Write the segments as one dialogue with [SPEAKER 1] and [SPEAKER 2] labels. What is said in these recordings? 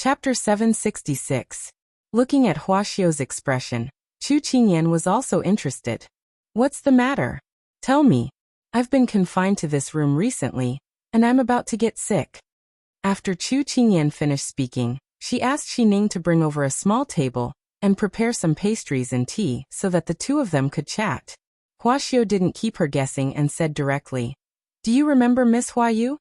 [SPEAKER 1] Chapter 766. Looking at Xiao's expression, Chu Qingyan was also interested. What's the matter? Tell me. I've been confined to this room recently, and I'm about to get sick. After Chu Qingyan finished speaking, she asked Xining to bring over a small table and prepare some pastries and tea so that the two of them could chat. Xiao didn't keep her guessing and said directly, "Do you remember Miss Huayu?"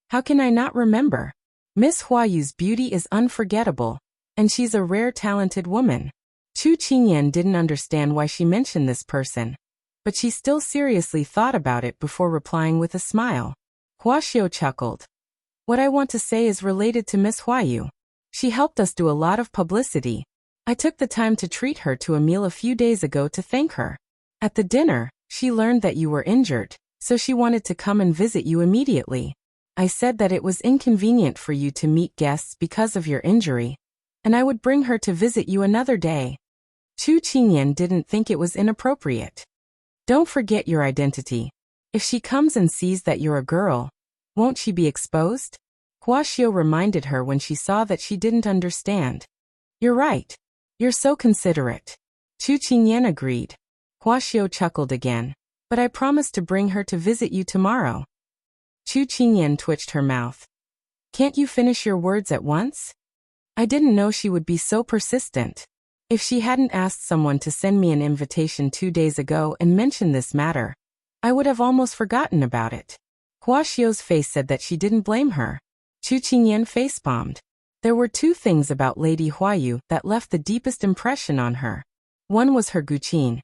[SPEAKER 1] "How can I not remember? Miss Huayu's beauty is unforgettable, and she's a rare talented woman." Chu Qingyan didn't understand why she mentioned this person, but she still seriously thought about it before replying with a smile. Xiao chuckled. "What I want to say is related to Miss Huayu. She helped us do a lot of publicity. I took the time to treat her to a meal a few days ago to thank her. At the dinner, she learned that you were injured, so she wanted to come and visit you immediately. I said that it was inconvenient for you to meet guests because of your injury, and I would bring her to visit you another day." Chu Qingyan didn't think it was inappropriate. "Don't forget your identity. If she comes and sees that you're a girl, won't she be exposed?" Xiao reminded her when she saw that she didn't understand. "You're right. You're so considerate." Chu Qingyan agreed. Xiao chuckled again. "But I promised to bring her to visit you tomorrow." Chu Qingyan twitched her mouth. "Can't you finish your words at once? I didn't know she would be so persistent. If she hadn't asked someone to send me an invitation 2 days ago and mentioned this matter, I would have almost forgotten about it." Xiao's face said that she didn't blame her. Chu Qingyan facepalmed. There were 2 things about Lady Huayu that left the deepest impression on her. One was her guqin,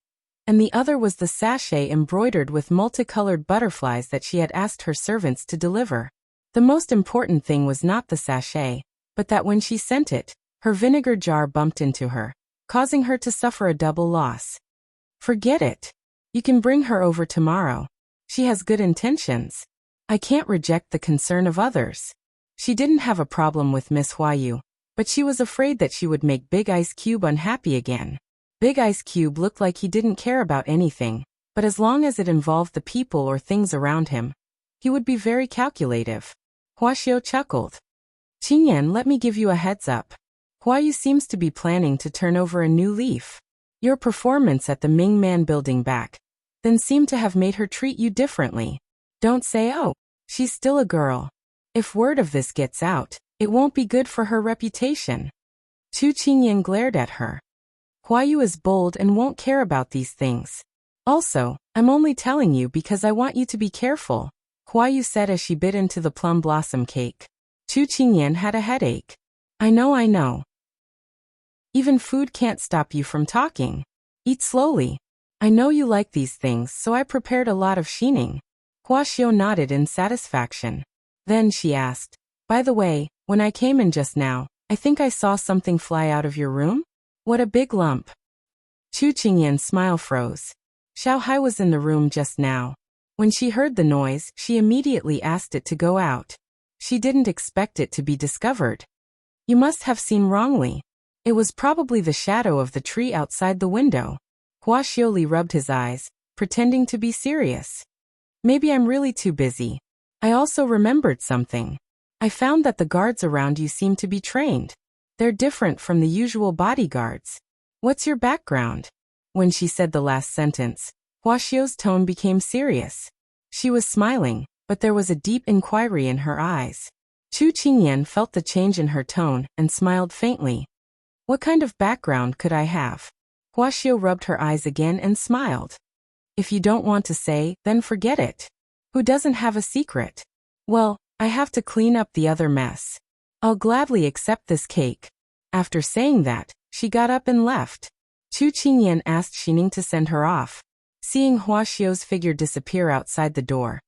[SPEAKER 1] and the other was the sachet embroidered with multicolored butterflies that she had asked her servants to deliver. The most important thing was not the sachet, but that when she sent it, her vinegar jar bumped into her, causing her to suffer a double loss. "Forget it. You can bring her over tomorrow. She has good intentions. I can't reject the concern of others." She didn't have a problem with Miss Huayu, but she was afraid that she would make Big Ice Cube unhappy again. Big Ice Cube looked like he didn't care about anything, but as long as it involved the people or things around him, he would be very calculative. Xiao chuckled. "Qingyan, let me give you a heads up. Huayu seems to be planning to turn over a new leaf. Your performance at the Ming Man building back then seemed to have made her treat you differently. Don't say, oh, she's still a girl. If word of this gets out, it won't be good for her reputation." Chu Qingyan glared at her. "Huayu is bold and won't care about these things. Also, I'm only telling you because I want you to be careful," Huayu said as she bit into the plum blossom cake. Chu Qingyan had a headache. I know. Even food can't stop you from talking. Eat slowly. I know you like these things, so I prepared a lot of Xining." Xiao nodded in satisfaction. Then she asked, "By the way, when I came in just now, I think I saw something fly out of your room? What a big lump." Chu Qingyan's smile froze. Xiao Hai was in the room just now. When she heard the noise, she immediately asked it to go out. She didn't expect it to be discovered. "You must have seen wrongly. It was probably the shadow of the tree outside the window." Xiao rubbed his eyes, pretending to be serious. "Maybe I'm really too busy. I also remembered something. I found that the guards around you seem to be trained. They're different from the usual bodyguards. What's your background?" When she said the last sentence, Xiao's tone became serious. She was smiling, but there was a deep inquiry in her eyes. Chu Qingyan felt the change in her tone and smiled faintly. "What kind of background could I have?" Xiao rubbed her eyes again and smiled. "If you don't want to say, then forget it. Who doesn't have a secret? Well, I have to clean up the other mess. I'll gladly accept this cake." After saying that, she got up and left. Chu Qingyan asked Xining to send her off. Seeing Xiao's figure disappear outside the door,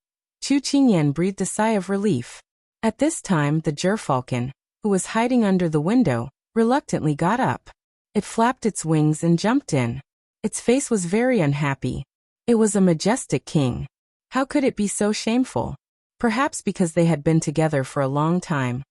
[SPEAKER 1] Chu Qingyan breathed a sigh of relief. At this time, the gerfalcon, who was hiding under the window, reluctantly got up. It flapped its wings and jumped in. Its face was very unhappy. It was a majestic king. How could it be so shameful? Perhaps because they had been together for a long time.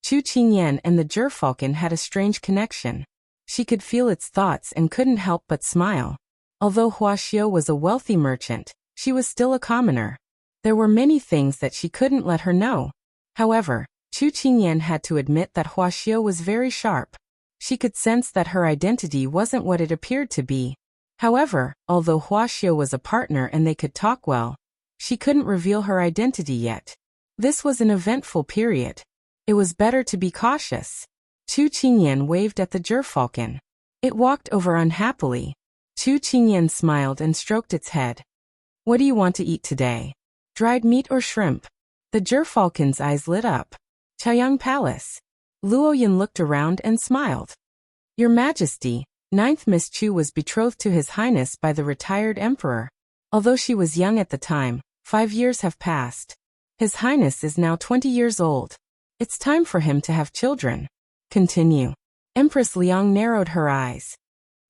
[SPEAKER 1] Chu Qingyan and the gerfalcon had a strange connection. She could feel its thoughts and couldn't help but smile. Although Xiao was a wealthy merchant, she was still a commoner. There were many things that she couldn't let her know. However, Chu Qingyan had to admit that Xiao was very sharp. She could sense that her identity wasn't what it appeared to be. However, although Xiao was a partner and they could talk well, she couldn't reveal her identity yet. This was an eventful period. It was better to be cautious. Chu Qingyan waved at the gerfalcon. It walked over unhappily. Chu Qingyan smiled and stroked its head. What do you want to eat today? Dried meat or shrimp? The gerfalcon's eyes lit up. Chaoyang Palace. Luoyin looked around and smiled. Your Majesty, 9th Miss Chu was betrothed to His Highness by the retired emperor. Although she was young at the time, 5 years have passed. His Highness is now 20 years old. It's time for him to have children. Continue. Empress Liang narrowed her eyes.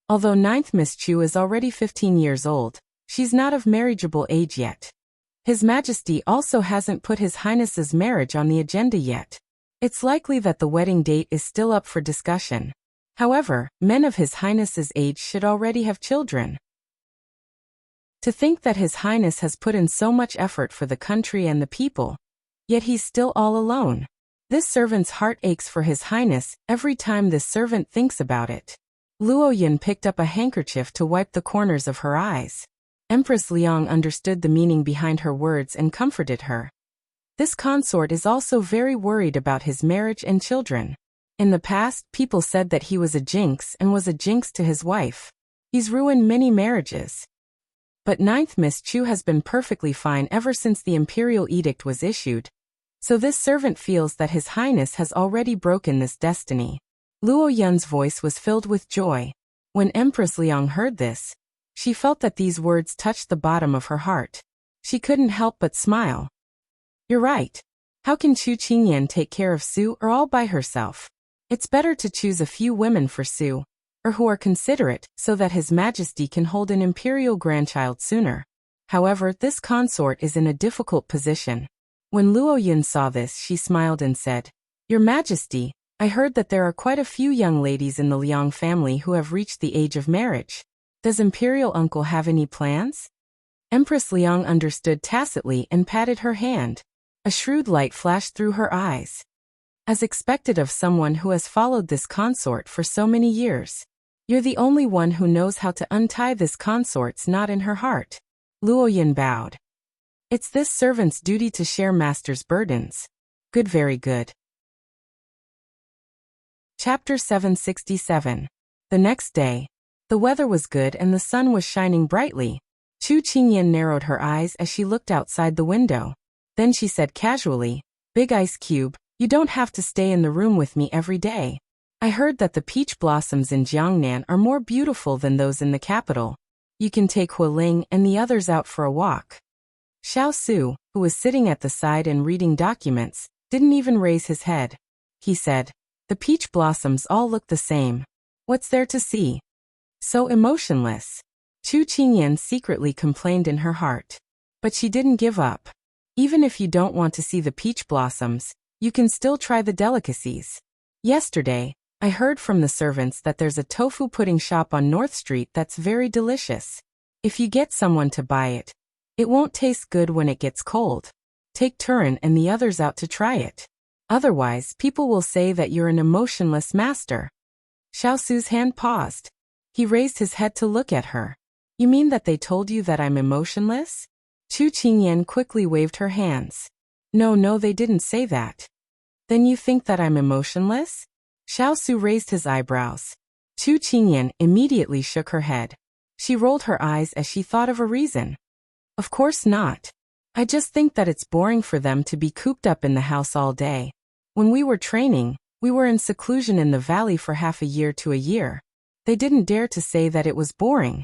[SPEAKER 1] Although 9th Miss Chu is already 15 years old, she's not of marriageable age yet. His Majesty also hasn't put His Highness's marriage on the agenda yet. It's likely that the wedding date is still up for discussion. However, men of His Highness's age should already have children. To think that His Highness has put in so much effort for the country and the people, yet he's still all alone. This servant's heart aches for His Highness every time this servant thinks about it. Luoyin picked up a handkerchief to wipe the corners of her eyes. Empress Liang understood the meaning behind her words and comforted her. This consort is also very worried about his marriage and children. In the past, people said that he was a jinx and was a jinx to his wife. He's ruined many marriages. But 9th Miss Chu has been perfectly fine ever since the imperial edict was issued. So this servant feels that His Highness has already broken this destiny. Luo Yun's voice was filled with joy. When Empress Liang heard this, she felt that these words touched the bottom of her heart. She couldn't help but smile. You're right. How can Chu Qingyan take care of Su or all by herself? It's better to choose a few women for Su, or who are considerate, so that His Majesty can hold an imperial grandchild sooner. However, this consort is in a difficult position. When Luo Yun saw this, she smiled and said, Your Majesty, I heard that there are quite a few young ladies in the Liang family who have reached the age of marriage. Does Imperial Uncle have any plans? Empress Liang understood tacitly and patted her hand. A shrewd light flashed through her eyes. As expected of someone who has followed this consort for so many years. You're the only one who knows how to untie this consort's knot in her heart. Luo Yin bowed. It's this servant's duty to share master's burdens. Good, very good. Chapter 767. The next day. The weather was good and the sun was shining brightly. Chu Qingyan narrowed her eyes as she looked outside the window. Then she said casually, Big Ice Cube, you don't have to stay in the room with me every day. I heard that the peach blossoms in Jiangnan are more beautiful than those in the capital. You can take Hualing and the others out for a walk. Xiao Su, who was sitting at the side and reading documents, didn't even raise his head. He said, The peach blossoms all look the same. What's there to see? So emotionless. Chu Qingyan secretly complained in her heart. But she didn't give up. Even if you don't want to see the peach blossoms, you can still try the delicacies. Yesterday, I heard from the servants that there's a tofu pudding shop on North Street that's very delicious. If you get someone to buy it, it won't taste good when it gets cold. Take Turin and the others out to try it. Otherwise, people will say that you're an emotionless master. Xiao Su's hand paused. He raised his head to look at her. You mean that they told you that I'm emotionless? Chu Qingyan quickly waved her hands. No, they didn't say that. Then you think that I'm emotionless? Xiao Su raised his eyebrows. Chu Qingyan immediately shook her head. She rolled her eyes as she thought of a reason. Of course not. I just think that it's boring for them to be cooped up in the house all day. When we were training, we were in seclusion in the valley for half a year to a year. They didn't dare to say that it was boring.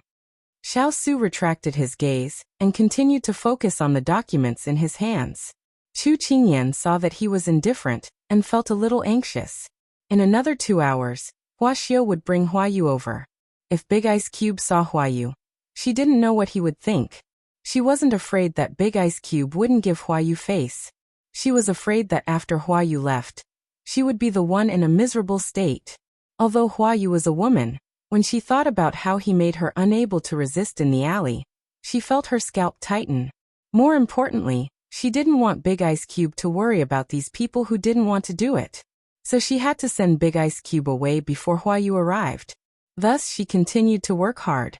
[SPEAKER 1] Xiao Su retracted his gaze and continued to focus on the documents in his hands. Chu Qingyan saw that he was indifferent and felt a little anxious. In another 2 hours, Xiao would bring Huayu over. If Big Ice Cube saw Huayu, she didn't know what he would think. She wasn't afraid that Big Ice Cube wouldn't give Huayu face. She was afraid that after Huayu left, she would be the one in a miserable state. Although Huayu was a woman, when she thought about how he made her unable to resist in the alley, she felt her scalp tighten. More importantly, She didn't want Big Ice Cube to worry about these people who didn't want to do it. So she had to send Big Ice Cube away before Hua Yu arrived. Thus she continued to work hard.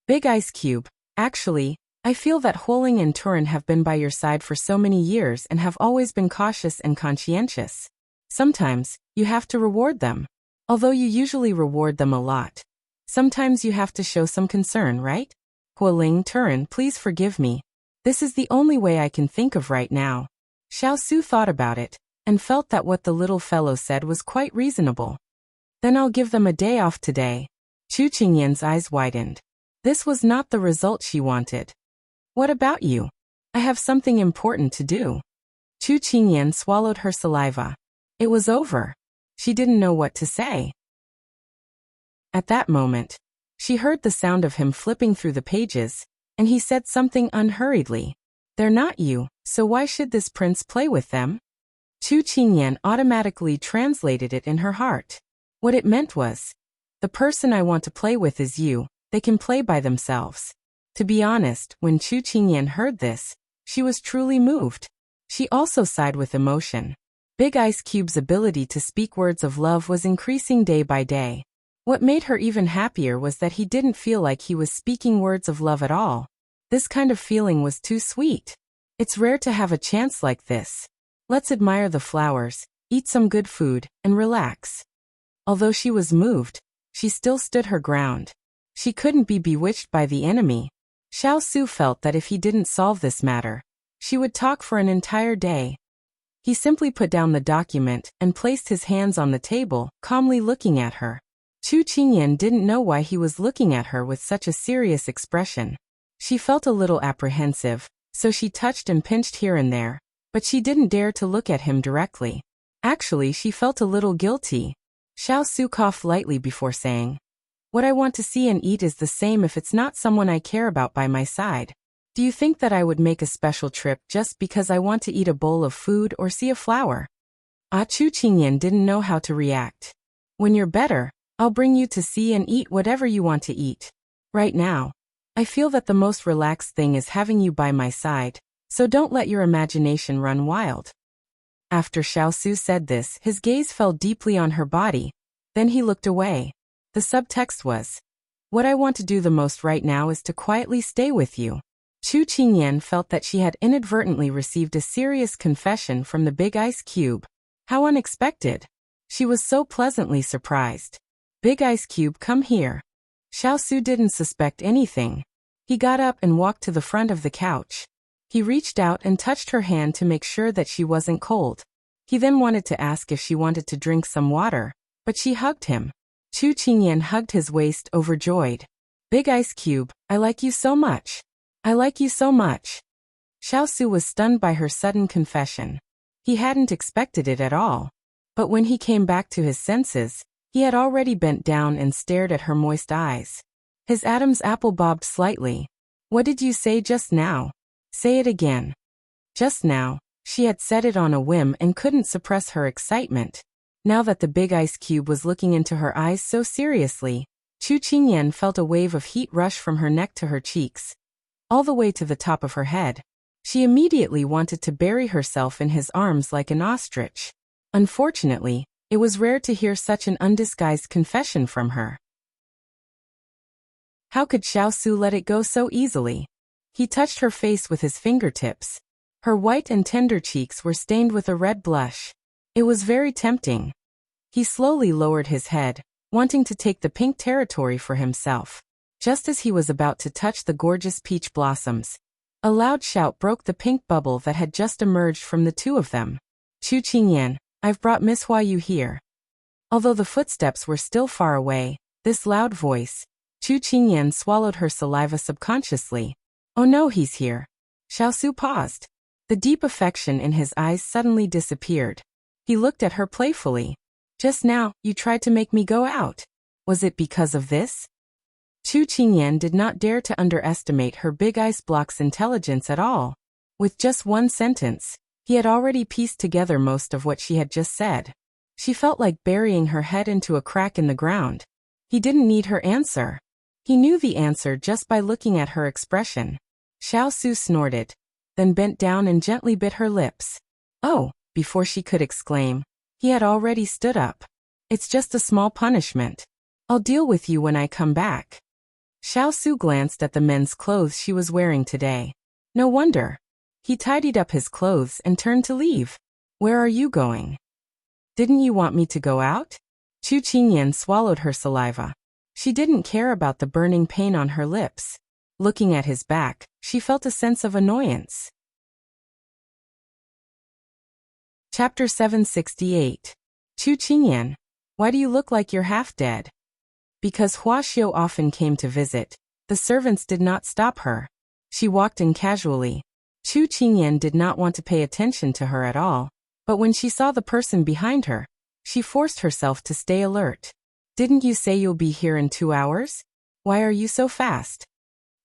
[SPEAKER 1] Big Ice Cube, actually, I feel that Huoling and Turin have been by your side for so many years and have always been cautious and conscientious. Sometimes, you have to reward them. Although you usually reward them a lot. Sometimes you have to show some concern, right? Huoling, Turin, please forgive me. This is the only way I can think of right now. Xiao Su thought about it, and felt that what the little fellow said was quite reasonable. Then I'll give them a day off today. Chu Qingyan's eyes widened. This was not the result she wanted. What about you? I have something important to do. Chu Qingyan swallowed her saliva. It was over. She didn't know what to say. At that moment, she heard the sound of him flipping through the pages, and he said something unhurriedly. They're not you, so why should this prince play with them? Chu Qingyan automatically translated it in her heart. What it meant was, the person I want to play with is you, they can play by themselves. To be honest, when Chu Qingyan heard this, she was truly moved. She also sighed with emotion. Big Ice Cube's ability to speak words of love was increasing day by day. What made her even happier was that he didn't feel like he was speaking words of love at all. This kind of feeling was too sweet. It's rare to have a chance like this. Let's admire the flowers, eat some good food, and relax. Although she was moved, she still stood her ground. She couldn't be bewitched by the enemy. Xiao Su felt that if he didn't solve this matter, she would talk for an entire day. He simply put down the document and placed his hands on the table, calmly looking at her. Chu Qingyan didn't know why he was looking at her with such a serious expression. She felt a little apprehensive, so she touched and pinched here and there, but she didn't dare to look at him directly. Actually, she felt a little guilty. Xiao Su coughed lightly before saying, "What I want to see and eat is the same if it's not someone I care about by my side. Do you think that I would make a special trip just because I want to eat a bowl of food or see a flower?" Chu Qingyan didn't know how to react. "When you're better, I'll bring you to see and eat whatever you want to eat. Right now, I feel that the most relaxed thing is having you by my side, so don't let your imagination run wild." After Xiao Su said this, his gaze fell deeply on her body. Then he looked away. The subtext was, "What I want to do the most right now is to quietly stay with you." Chu Qingyan felt that she had inadvertently received a serious confession from the Big Ice Cube. How unexpected. She was so pleasantly surprised. "Big Ice Cube, come here." Xiao Su didn't suspect anything. He got up and walked to the front of the couch. He reached out and touched her hand to make sure that she wasn't cold. He then wanted to ask if she wanted to drink some water, but she hugged him. Chu Qingyan hugged his waist, overjoyed. "Big Ice Cube, I like you so much. I like you so much." Xiao Su was stunned by her sudden confession. He hadn't expected it at all. But when he came back to his senses, he had already bent down and stared at her moist eyes. His Adam's apple bobbed slightly. "What did you say just now? Say it again." Just now, she had said it on a whim and couldn't suppress her excitement. Now that the Big Ice Cube was looking into her eyes so seriously, Chu Qingyan felt a wave of heat rush from her neck to her cheeks, all the way to the top of her head. She immediately wanted to bury herself in his arms like an ostrich. Unfortunately, it was rare to hear such an undisguised confession from her. How could Xiao Su let it go so easily? He touched her face with his fingertips. Her white and tender cheeks were stained with a red blush. It was very tempting. He slowly lowered his head, wanting to take the pink territory for himself. Just as he was about to touch the gorgeous peach blossoms, a loud shout broke the pink bubble that had just emerged from the two of them. "Chu Qingyan, I've brought Miss Hua Yu here." Although the footsteps were still far away, this loud voice, Chu Qingyan swallowed her saliva subconsciously. "Oh no, he's here." Xiao Su paused. The deep affection in his eyes suddenly disappeared. He looked at her playfully. "Just now, you tried to make me go out. Was it because of this?" Chu Qingyan did not dare to underestimate her big ice block's intelligence at all. With just one sentence, he had already pieced together most of what she had just said. She felt like burying her head into a crack in the ground. He didn't need her answer. He knew the answer just by looking at her expression. Xiao Su snorted. then bent down and gently bit her lips. Oh, before she could exclaim, he had already stood up. It's just a small punishment. I'll deal with you when I come back. Xiao Su glanced at the men's clothes she was wearing today. No wonder. He tidied up his clothes and turned to leave. Where are you going? Didn't you want me to go out? Chu Qingyan swallowed her saliva. She didn't care about the burning pain on her lips. Looking at his back, she felt a sense of annoyance. Chapter 768. Chu Qingyan, why do you look like you're half dead? Because Xiao often came to visit, the servants did not stop her. She walked in casually. Chu Qingyan did not want to pay attention to her at all, but when she saw the person behind her, she forced herself to stay alert. Didn't you say you'll be here in 2 hours? Why are you so fast?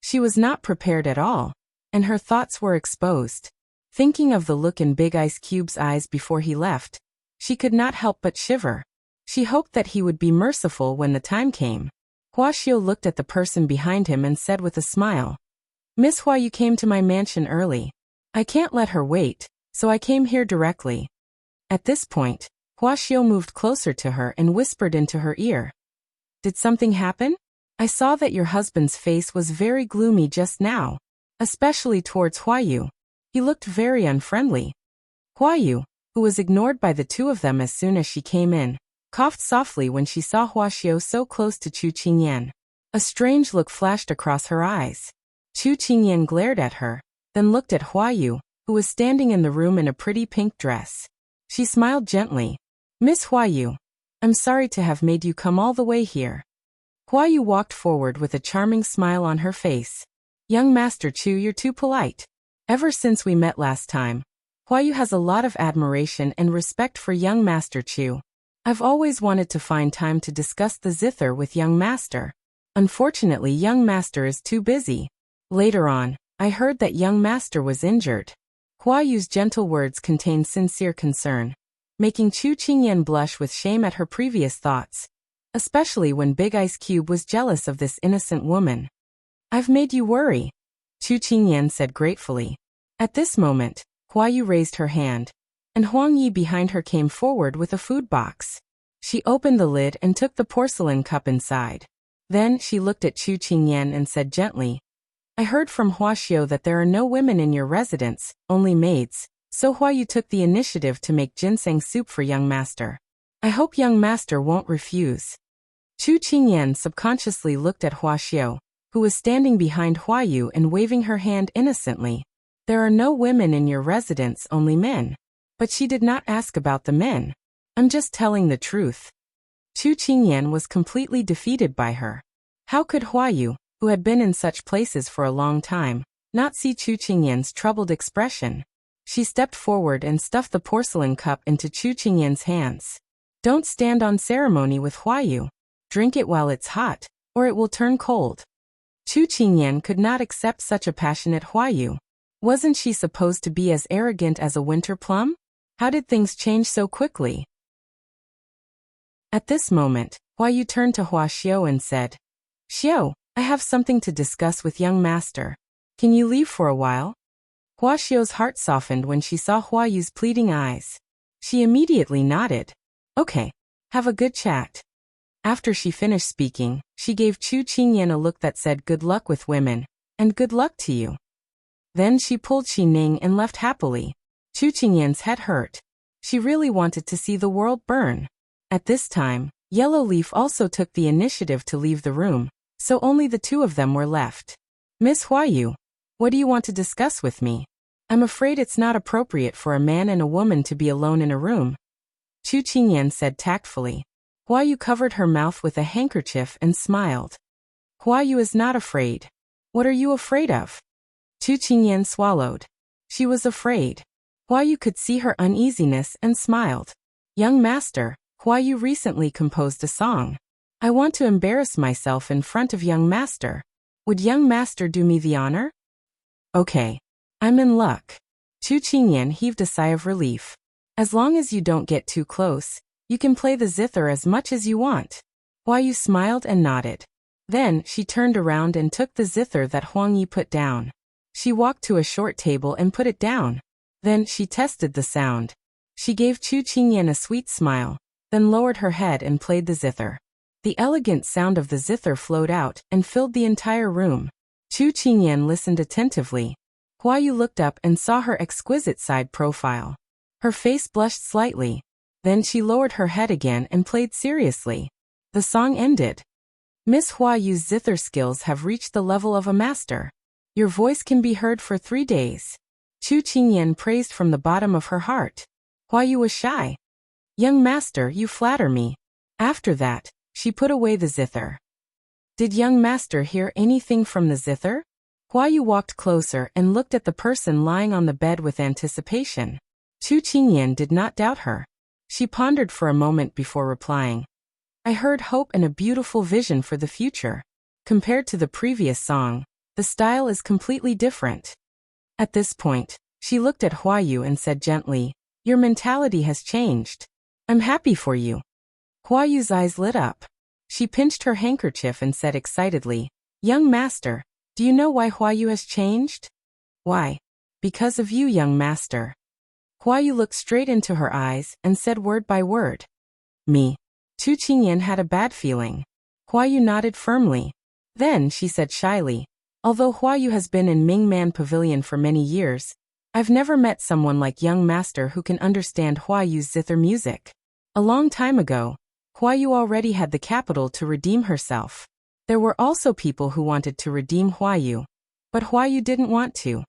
[SPEAKER 1] She was not prepared at all, and her thoughts were exposed. Thinking of the look in Big Ice Cube's eyes before he left, she could not help but shiver. She hoped that he would be merciful when the time came. Xiao looked at the person behind him and said with a smile, Miss Hua, you came to my mansion early. I can't let her wait, so I came here directly. At this point, Xiao moved closer to her and whispered into her ear. Did something happen? I saw that your husband's face was very gloomy just now, especially towards Huayu. He looked very unfriendly. Huayu, who was ignored by the two of them as soon as she came in, coughed softly when she saw Xiao so close to Chu Qingyan. A strange look flashed across her eyes. Chu Qingyan glared at her, then looked at Huayu, who was standing in the room in a pretty pink dress. She smiled gently. Miss Huayu, I'm sorry to have made you come all the way here. Huayu walked forward with a charming smile on her face. Young Master Chu, you're too polite. Ever since we met last time, Huayu has a lot of admiration and respect for young Master Chu. I've always wanted to find time to discuss the zither with young Master. Unfortunately, young Master is too busy. Later on, I heard that young Master was injured. Huayu's gentle words contained sincere concern, making Chu Qingyan blush with shame at her previous thoughts, especially when Big Ice Cube was jealous of this innocent woman. I've made you worry, Chu Qingyan said gratefully. At this moment, Huayu raised her hand, and Huang Yi behind her came forward with a food box. She opened the lid and took the porcelain cup inside. Then she looked at Chu Qingyan and said gently, I heard from Xiao that there are no women in your residence, only maids, so Huayu took the initiative to make ginseng soup for young Master. I hope young Master won't refuse. Chu Qingyan subconsciously looked at Xiao, who was standing behind Huayu and waving her hand innocently. There are no women in your residence, only men. But she did not ask about the men. I'm just telling the truth. Chu Qingyan was completely defeated by her. How could Huayu, who had been in such places for a long time, not see Chu Qingyan's troubled expression? She stepped forward and stuffed the porcelain cup into Chu Qingyan's hands. Don't stand on ceremony with Huayu. Drink it while it's hot, or it will turn cold. Chu Qingyan could not accept such a passionate Huayu. Wasn't she supposed to be as arrogant as a winter plum? How did things change so quickly? At this moment, Huayu turned to Xiao and said, Xiao, I have something to discuss with young Master. Can you leave for a while? Xiao's heart softened when she saw Huayu's pleading eyes. She immediately nodded. Okay, have a good chat. After she finished speaking, she gave Chu Qingyan a look that said good luck with women, and good luck to you. Then she pulled Xi Ning and left happily. Chu Qingyan's head hurt. She really wanted to see the world burn. At this time, Yellow Leaf also took the initiative to leave the room, so only the two of them were left. Miss Huayu, what do you want to discuss with me? I'm afraid it's not appropriate for a man and a woman to be alone in a room, Chu Qingyan said tactfully. Huayu covered her mouth with a handkerchief and smiled. Huayu is not afraid. What are you afraid of? Chu Qingyan swallowed. She was afraid. Huayu could see her uneasiness and smiled. Young Master, Huayu recently composed a song. I want to embarrass myself in front of young Master. Would young Master do me the honor? Okay. I'm in luck. Chu Qingyan heaved a sigh of relief. As long as you don't get too close, you can play the zither as much as you want. Huayu smiled and nodded. Then she turned around and took the zither that Huang Yi put down. She walked to a short table and put it down. Then, she tested the sound. She gave Chu Qingyan a sweet smile, then lowered her head and played the zither. The elegant sound of the zither flowed out and filled the entire room. Chu Qingyan listened attentively. Hua Yu looked up and saw her exquisite side profile. Her face blushed slightly. Then she lowered her head again and played seriously. The song ended. Miss Hua Yu's zither skills have reached the level of a master. Your voice can be heard for 3 days. Chu Qingyan praised from the bottom of her heart. Hua Yu was shy. Young master, you flatter me. After that, she put away the zither. Did young master hear anything from the zither? Hua Yu walked closer and looked at the person lying on the bed with anticipation. Chu Qingyan did not doubt her. She pondered for a moment before replying. I heard hope and a beautiful vision for the future. Compared to the previous song, the style is completely different. At this point, she looked at Hua Yu and said gently, your mentality has changed. I'm happy for you. Hua Yu's eyes lit up. She pinched her handkerchief and said excitedly, young master, do you know why Hua Yu has changed? Why? Because of you, young master. Hua Yu looked straight into her eyes and said word by word. Me. Chu Qingyan had a bad feeling. Hua Yu nodded firmly. Then she said shyly, although Hua Yu has been in Mingman Pavilion for many years, I've never met someone like young master who can understand Hua Yu's zither music. A long time ago, Hua Yu already had the capital to redeem herself. There were also people who wanted to redeem Hua Yu, but Hua Yu didn't want to.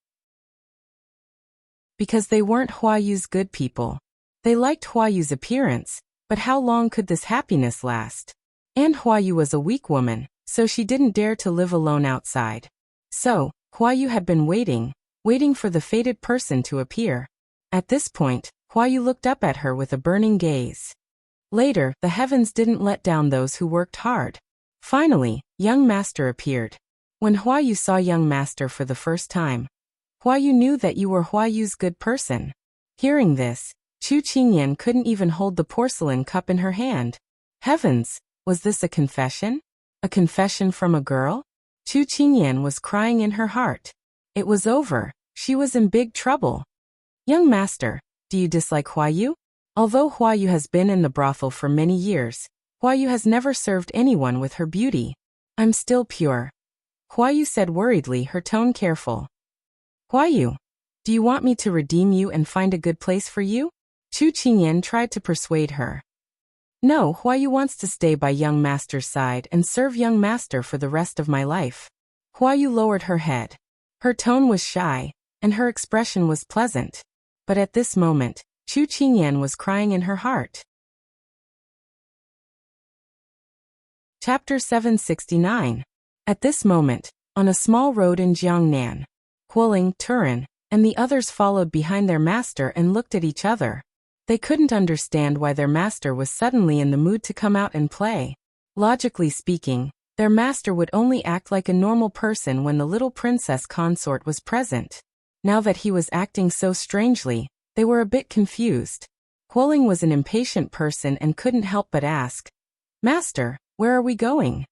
[SPEAKER 1] Because they weren't Hua Yu's good people. They liked Hua Yu's appearance, but how long could this happiness last? And Hua Yu was a weak woman, so she didn't dare to live alone outside. So, Hua Yu had been waiting for the fated person to appear. At this point, Hua Yu looked up at her with a burning gaze. Later, the heavens didn't let down those who worked hard. Finally, young master appeared. When Hua Yu saw young master for the first time, Hua Yu knew that you were Hua Yu's good person. Hearing this, Chu Qingyan couldn't even hold the porcelain cup in her hand. Heavens, was this a confession? A confession from a girl? Chu Qingyan was crying in her heart. It was over. She was in big trouble. Young master, do you dislike Hua Yu? Although Hua Yu has been in the brothel for many years, Hua Yu has never served anyone with her beauty. I'm still pure. Hua Yu said worriedly, her tone careful. Hua Yu, do you want me to redeem you and find a good place for you? Chu Qingyan tried to persuade her. No, Hua Yu wants to stay by young master's side and serve young master for the rest of my life. Hua Yu lowered her head. Her tone was shy, and her expression was pleasant. But at this moment, Chu Qingyan was crying in her heart. Chapter 769. At this moment, on a small road in Jiangnan, Huoling, Turan, and the others followed behind their master and looked at each other. They couldn't understand why their master was suddenly in the mood to come out and play. Logically speaking, their master would only act like a normal person when the little princess consort was present. Now that he was acting so strangely, they were a bit confused. Huoling was an impatient person and couldn't help but ask, Master, where are we going?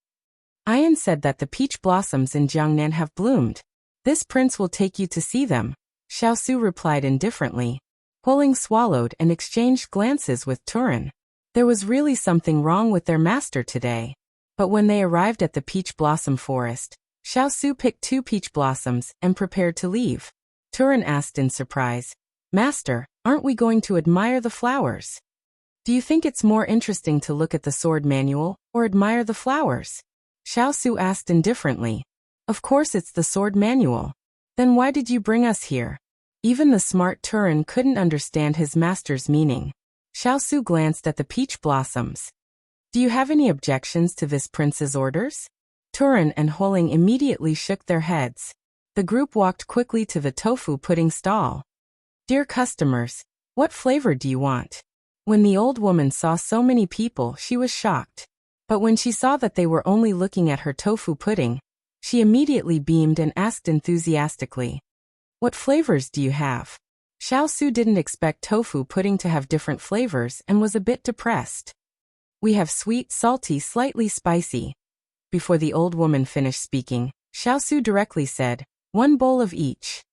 [SPEAKER 1] Ayan said that the peach blossoms in Jiangnan have bloomed. This prince will take you to see them. Xiao replied indifferently. Huoling swallowed and exchanged glances with Turan. There was really something wrong with their master today. But when they arrived at the peach blossom forest, Xiao picked 2 peach blossoms and prepared to leave. Turan asked in surprise, Master, aren't we going to admire the flowers? Do you think it's more interesting to look at the sword manual or admire the flowers? Xiao asked indifferently. Of course it's the sword manual. Then why did you bring us here? Even the smart Turan couldn't understand his master's meaning. Xiao glanced at the peach blossoms. Do you have any objections to this prince's orders? Turan and Huoling immediately shook their heads. The group walked quickly to the tofu pudding stall. Dear customers, what flavor do you want? When the old woman saw so many people, she was shocked. But when she saw that they were only looking at her tofu pudding, she immediately beamed and asked enthusiastically, What flavors do you have? Xiao didn't expect tofu pudding to have different flavors and was a bit depressed. We have sweet, salty, slightly spicy. Before the old woman finished speaking, Xiao directly said, 1 bowl of each.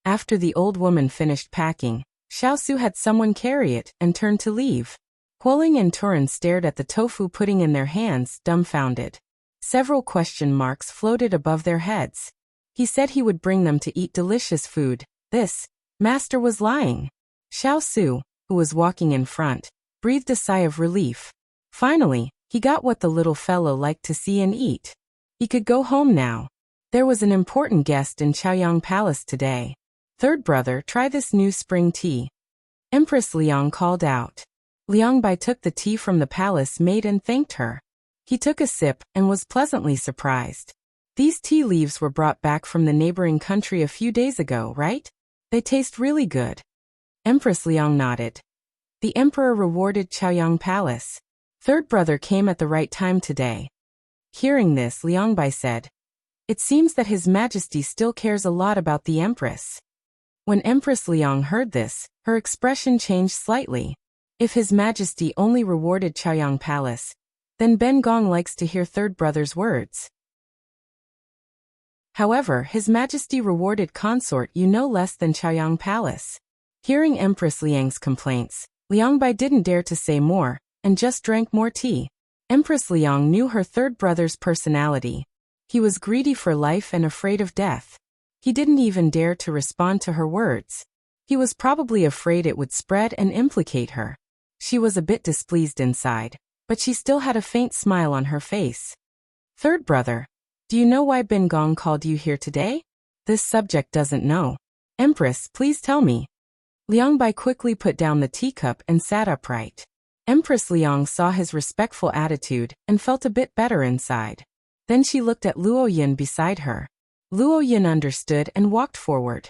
[SPEAKER 1] After the old woman finished packing, Xiao had someone carry it and turned to leave. Huoling and Turin stared at the tofu pudding in their hands, dumbfounded. Several question marks floated above their heads. He said he would bring them to eat delicious food. This master was lying. Xiao, who was walking in front, breathed a sigh of relief. Finally, he got what the little fellow liked to see and eat. He could go home now. There was an important guest in Chaoyang Palace today. Third brother, try this new spring tea. Empress Liang called out. Liang Bai took the tea from the palace maid and thanked her. He took a sip and was pleasantly surprised. These tea leaves were brought back from the neighboring country a few days ago, right? They taste really good. Empress Liang nodded. The emperor rewarded Chaoyang Palace. Third brother came at the right time today. Hearing this, Liang Bai said, "It seems that His Majesty still cares a lot about the Empress." When Empress Liang heard this, her expression changed slightly. If His Majesty only rewarded Chaoyang Palace, then Ben Gong likes to hear third brother's words. However, His Majesty rewarded Consort no less than Chaoyang Palace. Hearing Empress Liang's complaints, Liang Bai didn't dare to say more, and just drank more tea. Empress Liang knew her third brother's personality. He was greedy for life and afraid of death. He didn't even dare to respond to her words. He was probably afraid it would spread and implicate her. She was a bit displeased inside, but she still had a faint smile on her face. Third brother, do you know why Ben Gong called you here today? This subject doesn't know. Empress, please tell me. Liang Bai quickly put down the teacup and sat upright. Empress Liang saw his respectful attitude and felt a bit better inside. Then she looked at Luo Yin beside her. Luo Yin understood and walked forward.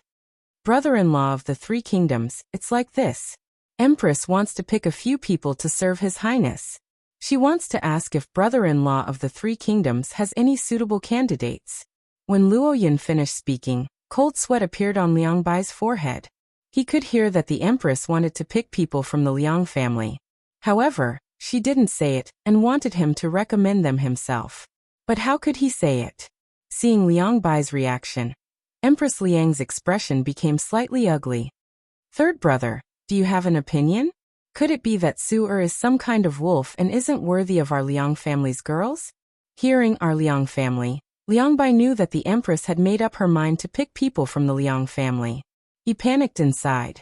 [SPEAKER 1] Brother-in-law of the Three Kingdoms, it's like this. Empress wants to pick a few people to serve His Highness. She wants to ask if brother-in-law of the Three Kingdoms has any suitable candidates. When Luo Yin finished speaking, cold sweat appeared on Liang Bai's forehead. He could hear that the Empress wanted to pick people from the Liang family. However, she didn't say it and wanted him to recommend them himself. But how could he say it? Seeing Liang Bai's reaction, Empress Liang's expression became slightly ugly. Third brother, do you have an opinion? Could it be that Su is some kind of wolf and isn't worthy of our Liang family's girls? Hearing our Liang family, Liang Bai knew that the Empress had made up her mind to pick people from the Liang family. He panicked inside.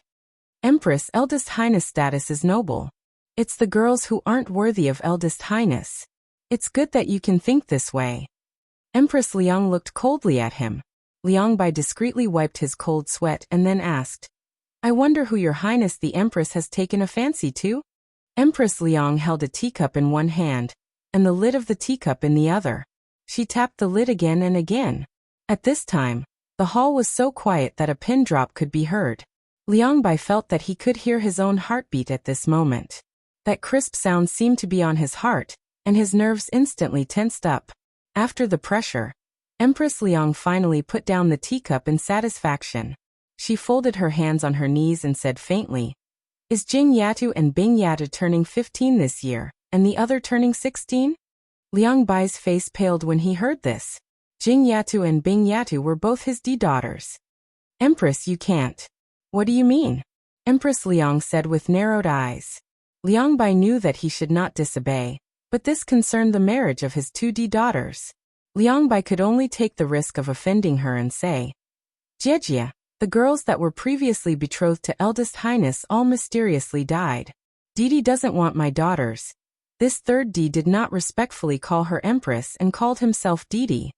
[SPEAKER 1] Empress, eldest highness status is noble. It's the girls who aren't worthy of eldest highness. It's good that you can think this way. Empress Liang looked coldly at him. Liang Bai discreetly wiped his cold sweat and then asked, I wonder who your highness the Empress has taken a fancy to? Empress Liang held a teacup in one hand, and the lid of the teacup in the other. She tapped the lid again and again. At this time, the hall was so quiet that a pin drop could be heard. Liang Bai felt that he could hear his own heartbeat at this moment. That crisp sound seemed to be on his heart, and his nerves instantly tensed up. After the pressure, Empress Liang finally put down the teacup in satisfaction. She folded her hands on her knees and said faintly, Is Jing Yatu and Bing Yatu turning 15 this year, and the other turning 16? Liang Bai's face paled when he heard this. Jing Yatu and Bing Yatu were both his daughters. Empress, you can't. What do you mean? Empress Liang said with narrowed eyes. Liang Bai knew that he should not disobey, but this concerned the marriage of his two daughters. Liang Bai could only take the risk of offending her and say, Jiejia, the girls that were previously betrothed to eldest highness all mysteriously died. Didi doesn't want my daughters. This third D did not respectfully call her empress and called himself Didi.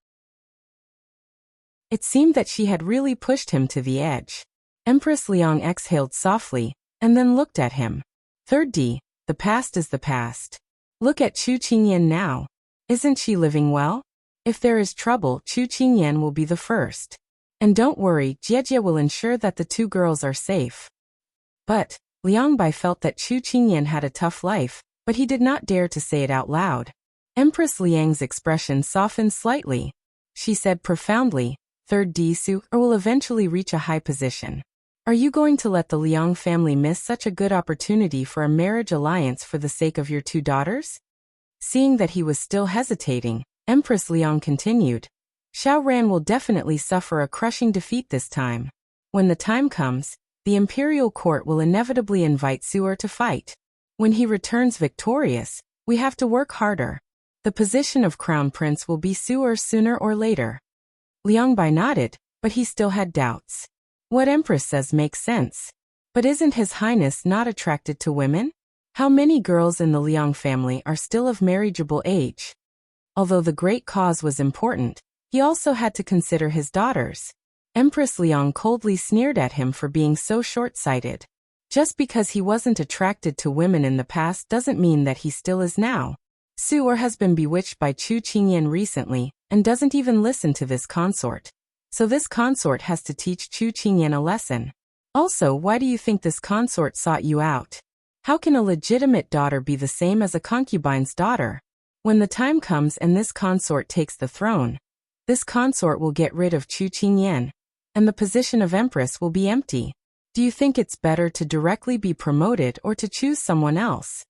[SPEAKER 1] It seemed that she had really pushed him to the edge. Empress Liang exhaled softly, and then looked at him. Third D, the past is the past. Look at Chu Qingyan now. Isn't she living well? If there is trouble, Chu Qingyan will be the first. And don't worry, Jiejia will ensure that the two girls are safe. But, Liang Bai felt that Chu Qingyan had a tough life, but he did not dare to say it out loud. Empress Liang's expression softened slightly. She said profoundly, Third D Su will eventually reach a high position. Are you going to let the Liang family miss such a good opportunity for a marriage alliance for the sake of your two daughters? Seeing that he was still hesitating, Empress Liang continued, Xiao Ran will definitely suffer a crushing defeat this time. When the time comes, the imperial court will inevitably invite Su'er to fight. When he returns victorious, we have to work harder. The position of crown prince will be Su'er sooner or later. Liang Bai nodded, but he still had doubts. What Empress says makes sense. But isn't His Highness not attracted to women? How many girls in the Liang family are still of marriageable age? Although the great cause was important, he also had to consider his daughters. Empress Liang coldly sneered at him for being so short-sighted. Just because he wasn't attracted to women in the past doesn't mean that he still is now. Su'er has been bewitched by Chu Qingyan recently, and doesn't even listen to this consort. So this consort has to teach Chu Qingyan a lesson. Also, why do you think this consort sought you out? How can a legitimate daughter be the same as a concubine's daughter? When the time comes and this consort takes the throne, this consort will get rid of Chu Qingyan, and the position of empress will be empty. Do you think it's better to directly be promoted or to choose someone else?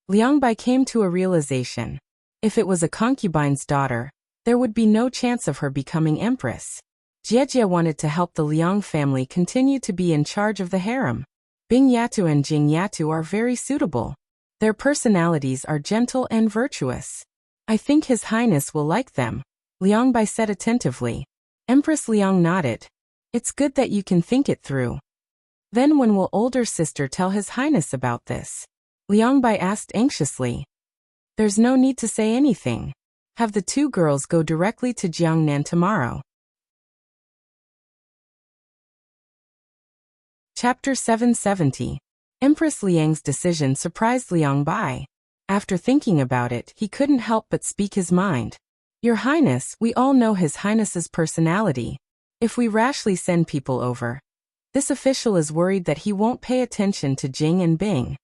[SPEAKER 1] Liang Bai came to a realization. If it was a concubine's daughter, there would be no chance of her becoming empress. Jiejie wanted to help the Liang family continue to be in charge of the harem. Bing Yatu and Jing Yatu are very suitable. Their personalities are gentle and virtuous. I think His Highness will like them, Liang Bai said attentively. Empress Liang nodded. It's good that you can think it through. Then when will older sister tell His Highness about this? Liang Bai asked anxiously. There's no need to say anything. Have the two girls go directly to Jiangnan tomorrow. Chapter 770. Empress Liang's decision surprised Liang Bai. After thinking about it, he couldn't help but speak his mind. Your Highness, we all know His Highness's personality. If we rashly send people over, this official is worried that he won't pay attention to Jing and Bing.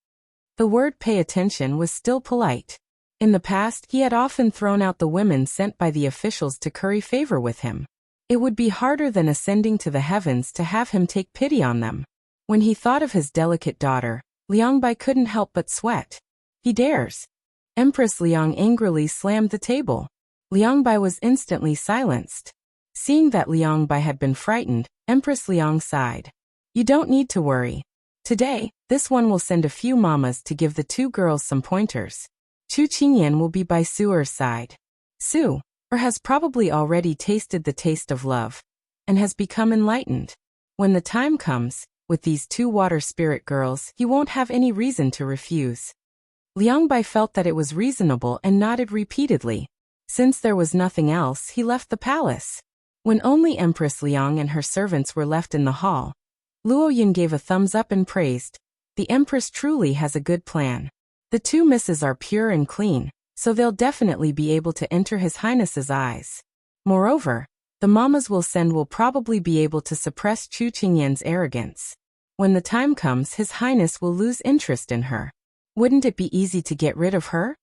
[SPEAKER 1] The word pay attention was still polite. In the past, he had often thrown out the women sent by the officials to curry favor with him. It would be harder than ascending to the heavens to have him take pity on them. When he thought of his delicate daughter, Liang Bai couldn't help but sweat. He dares. Empress Liang angrily slammed the table. Liang Bai was instantly silenced. Seeing that Liang Bai had been frightened, Empress Liang sighed. You don't need to worry. Today, this one will send a few mamas to give the two girls some pointers. Chu Qingyan will be by Su'er's side. Su'er has probably already tasted the taste of love, and has become enlightened. When the time comes, with these two water spirit girls, he won't have any reason to refuse. Liang Bai felt that it was reasonable and nodded repeatedly. Since there was nothing else, he left the palace. When only Empress Liang and her servants were left in the hall, Luo Yin gave a thumbs up and praised. The Empress truly has a good plan. The two misses are pure and clean, so they'll definitely be able to enter His Highness's eyes. Moreover, the mamas will send will probably be able to suppress Chu Qingyan's arrogance. When the time comes, His Highness will lose interest in her. Wouldn't it be easy to get rid of her?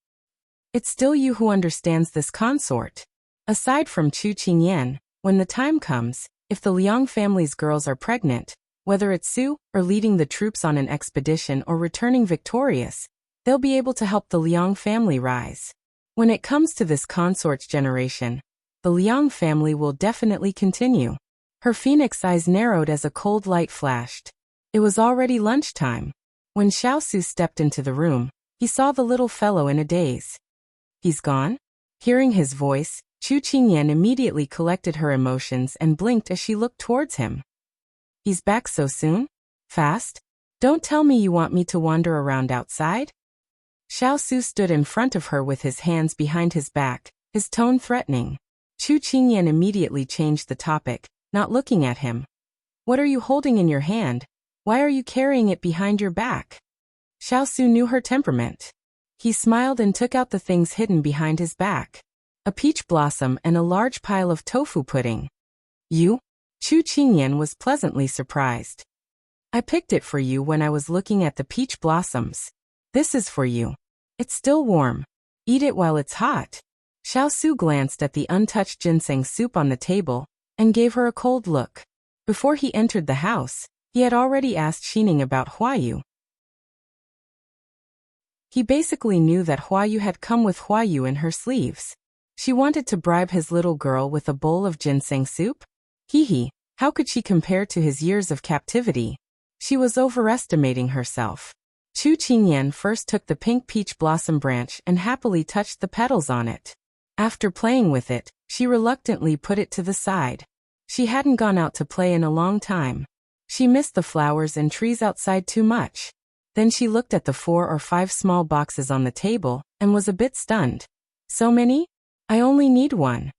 [SPEAKER 1] It's still you who understands this consort. Aside from Chu Qingyan, when the time comes, if the Liang family's girls are pregnant, whether it's Su, or leading the troops on an expedition or returning victorious, they'll be able to help the Liang family rise. When it comes to this consort's generation, the Liang family will definitely continue. Her phoenix eyes narrowed as a cold light flashed. It was already lunchtime. When Xiao Su stepped into the room, he saw the little fellow in a daze. He's gone? Hearing his voice, Chu Qingyan immediately collected her emotions and blinked as she looked towards him. He's back so soon? Fast? Don't tell me you want me to wander around outside? Xiao Su stood in front of her with his hands behind his back, his tone threatening. Chu Qingyan immediately changed the topic, not looking at him. What are you holding in your hand? Why are you carrying it behind your back? Xiao Su knew her temperament. He smiled and took out the things hidden behind his back. A peach blossom and a large pile of tofu pudding. You? Chu Qingyan was pleasantly surprised. I picked it for you when I was looking at the peach blossoms. This is for you. It's still warm. Eat it while it's hot. Xiao Su glanced at the untouched ginseng soup on the table, and gave her a cold look. Before he entered the house, he had already asked Xining about Huayu. He basically knew that Huayu had come with Huayu in her sleeves. She wanted to bribe his little girl with a bowl of ginseng soup? Hee, how could she compare to his years of captivity? She was overestimating herself. Chu Qingyan first took the pink peach blossom branch and happily touched the petals on it. After playing with it, she reluctantly put it to the side. She hadn't gone out to play in a long time. She missed the flowers and trees outside too much. Then she looked at the 4 or 5 small boxes on the table and was a bit stunned. So many? I only need one.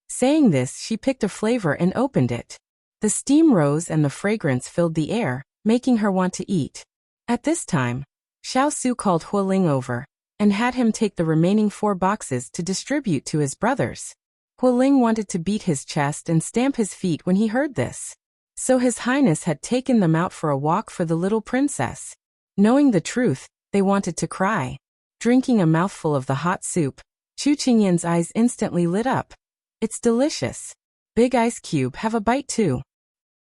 [SPEAKER 1] Saying this, she picked a flavor and opened it. The steam rose and the fragrance filled the air, making her want to eat. At this time, Xiao Su called Hualing over and had him take the remaining 4 boxes to distribute to his brothers. Hualing wanted to beat his chest and stamp his feet when he heard this. So His Highness had taken them out for a walk for the little princess. Knowing the truth, they wanted to cry. Drinking a mouthful of the hot soup, Chu Qingyan's eyes instantly lit up. It's delicious. Big Ice Cube, have a bite too.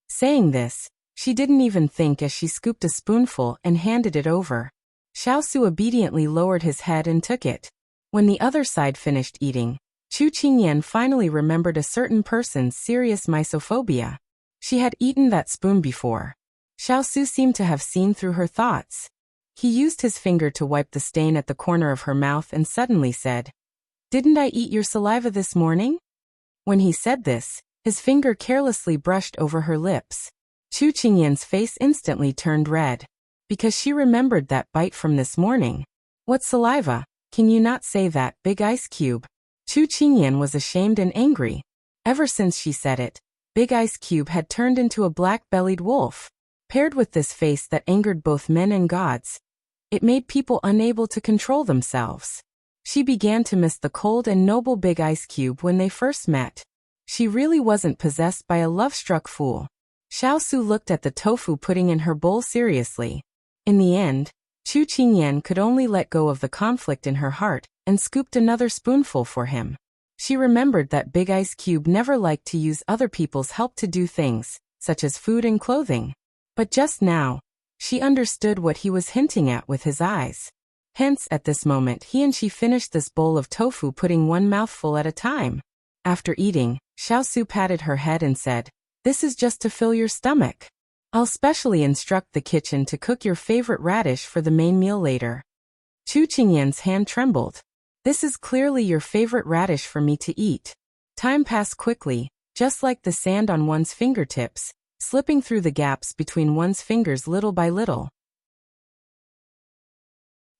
[SPEAKER 1] Saying this, she didn't even think as she scooped a spoonful and handed it over. Xiao Su obediently lowered his head and took it. When the other side finished eating, Chu Qingyan finally remembered a certain person's serious misophobia. She had eaten that spoon before. Xiao Su seemed to have seen through her thoughts. He used his finger to wipe the stain at the corner of her mouth and suddenly said, "Didn't I eat your saliva this morning?" When he said this, his finger carelessly brushed over her lips. Chu Qingyan's face instantly turned red, because she remembered that bite from this morning. What saliva? Can you not say that, Big Ice Cube? Chu Qingyan was ashamed and angry. Ever since she said it, Big Ice Cube had turned into a black-bellied wolf. Paired with this face that angered both men and gods, it made people unable to control themselves. She began to miss the cold and noble Big Ice Cube when they first met. She really wasn't possessed by a love-struck fool. Xiao Su looked at the tofu pudding in her bowl seriously. In the end, Chu Qingyan could only let go of the conflict in her heart and scooped another spoonful for him. She remembered that Big Ice Cube never liked to use other people's help to do things, such as food and clothing. But just now, she understood what he was hinting at with his eyes. Hence, at this moment he and she finished this bowl of tofu pudding one mouthful at a time. After eating, Xiao Su patted her head and said, "This is just to fill your stomach. I'll specially instruct the kitchen to cook your favorite radish for the main meal later." Chu Qingyan's hand trembled. "This is clearly your favorite radish for me to eat." Time passed quickly, just like the sand on one's fingertips, slipping through the gaps between one's fingers little by little.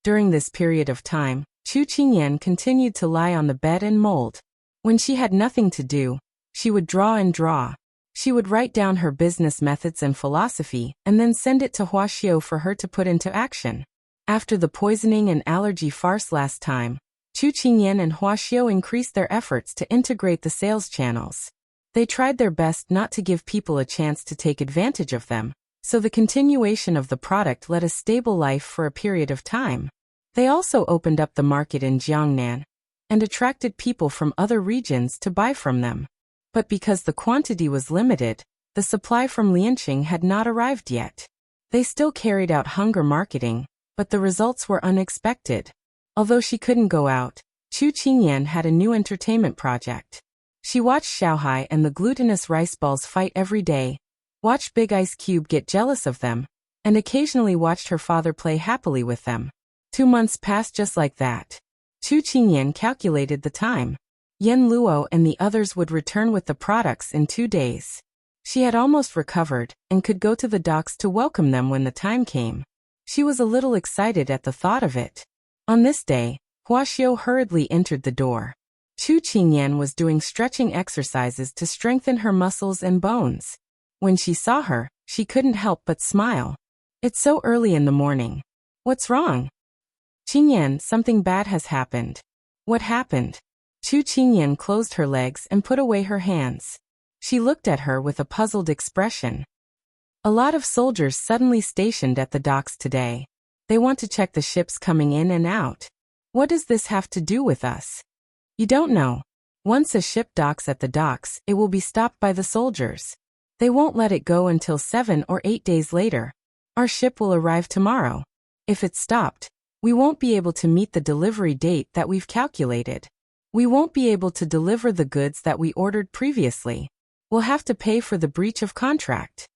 [SPEAKER 1] During this period of time, Chu Qingyan continued to lie on the bed and mold. When she had nothing to do, she would draw and draw. She would write down her business methods and philosophy and then send it to Wuxia for her to put into action. After the poisoning and allergy farce last time, Chu Qingyan and Wuxia increased their efforts to integrate the sales channels. They tried their best not to give people a chance to take advantage of them, so the continuation of the product led a stable life for a period of time. They also opened up the market in Jiangnan and attracted people from other regions to buy from them. But because the quantity was limited, the supply from Lianqing had not arrived yet. They still carried out hunger marketing, but the results were unexpected. Although she couldn't go out, Chu Qingyan had a new entertainment project. She watched Xiaohai and the glutinous rice balls fight every day, watched Big Ice Cube get jealous of them, and occasionally watched her father play happily with them. 2 months passed just like that. Chu Qingyan calculated the time. Yen Luo and the others would return with the products in 2 days. She had almost recovered and could go to the docks to welcome them when the time came. She was a little excited at the thought of it. On this day, Wuxia hurriedly entered the door. Chu Qingyan was doing stretching exercises to strengthen her muscles and bones. When she saw her, she couldn't help but smile. "It's so early in the morning. What's wrong?" "Qingyan, something bad has happened." "What happened?" Chu Qingyan closed her legs and put away her hands. She looked at her with a puzzled expression. "A lot of soldiers suddenly stationed at the docks today. They want to check the ships coming in and out. What does this have to do with us?" "You don't know. Once a ship docks at the docks, it will be stopped by the soldiers. They won't let it go until 7 or 8 days later. Our ship will arrive tomorrow. If it's stopped, we won't be able to meet the delivery date that we've calculated. We won't be able to deliver the goods that we ordered previously. We'll have to pay for the breach of contract.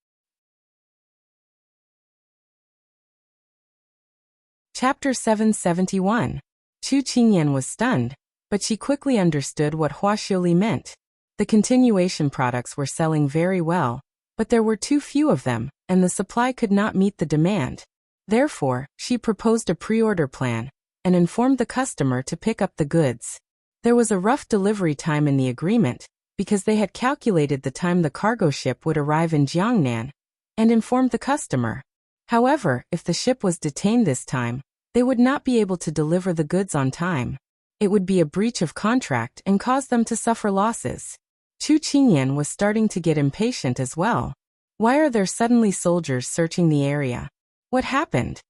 [SPEAKER 1] Chapter 771. Chu Qingyan was stunned, but she quickly understood what Huaxiuli meant. The continuation products were selling very well, but there were too few of them, and the supply could not meet the demand. Therefore, she proposed a pre-order plan and informed the customer to pick up the goods. There was a rough delivery time in the agreement, because they had calculated the time the cargo ship would arrive in Jiangnan, and informed the customer. However, if the ship was detained this time, they would not be able to deliver the goods on time. It would be a breach of contract and cause them to suffer losses. Chu Qingyan was starting to get impatient as well. Why are there suddenly soldiers searching the area? What happened?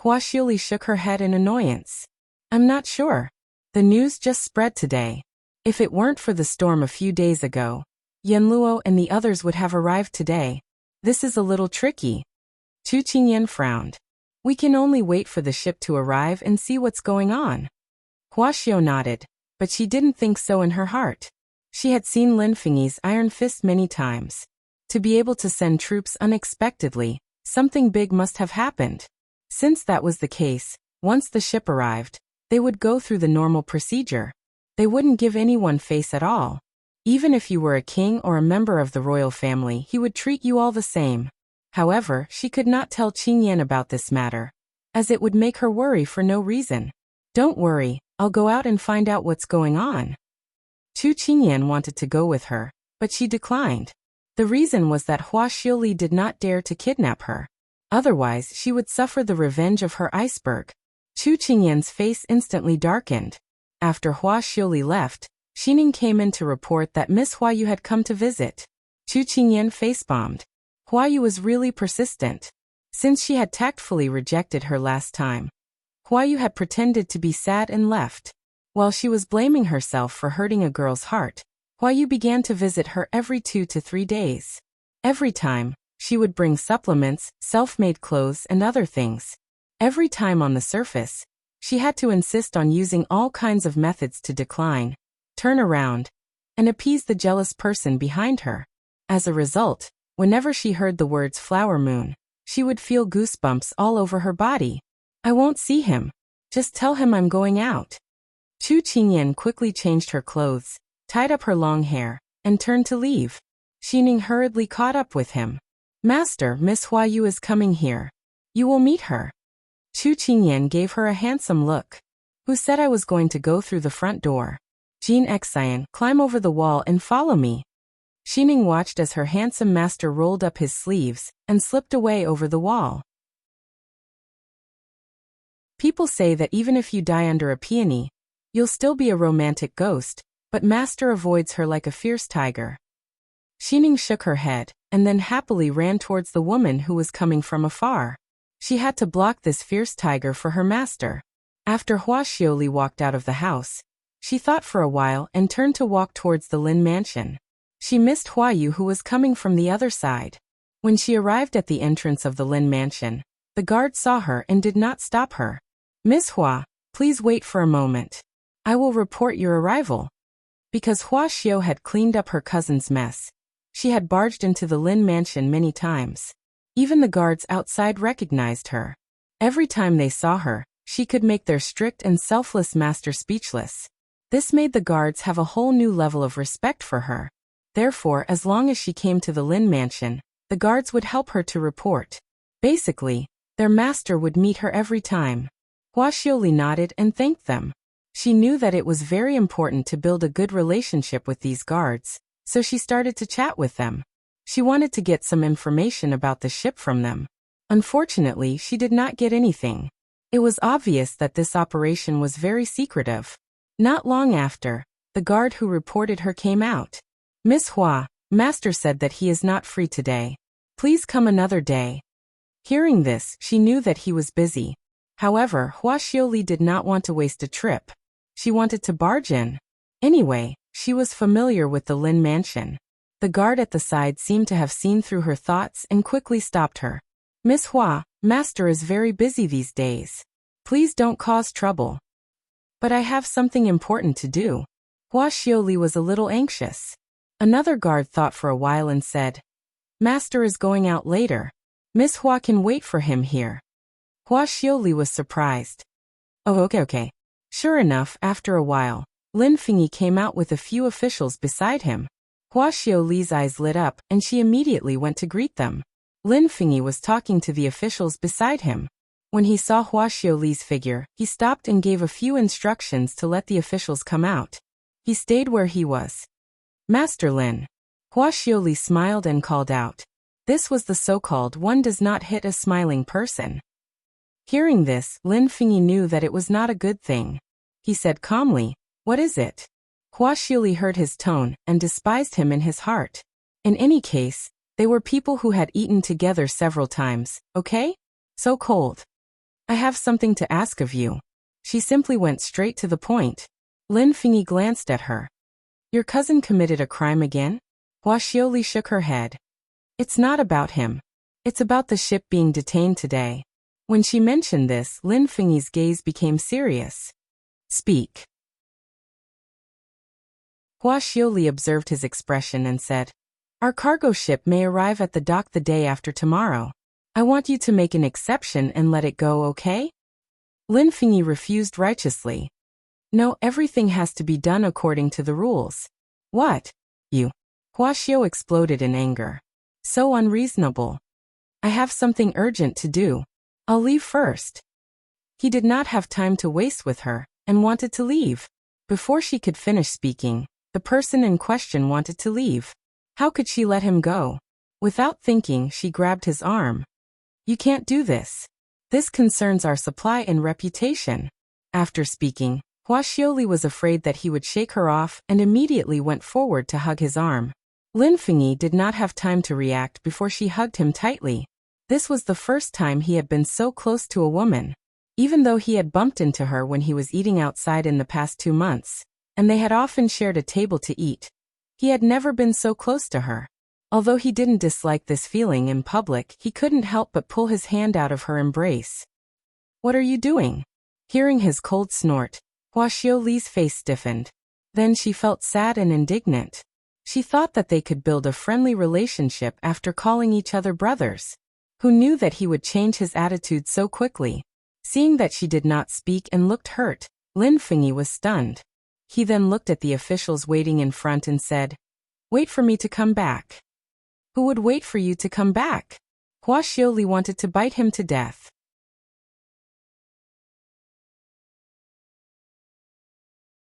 [SPEAKER 1] Huaxiuli shook her head in annoyance. I'm not sure. The news just spread today. If it weren't for the storm a few days ago, Yanluo and the others would have arrived today. This is a little tricky. Chu Qingyan frowned. We can only wait for the ship to arrive and see what's going on. Huaxiu nodded, but she didn't think so in her heart. She had seen Lin Fengyi's iron fist many times. To be able to send troops unexpectedly, something big must have happened. Since that was the case, once the ship arrived, they would go through the normal procedure. They wouldn't give anyone face at all. Even if you were a king or a member of the royal family, he would treat you all the same. However, she could not tell Qingyan about this matter, as it would make her worry for no reason. Don't worry, I'll go out and find out what's going on. Chu Qingyan wanted to go with her, but she declined. The reason was that Huaxiuli did not dare to kidnap her. Otherwise, she would suffer the revenge of her iceberg. Chu Qingyan's face instantly darkened. After Huaxiuli left, Xining came in to report that Miss Huayu had come to visit. Chu Qingyan face-bombed. Huayu was really persistent. Since she had tactfully rejected her last time, Huayu had pretended to be sad and left. While she was blaming herself for hurting a girl's heart, Huayu began to visit her every 2 to 3 days. Every time, she would bring supplements, self-made clothes and other things. Every time on the surface, she had to insist on using all kinds of methods to decline, turn around, and appease the jealous person behind her. As a result, whenever she heard the words flower moon, she would feel goosebumps all over her body. I won't see him. Just tell him I'm going out. Chu Qingyan quickly changed her clothes, tied up her long hair, and turned to leave. Xining hurriedly caught up with him. Master, Miss Huayu is coming here. You will meet her. Chu Qingyan gave her a handsome look. Who said I was going to go through the front door? Jean Xian, climb over the wall and follow me. Xining watched as her handsome master rolled up his sleeves and slipped away over the wall. People say that even if you die under a peony, you'll still be a romantic ghost, but master avoids her like a fierce tiger. Xining shook her head, and then happily ran towards the woman who was coming from afar. She had to block this fierce tiger for her master. After Huaxiuli walked out of the house, she thought for a while and turned to walk towards the Lin mansion. She missed Huayu who was coming from the other side. When she arrived at the entrance of the Lin mansion, the guard saw her and did not stop her. Miss Hua, please wait for a moment. I will report your arrival. Because Huaxiu had cleaned up her cousin's mess, she had barged into the Lin mansion many times. Even the guards outside recognized her. Every time they saw her, she could make their strict and selfless master speechless. This made the guards have a whole new level of respect for her. Therefore, as long as she came to the Lin mansion, the guards would help her to report. Basically, their master would meet her every time. Huaxiuli nodded and thanked them. She knew that it was very important to build a good relationship with these guards, so she started to chat with them. She wanted to get some information about the ship from them. Unfortunately, she did not get anything. It was obvious that this operation was very secretive. Not long after, the guard who reported her came out. Miss Hua, master said that he is not free today. Please come another day. Hearing this, she knew that he was busy. However, Huaxiuli did not want to waste a trip. She wanted to barge in. Anyway, she was familiar with the Lin mansion. The guard at the side seemed to have seen through her thoughts and quickly stopped her. Miss Hua, master is very busy these days. Please don't cause trouble. But I have something important to do. Hua Xiaoli was a little anxious. Another guard thought for a while and said, Master is going out later. Miss Hua can wait for him here. Hua Xiaoli was surprised. Oh, okay. Sure enough, after a while, Lin Fingyi came out with a few officials beside him. Hua Xiaoli's eyes lit up and she immediately went to greet them. Lin Fingyi was talking to the officials beside him. When he saw Hua Xiaoli's figure, he stopped and gave a few instructions to let the officials come out. He stayed where he was. Master Lin. Hua Xiaoli smiled and called out. This was the so-called one does not hit a smiling person. Hearing this, Lin Fingyi knew that it was not a good thing. He said calmly, What is it? Hua Xiaoli heard his tone and despised him in his heart. In any case, they were people who had eaten together several times, okay? So cold. I have something to ask of you. She simply went straight to the point. Lin Fingyi glanced at her. Your cousin committed a crime again? Hua Xiaoli shook her head. It's not about him. It's about the ship being detained today. When she mentioned this, Lin Fingyi's gaze became serious. Speak. Hua Xiaoli observed his expression and said, Our cargo ship may arrive at the dock the day after tomorrow. I want you to make an exception and let it go, okay? Lin Fingyi refused righteously. No, everything has to be done according to the rules. What? You? Hua Xiao exploded in anger. So unreasonable. I have something urgent to do. I'll leave first. He did not have time to waste with her, and wanted to leave. Before she could finish speaking, the person in question wanted to leave. How could she let him go? Without thinking, she grabbed his arm. You can't do this. This concerns our supply and reputation. After speaking, Hua Xiaoli was afraid that he would shake her off and immediately went forward to hug his arm. Lin Fingyi did not have time to react before she hugged him tightly. This was the first time he had been so close to a woman. Even though he had bumped into her when he was eating outside in the past 2 months, and they had often shared a table to eat, he had never been so close to her. Although he didn't dislike this feeling in public, he couldn't help but pull his hand out of her embrace. What are you doing? Hearing his cold snort, Hua Xiaoli's face stiffened. Then she felt sad and indignant. She thought that they could build a friendly relationship after calling each other brothers. Who knew that he would change his attitude so quickly? Seeing that she did not speak and looked hurt, Lin Fingyi was stunned. He then looked at the officials waiting in front and said, Wait for me to come back. Who would wait for you to come back? Hua Xiaoli wanted to bite him to death.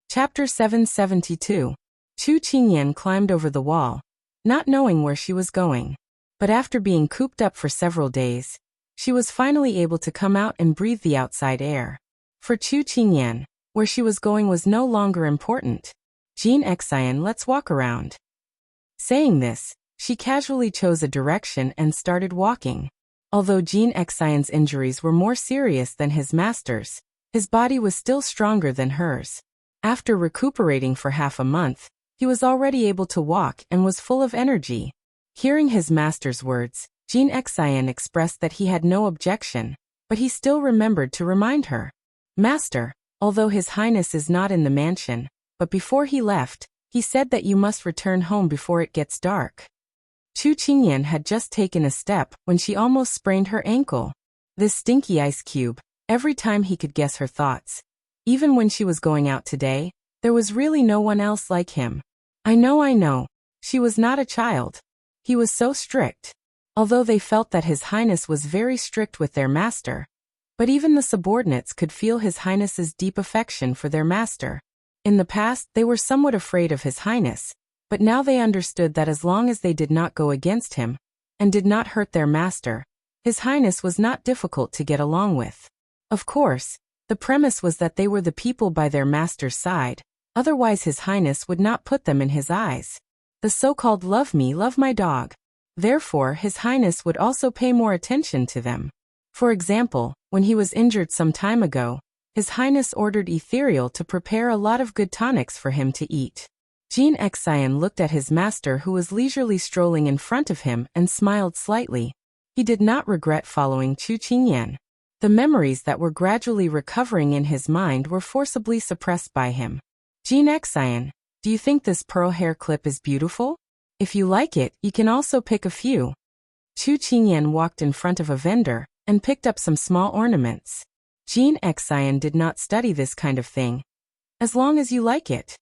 [SPEAKER 1] Chapter 772. Chu Qingyan climbed over the wall, not knowing where she was going. But after being cooped up for several days, she was finally able to come out and breathe the outside air. For Chu Qingyan, where she was going was no longer important. Jean Xian, let's walk around. Saying this, she casually chose a direction and started walking. Although Jean Xian's injuries were more serious than his master's, his body was still stronger than hers. After recuperating for half a month, he was already able to walk and was full of energy. Hearing his master's words, Jean Xian expressed that he had no objection, but he still remembered to remind her. Master, although His Highness is not in the mansion, but before he left, he said that you must return home before it gets dark. Chu Qingyan had just taken a step when she almost sprained her ankle. This stinky ice cube, every time he could guess her thoughts. Even when she was going out today, there was really no one else like him. I know. She was not a child. He was so strict. Although they felt that His Highness was very strict with their master, but even the subordinates could feel His Highness's deep affection for their master. In the past, they were somewhat afraid of His Highness, but now they understood that as long as they did not go against him, and did not hurt their master, His Highness was not difficult to get along with. Of course, the premise was that they were the people by their master's side, otherwise His Highness would not put them in his eyes. The so-called love me, love my dog. Therefore, His Highness would also pay more attention to them. For example, when he was injured some time ago, His Highness ordered Ethereal to prepare a lot of good tonics for him to eat. Jean Xian looked at his master who was leisurely strolling in front of him and smiled slightly. He did not regret following Chu Qingyan. The memories that were gradually recovering in his mind were forcibly suppressed by him. Jean Xian, Do you think this pearl hair clip is beautiful? If you like it, you can also pick a few. Chu Qingyan walked in front of a vendor and picked up some small ornaments. Jean Xian did not study this kind of thing. As long as you like it.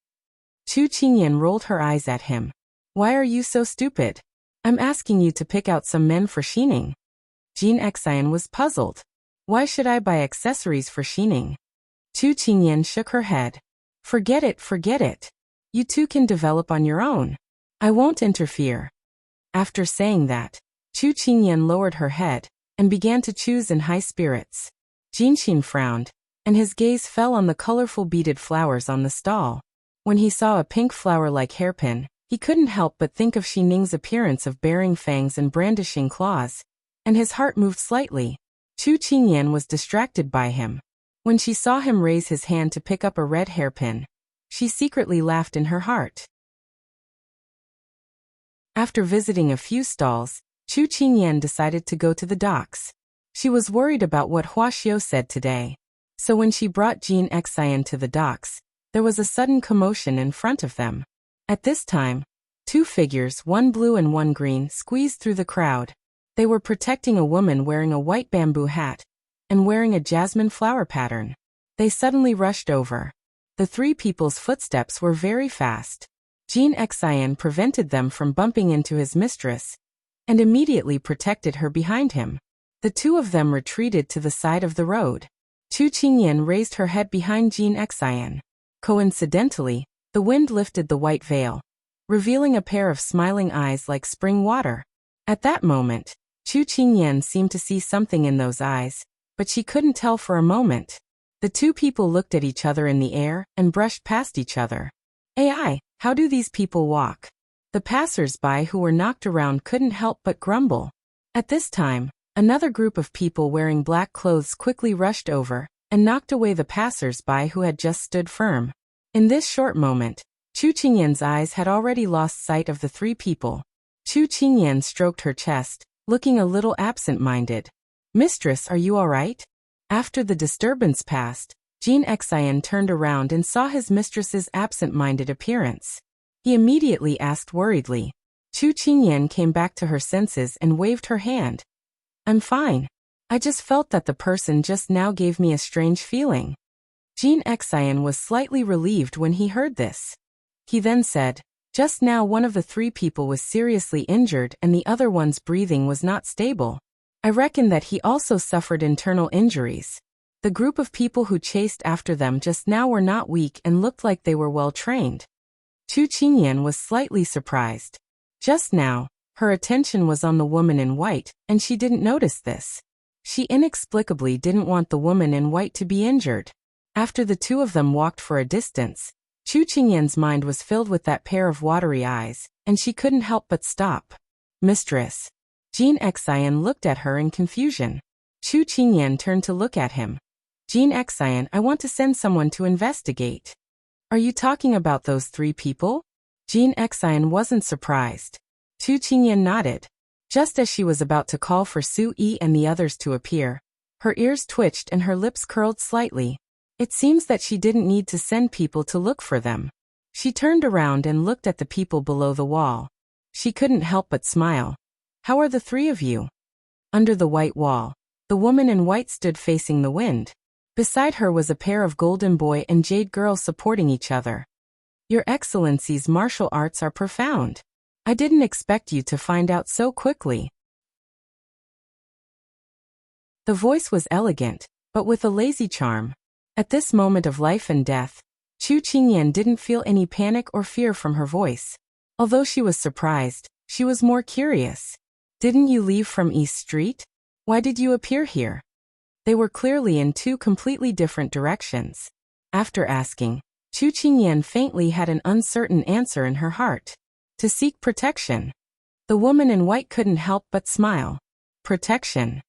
[SPEAKER 1] Chu Qingyan rolled her eyes at him. Why are you so stupid? I'm asking you to pick out some men for Xining. Jean Xian was puzzled. Why should I buy accessories for Xining? Chu Qingyan shook her head. Forget it, forget it. You two can develop on your own. I won't interfere. After saying that, Chu Qingyan lowered her head and began to choose in high spirits. Jinxin frowned, and his gaze fell on the colorful beaded flowers on the stall. When he saw a pink flower like hairpin, he couldn't help but think of Xining's appearance of bearing fangs and brandishing claws, and his heart moved slightly. Chu Qingyan was distracted by him. When she saw him raise his hand to pick up a red hairpin, she secretly laughed in her heart. After visiting a few stalls, Chu Qingyan decided to go to the docks. She was worried about what Xiao said today. So when she brought Jean Xian to the docks, there was a sudden commotion in front of them. At this time, two figures, one blue and one green, squeezed through the crowd. They were protecting a woman wearing a white bamboo hat and wearing a jasmine flower pattern. They suddenly rushed over. The three people's footsteps were very fast. Jean Xian prevented them from bumping into his mistress and immediately protected her behind him. The two of them retreated to the side of the road. Chu Qingyan raised her head behind Jean Xian. Coincidentally, the wind lifted the white veil, revealing a pair of smiling eyes like spring water. At that moment, Chu Qingyan seemed to see something in those eyes, but she couldn't tell for a moment. The two people looked at each other in the air and brushed past each other. Ai, how do these people walk? The passers-by who were knocked around couldn't help but grumble. At this time, another group of people wearing black clothes quickly rushed over and knocked away the passers-by who had just stood firm. In this short moment, Chu Qingyan's eyes had already lost sight of the three people. Chu Qingyan stroked her chest, looking a little absent-minded. Mistress, are you all right? After the disturbance passed, Jean Xian turned around and saw his mistress's absent-minded appearance. He immediately asked worriedly. Chu Qingyan came back to her senses and waved her hand. I'm fine. I just felt that the person just now gave me a strange feeling. Jean Xian was slightly relieved when he heard this. He then said, just now one of the three people was seriously injured and the other one's breathing was not stable. I reckon that he also suffered internal injuries. The group of people who chased after them just now were not weak and looked like they were well trained. Chu Qingyan was slightly surprised. Just now, her attention was on the woman in white, and she didn't notice this. She inexplicably didn't want the woman in white to be injured. After the two of them walked for a distance, Chu Qingyan's mind was filled with that pair of watery eyes, and she couldn't help but stop. Mistress. Jean Xian looked at her in confusion. Chu Qingyan turned to look at him. Jean Xian, I want to send someone to investigate. Are you talking about those three people? Jean Xian wasn't surprised. Chu Qingyan nodded. Just as she was about to call for Su Yi and the others to appear, her ears twitched and her lips curled slightly. It seems that she didn't need to send people to look for them. She turned around and looked at the people below the wall. She couldn't help but smile. How are the three of you? Under the white wall, the woman in white stood facing the wind. Beside her was a pair of golden boy and jade girl supporting each other. Your Excellency's martial arts are profound. I didn't expect you to find out so quickly. The voice was elegant, but with a lazy charm. At this moment of life and death, Chu Qingyan didn't feel any panic or fear from her voice. Although she was surprised, she was more curious. Didn't you leave from East Street? Why did you appear here? They were clearly in two completely different directions. After asking, Chu Qingyan faintly had an uncertain answer in her heart. To seek protection. The woman in white couldn't help but smile. Protection.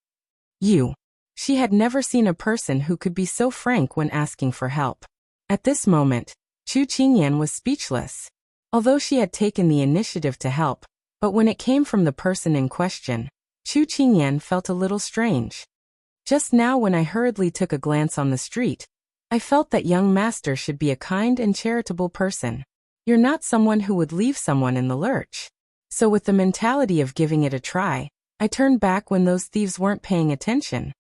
[SPEAKER 1] You. She had never seen a person who could be so frank when asking for help. At this moment, Chu Qingyan was speechless. Although she had taken the initiative to help, but when it came from the person in question, Chu Qingyan felt a little strange. Just now when I hurriedly took a glance on the street, I felt that young master should be a kind and charitable person. You're not someone who would leave someone in the lurch. So with the mentality of giving it a try, I turned back when those thieves weren't paying attention.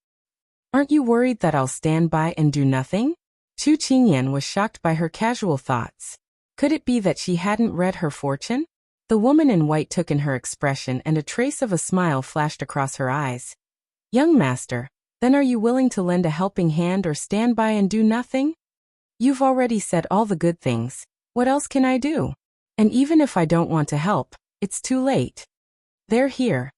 [SPEAKER 1] Aren't you worried that I'll stand by and do nothing? Chu Qingyan was shocked by her casual thoughts. Could it be that she hadn't read her fortune? The woman in white took in her expression and a trace of a smile flashed across her eyes. Young master, then are you willing to lend a helping hand or stand by and do nothing? You've already said all the good things. What else can I do? And even if I don't want to help, it's too late. They're here.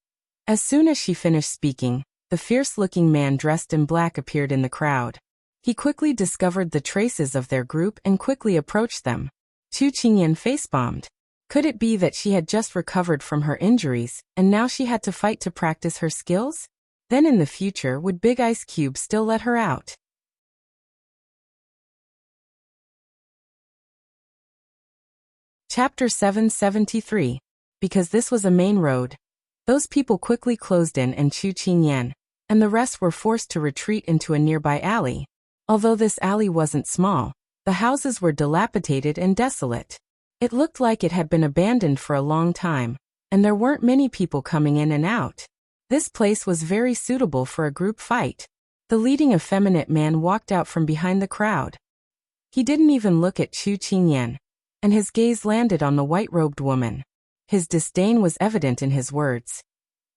[SPEAKER 1] As soon as she finished speaking, the fierce-looking man dressed in black appeared in the crowd. He quickly discovered the traces of their group and quickly approached them. Chu Qingyan face-bombed. Could it be that she had just recovered from her injuries, and now she had to fight to practice her skills? Then in the future would Big Ice Cube still let her out? Chapter 773. Because this was a main road. Those people quickly closed in and Chu Qingyan, and the rest were forced to retreat into a nearby alley. Although this alley wasn't small, the houses were dilapidated and desolate. It looked like it had been abandoned for a long time, and there weren't many people coming in and out. This place was very suitable for a group fight. The leading effeminate man walked out from behind the crowd. He didn't even look at Chu Qingyan, and his gaze landed on the white-robed woman. His disdain was evident in his words.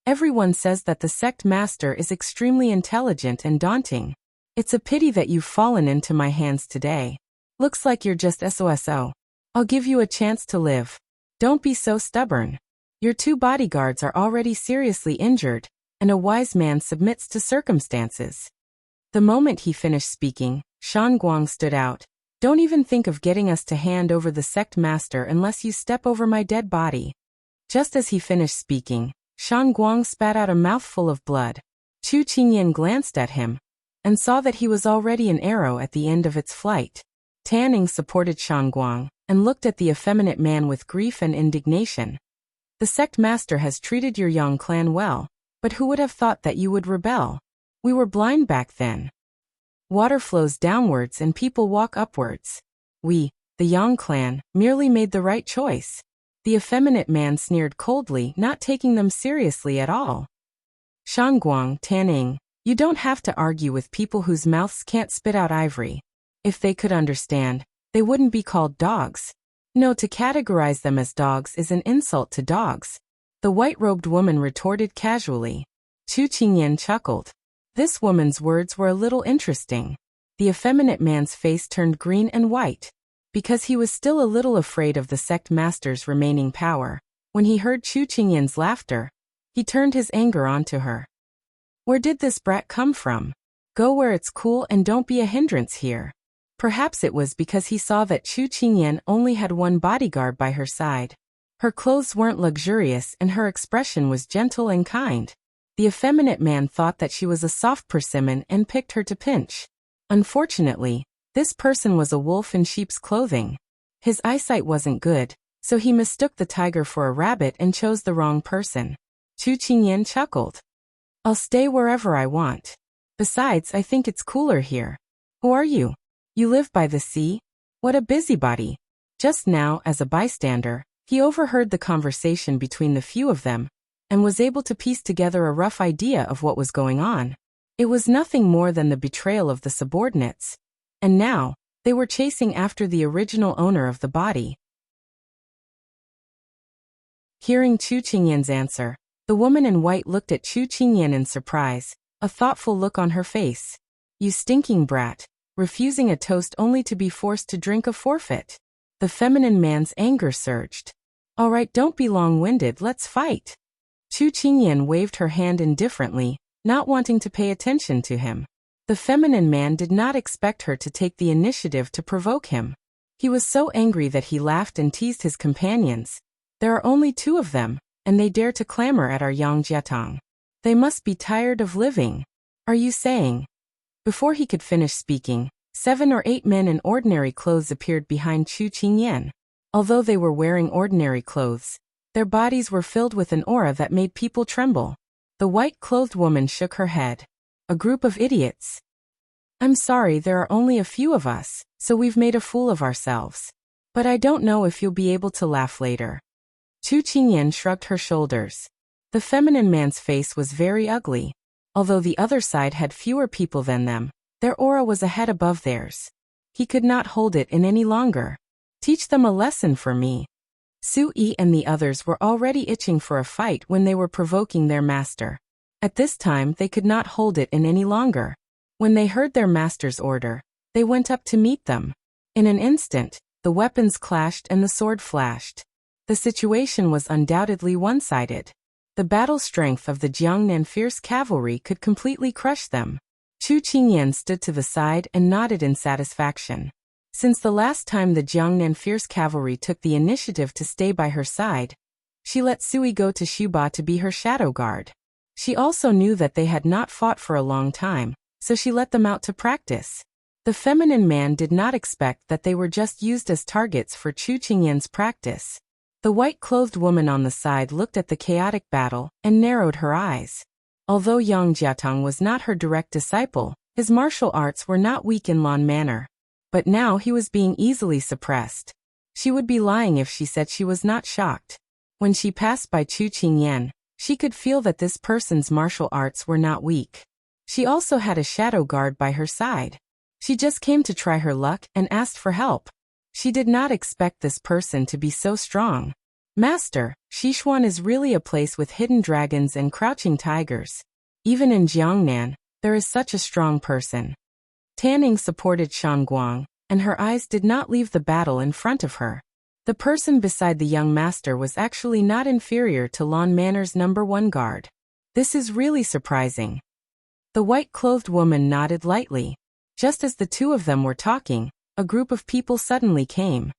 [SPEAKER 1] Everyone says that the sect master is extremely intelligent and daunting. It's a pity that you've fallen into my hands today. Looks like you're just SOSO. I'll give you a chance to live. Don't be so stubborn. Your 2 bodyguards are already seriously injured, and a wise man submits to circumstances. The moment he finished speaking, Shan Guang stood out. Don't even think of getting us to hand over the sect master unless you step over my dead body. Just as he finished speaking, Shan Guang spat out a mouthful of blood. Chu Qingyan glanced at him, and saw that he was already an arrow at the end of its flight. Tanning supported Shan Guang, and looked at the effeminate man with grief and indignation. The sect master has treated your Yang clan well, but who would have thought that you would rebel? We were blind back then. Water flows downwards and people walk upwards. We, the Yang clan, merely made the right choice. The effeminate man sneered coldly, not taking them seriously at all. Shan Guang, Tanning, you don't have to argue with people whose mouths can't spit out ivory. If they could understand, they wouldn't be called dogs. No, to categorize them as dogs is an insult to dogs. The white-robed woman retorted casually. Chu Qingyan chuckled. This woman's words were a little interesting. The effeminate man's face turned green and white, because he was still a little afraid of the sect master's remaining power. When he heard Chu Qingyan's laughter, he turned his anger onto her. Where did this brat come from? Go where it's cool and don't be a hindrance here. Perhaps it was because he saw that Chu Qingyan only had 1 bodyguard by her side. Her clothes weren't luxurious and her expression was gentle and kind. The effeminate man thought that she was a soft persimmon and picked her to pinch. Unfortunately, this person was a wolf in sheep's clothing. His eyesight wasn't good, so he mistook the tiger for a rabbit and chose the wrong person. Chu Qingyan chuckled. I'll stay wherever I want. Besides, I think it's cooler here. Who are you? You live by the sea? What a busybody. Just now, as a bystander, he overheard the conversation between the few of them, and was able to piece together a rough idea of what was going on. It was nothing more than the betrayal of the subordinates, and now, they were chasing after the original owner of the body. Hearing Chu Qingyan's answer, the woman in white looked at Chu Qingyan in surprise, a thoughtful look on her face. You stinking brat, refusing a toast only to be forced to drink a forfeit. The feminine man's anger surged. All right, don't be long-winded, let's fight. Chu Qingyan waved her hand indifferently, not wanting to pay attention to him. The feminine man did not expect her to take the initiative to provoke him. He was so angry that he laughed and teased his companions. There are only 2 of them, and they dare to clamor at our Yang Jiatong. They must be tired of living. Are you saying? Before he could finish speaking, 7 or 8 men in ordinary clothes appeared behind Chu Qingyan. Although they were wearing ordinary clothes, their bodies were filled with an aura that made people tremble. The white-clothed woman shook her head. A group of idiots. I'm sorry, there are only a few of us, so we've made a fool of ourselves. But I don't know if you'll be able to laugh later. Chu Qingyan shrugged her shoulders. The feminine man's face was very ugly. Although the other side had fewer people than them, their aura was a head above theirs. He could not hold it in any longer. Teach them a lesson for me. Su Yi and the others were already itching for a fight when they were provoking their master. At this time they could not hold it in any longer. When they heard their master's order, they went up to meet them. In an instant, the weapons clashed and the sword flashed. The situation was undoubtedly one-sided. The battle strength of the Jiangnan fierce cavalry could completely crush them. Chu Qingyan stood to the side and nodded in satisfaction. Since the last time the Jiangnan fierce cavalry took the initiative to stay by her side, she let Sui go to Shuba to be her shadow guard. She also knew that they had not fought for a long time, so she let them out to practice. The feminine man did not expect that they were just used as targets for Chu Qingyan's practice. The white-clothed woman on the side looked at the chaotic battle and narrowed her eyes. Although Yang Jiatang was not her direct disciple, his martial arts were not weak in Lan manner. But now he was being easily suppressed. She would be lying if she said she was not shocked. When she passed by Chu Qingyan, she could feel that this person's martial arts were not weak. She also had a shadow guard by her side. She just came to try her luck and asked for help. She did not expect this person to be so strong. Master, Sichuan is really a place with hidden dragons and crouching tigers. Even in Jiangnan, there is such a strong person. Tanning supported Shanguang, and her eyes did not leave the battle in front of her. The person beside the young master was actually not inferior to Lan Manor's #1 guard. This is really surprising. The white-clothed woman nodded lightly. Just as the two of them were talking, a group of people suddenly came.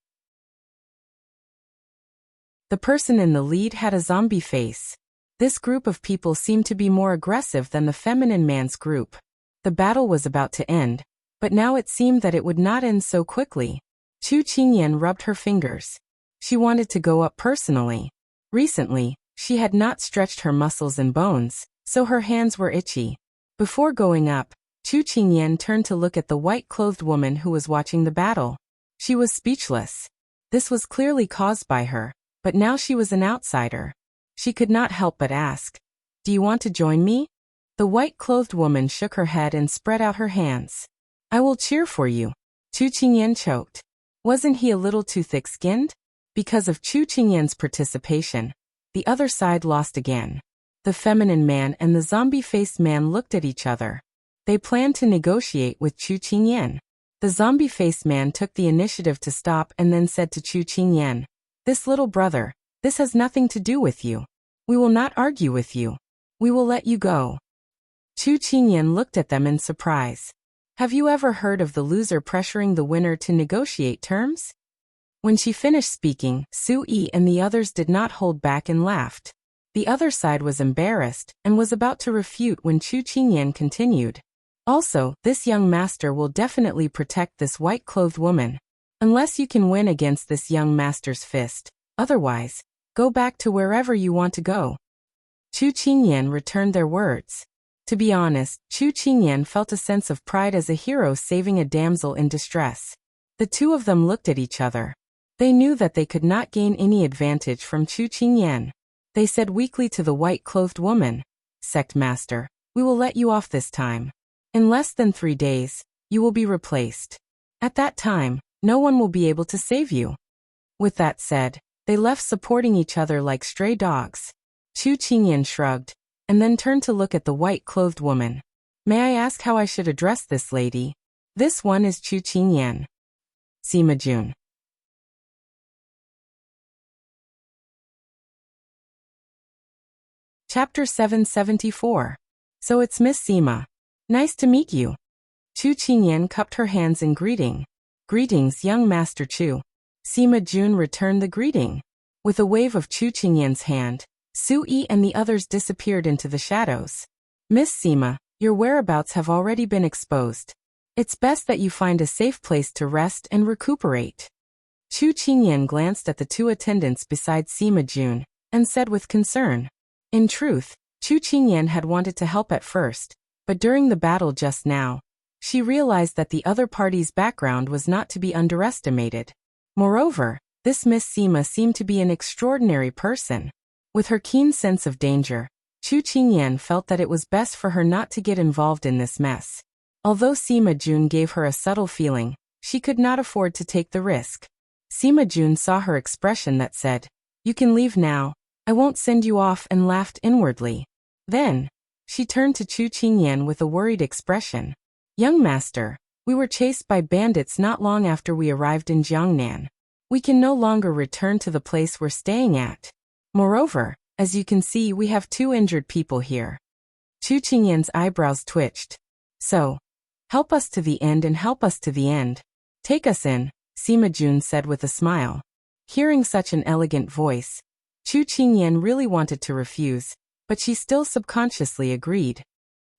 [SPEAKER 1] The person in the lead had a zombie face. This group of people seemed to be more aggressive than the feminine man's group. The battle was about to end, but now it seemed that it would not end so quickly. Chu Qingyan rubbed her fingers. She wanted to go up personally. Recently, she had not stretched her muscles and bones, so her hands were itchy. Before going up, Chu Qingyan turned to look at the white-clothed woman who was watching the battle. She was speechless. This was clearly caused by her, but now she was an outsider. She could not help but ask, "Do you want to join me?" The white-clothed woman shook her head and spread out her hands. "I will cheer for you." Chu Qingyan choked. Wasn't he a little too thick-skinned? Because of Chu Qingyan's participation, the other side lost again. The feminine man and the zombie-faced man looked at each other. They planned to negotiate with Chu Qingyan. The zombie-faced man took the initiative to stop and then said to Chu Qingyan, "This little brother, this has nothing to do with you. We will not argue with you. We will let you go." Chu Qingyan looked at them in surprise. Have you ever heard of the loser pressuring the winner to negotiate terms? When she finished speaking, Su Yi and the others did not hold back and laughed. The other side was embarrassed and was about to refute when Chu Qingyan continued. Also, this young master will definitely protect this white-clothed woman. Unless you can win against this young master's fist. Otherwise, go back to wherever you want to go. Chu Qingyan returned their words. To be honest, Chu Qingyan felt a sense of pride as a hero saving a damsel in distress. The two of them looked at each other. They knew that they could not gain any advantage from Chu Qingyan. They said weakly to the white-clothed woman, "Sect Master, we will let you off this time. In less than 3 days, you will be replaced. At that time, no one will be able to save you." With that said, they left supporting each other like stray dogs. Chu Qingyan shrugged, and then turned to look at the white-clothed woman. "May I ask how I should address this lady?" "This one is Chu Qingyan." Sima Jun. Chapter 774. So it's Miss Sima. Nice to meet you. Chu Qingyan cupped her hands in greeting. "Greetings, young Master Chu." Sima Jun returned the greeting. With a wave of Chu Qingyan's hand, Su Yi and the others disappeared into the shadows. "Miss Sima, your whereabouts have already been exposed. It's best that you find a safe place to rest and recuperate." Chu Qingyan glanced at the two attendants beside Sima Jun, and said with concern. In truth, Chu Qingyan had wanted to help at first, but during the battle just now, she realized that the other party's background was not to be underestimated. Moreover, this Miss Sima seemed to be an extraordinary person. With her keen sense of danger, Chu Qingyan felt that it was best for her not to get involved in this mess. Although Sima Jun gave her a subtle feeling, she could not afford to take the risk. Sima Jun saw her expression that said, "You can leave now, I won't send you off," and laughed inwardly. Then, she turned to Chu Qingyan with a worried expression. "Young master, we were chased by bandits not long after we arrived in Jiangnan. We can no longer return to the place we're staying at. Moreover, as you can see, we have 2 injured people here." Chu Qingyan's eyebrows twitched. "So, help us to the end and help us to the end. Take us in," Sima Jun said with a smile. Hearing such an elegant voice, Chu Qingyan really wanted to refuse, but she still subconsciously agreed.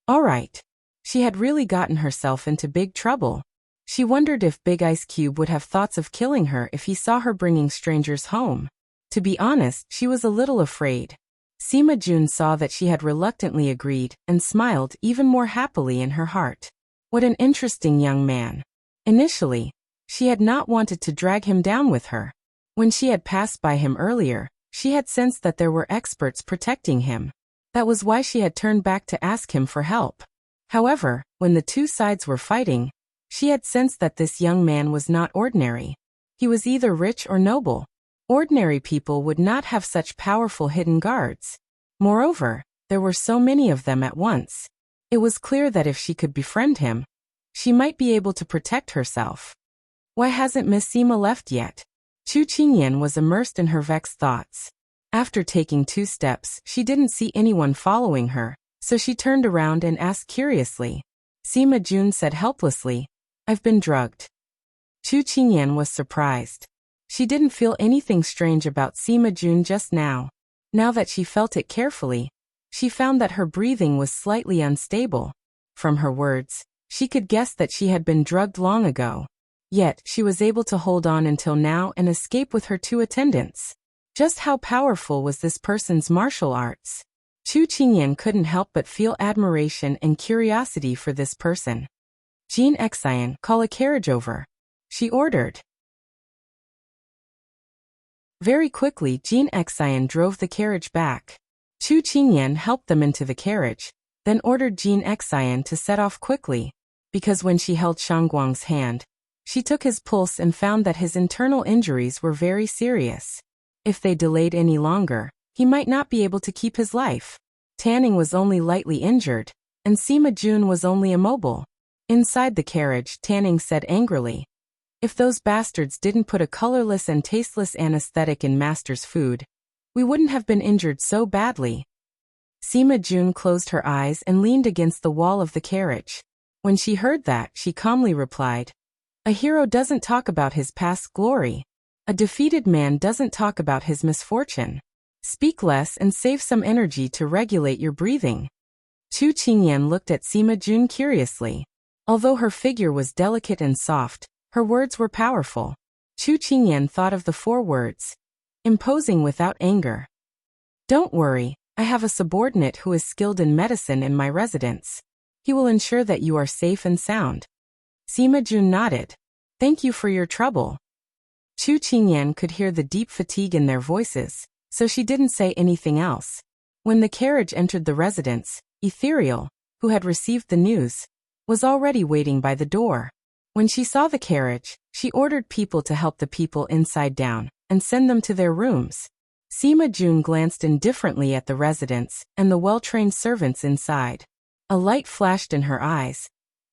[SPEAKER 1] All right. She had really gotten herself into big trouble. She wondered if Big Ice Cube would have thoughts of killing her if he saw her bringing strangers home. To be honest, she was a little afraid. Sima Jun saw that she had reluctantly agreed and smiled even more happily in her heart. What an interesting young man. Initially, she had not wanted to drag him down with her. When she had passed by him earlier, she had sensed that there were experts protecting him. That was why she had turned back to ask him for help. However, when the 2 sides were fighting, she had sensed that this young man was not ordinary. He was either rich or noble. Ordinary people would not have such powerful hidden guards. Moreover, there were so many of them at once. It was clear that if she could befriend him, she might be able to protect herself. Why hasn't Miss Sima left yet? Chu Qingyan was immersed in her vexed thoughts. After taking 2 steps, she didn't see anyone following her, so she turned around and asked curiously. Sima Jun said helplessly, "I've been drugged." Chu Qingyan was surprised. She didn't feel anything strange about Sima Jun just now. Now that she felt it carefully, she found that her breathing was slightly unstable. From her words, she could guess that she had been drugged long ago. Yet, she was able to hold on until now and escape with her 2 attendants. Just how powerful was this person's martial arts? Chu Qingyan couldn't help but feel admiration and curiosity for this person. "Jean Xian, call a carriage over," she ordered. Very quickly, Jean Xian drove the carriage back. Chu Qingyan helped them into the carriage, then ordered Jean Xian to set off quickly, because when she held Shangguang's hand, she took his pulse and found that his internal injuries were very serious. If they delayed any longer, he might not be able to keep his life. Tanning was only lightly injured, and Sima Jun was only immobile. Inside the carriage, Tanning said angrily, "If those bastards didn't put a colorless and tasteless anesthetic in Master's food, we wouldn't have been injured so badly." Sima Jun closed her eyes and leaned against the wall of the carriage. When she heard that, she calmly replied, "A hero doesn't talk about his past glory. A defeated man doesn't talk about his misfortune. Speak less and save some energy to regulate your breathing." Chu Qingyan looked at Sima Jun curiously. Although her figure was delicate and soft, her words were powerful. Chu Qingyan thought of the 4 words, imposing without anger. "Don't worry, I have a subordinate who is skilled in medicine in my residence. He will ensure that you are safe and sound." Sima Jun nodded. "Thank you for your trouble." Chu Qingyan could hear the deep fatigue in their voices, so she didn't say anything else. When the carriage entered the residence, Ethereal, who had received the news, was already waiting by the door. When she saw the carriage, she ordered people to help the people inside down and send them to their rooms. Sima Jun glanced indifferently at the residence and the well-trained servants inside. A light flashed in her eyes.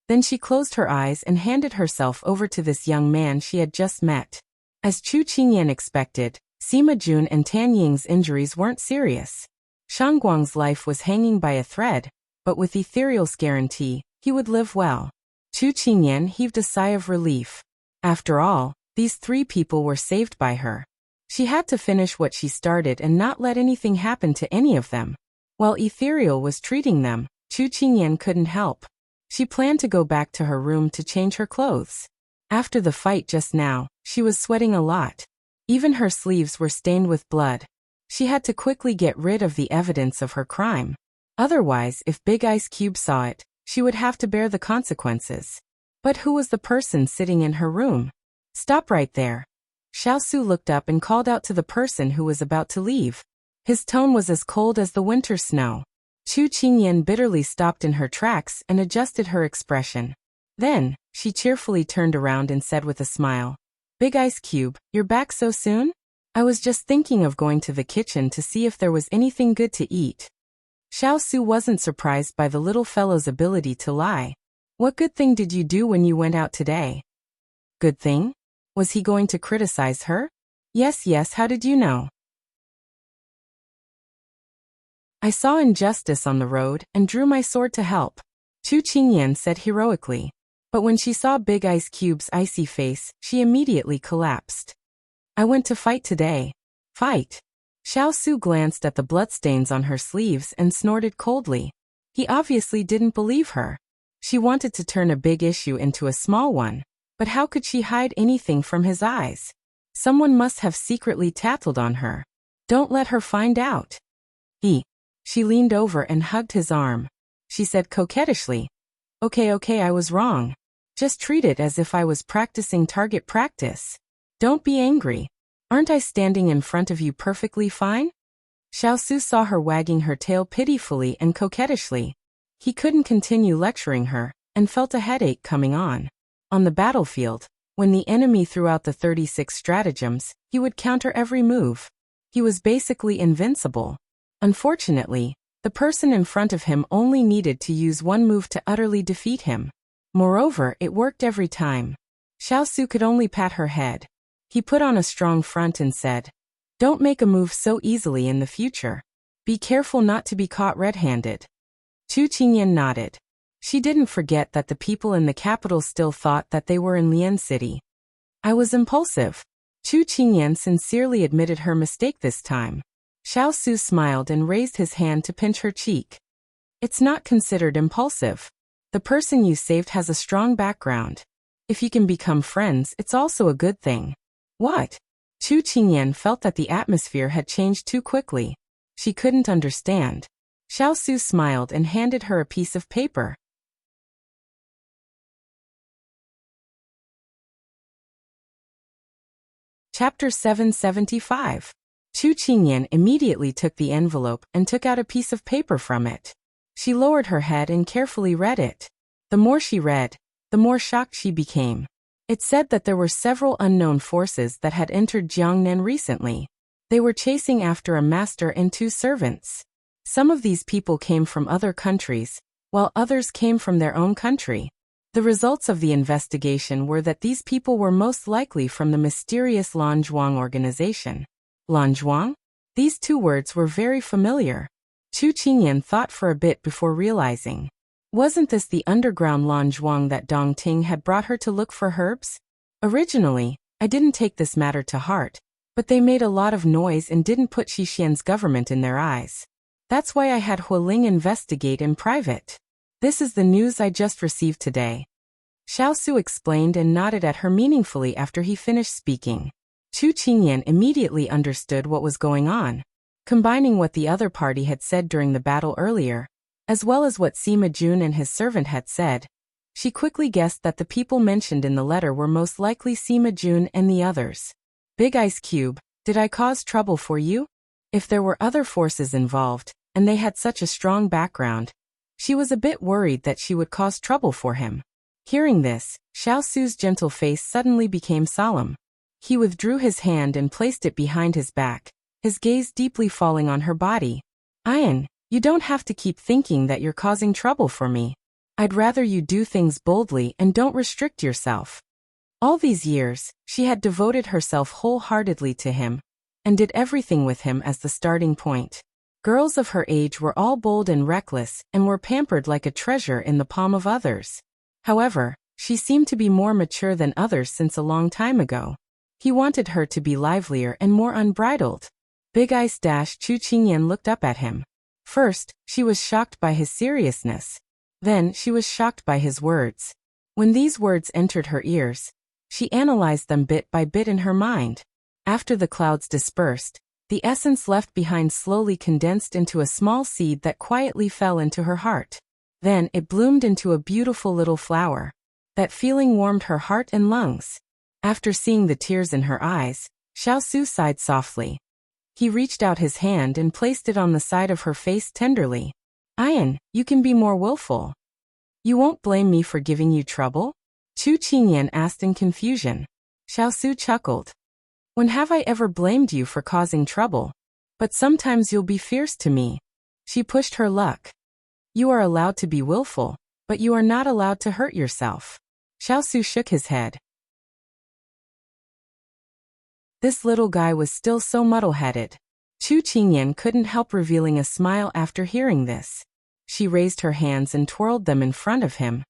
[SPEAKER 1] Then she closed her eyes and handed herself over to this young man she had just met. As Chu Qingyan expected, Sima Jun and Tan Ying's injuries weren't serious. Shangguang's life was hanging by a thread, but with Ethereal's guarantee, he would live well. Chu Qingyan heaved a sigh of relief. After all, these 3 people were saved by her. She had to finish what she started and not let anything happen to any of them. While Ethereal was treating them, Chu Qingyan couldn't help. She planned to go back to her room to change her clothes. After the fight just now, she was sweating a lot. Even her sleeves were stained with blood. She had to quickly get rid of the evidence of her crime. Otherwise, if Big Ice Cube saw it, she would have to bear the consequences. But who was the person sitting in her room? "Stop right there." Xiao looked up and called out to the person who was about to leave. His tone was as cold as the winter snow. Chu Qingyan bitterly stopped in her tracks and adjusted her expression. Then, she cheerfully turned around and said with a smile, "Big Ice Cube, you're back so soon? I was just thinking of going to the kitchen to see if there was anything good to eat." Xiao wasn't surprised by the little fellow's ability to lie. "What good thing did you do when you went out today?" "Good thing?" Was he going to criticize her? Yes, how did you know?" "I saw injustice on the road and drew my sword to help," Chu Qingyan said heroically. But when she saw Big Ice Cube's icy face, she immediately collapsed. "I went to fight today." "Fight?" Xiao glanced at the bloodstains on her sleeves and snorted coldly. He obviously didn't believe her. She wanted to turn a big issue into a small one, but how could she hide anything from his eyes? Someone must have secretly tattled on her. Don't let her find out. She leaned over and hugged his arm. She said coquettishly, Okay, I was wrong. Just treat it as if I was practicing target practice. Don't be angry. Aren't I standing in front of you perfectly fine?" Xiao saw her wagging her tail pitifully and coquettishly. He couldn't continue lecturing her, and felt a headache coming on. On the battlefield, when the enemy threw out the 36 stratagems, he would counter every move. He was basically invincible. Unfortunately, the person in front of him only needed to use one move to utterly defeat him. Moreover, it worked every time. Xiao could only pat her head. He put on a strong front and said, "Don't make a move so easily in the future. Be careful not to be caught red-handed." Chu Qingyan nodded. She didn't forget that the people in the capital still thought that they were in Lian City. "I was impulsive." Chu Qingyan sincerely admitted her mistake this time. Xiao smiled and raised his hand to pinch her cheek. "It's not considered impulsive. The person you saved has a strong background. If you can become friends, it's also a good thing." "What?" Chu Qingyan felt that the atmosphere had changed too quickly. She couldn't understand. Xiao smiled and handed her a piece of paper. Chapter 775. Chu Qingyan immediately took the envelope and took out a piece of paper from it. She lowered her head and carefully read it. The more she read, the more shocked she became. It said that there were several unknown forces that had entered Jiangnan recently. They were chasing after a master and 2 servants. Some of these people came from other countries, while others came from their own country. The results of the investigation were that these people were most likely from the mysterious Lanzhuang organization. Lanzhuang? These 2 words were very familiar. Chu Qingyan thought for a bit before realizing. Wasn't this the underground Lanzhuang that Dong Ting had brought her to look for herbs? Originally, I didn't take this matter to heart, but they made a lot of noise and didn't put Xixian's government in their eyes. That's why I had Hualing investigate in private. This is the news I just received today. Xiao explained and nodded at her meaningfully after he finished speaking. Chu Qingyan immediately understood what was going on. Combining what the other party had said during the battle earlier, as well as what Sima Jun and his servant had said, she quickly guessed that the people mentioned in the letter were most likely Sima Jun and the others. "Big Ice Cube, did I cause trouble for you?" If there were other forces involved, and they had such a strong background, she was a bit worried that she would cause trouble for him. Hearing this, Xiao's gentle face suddenly became solemn. He withdrew his hand and placed it behind his back, his gaze deeply falling on her body. "Ayan, you don't have to keep thinking that you're causing trouble for me. I'd rather you do things boldly and don't restrict yourself." All these years, she had devoted herself wholeheartedly to him, and did everything with him as the starting point. Girls of her age were all bold and reckless and were pampered like a treasure in the palm of others. However, she seemed to be more mature than others since a long time ago. He wanted her to be livelier and more unbridled. Big Ice Chu Qingyan looked up at him. First, she was shocked by his seriousness. Then, she was shocked by his words. When these words entered her ears, she analyzed them bit by bit in her mind. After the clouds dispersed, the essence left behind slowly condensed into a small seed that quietly fell into her heart. Then it bloomed into a beautiful little flower. That feeling warmed her heart and lungs. After seeing the tears in her eyes, Xiao Su sighed softly. He reached out his hand and placed it on the side of her face tenderly. Ian, you can be more willful. You won't blame me for giving you trouble? Chu Qingyan asked in confusion. Xiao Su chuckled. When have I ever blamed you for causing trouble? But sometimes you'll be fierce to me. She pushed her luck. You are allowed to be willful, but you are not allowed to hurt yourself. Xiao Su shook his head. This little guy was still so muddle-headed. Chu Qingyan couldn't help revealing a smile after hearing this. She raised her hands and twirled them in front of him.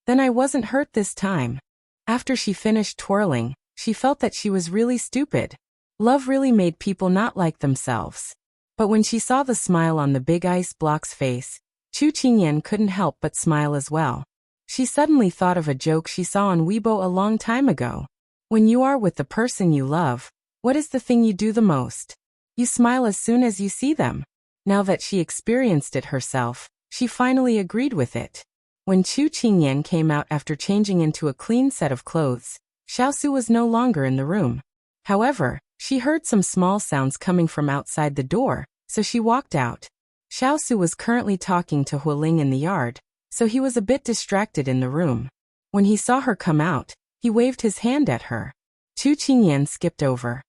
[SPEAKER 1] Then I wasn't hurt this time. After she finished twirling, she felt that she was really stupid. Love really made people not like themselves. But when she saw the smile on the big ice block's face, Chu Qingyan couldn't help but smile as well. She suddenly thought of a joke she saw on Weibo a long time ago. When you are with the person you love, what is the thing you do the most? You smile as soon as you see them. Now that she experienced it herself, she finally agreed with it. When Chu Qingyan came out after changing into a clean set of clothes, Xiao Su was no longer in the room. However, she heard some small sounds coming from outside the door, so she walked out. Xiao Su was currently talking to Hualing in the yard, so he was a bit distracted in the room. When he saw her come out, he waved his hand at her. Chu Qingyan skipped over.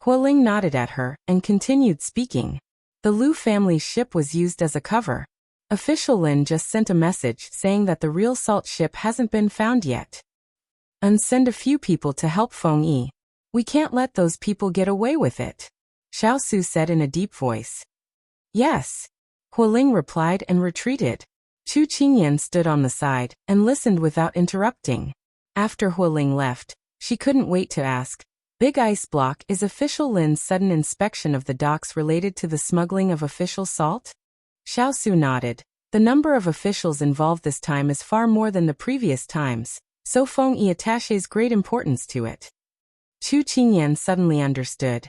[SPEAKER 1] Hualing nodded at her and continued speaking. The Lu family's ship was used as a cover. Official Lin just sent a message saying that the real salt ship hasn't been found yet. And send a few people to help Feng Yi. We can't let those people get away with it. Xiao Su said in a deep voice. Yes. Hualing replied and retreated. Chu Qingyan stood on the side and listened without interrupting. After Hualing left, she couldn't wait to ask, Big Ice Block, is Official Lin's sudden inspection of the docks related to the smuggling of official salt? Xiao Su nodded. The number of officials involved this time is far more than the previous times, so Feng Yi attaches great importance to it. Chu Qingyan suddenly understood.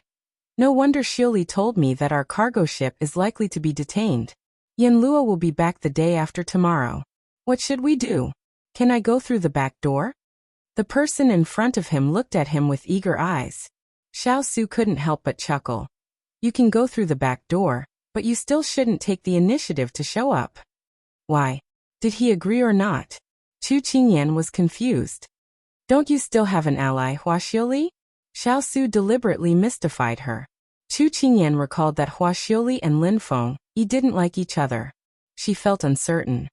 [SPEAKER 1] No wonder Xiuli told me that our cargo ship is likely to be detained. Yanlua will be back the day after tomorrow. What should we do? Can I go through the back door? The person in front of him looked at him with eager eyes. Xiao Su couldn't help but chuckle. You can go through the back door, but you still shouldn't take the initiative to show up. Why? Did he agree or not? Chu Qingyan was confused. Don't you still have an ally, Hua Xiuli? Xiao Su deliberately mystified her. Chu Qingyan recalled that Hua Xiuli and Lin Feng Yi didn't like each other. She felt uncertain.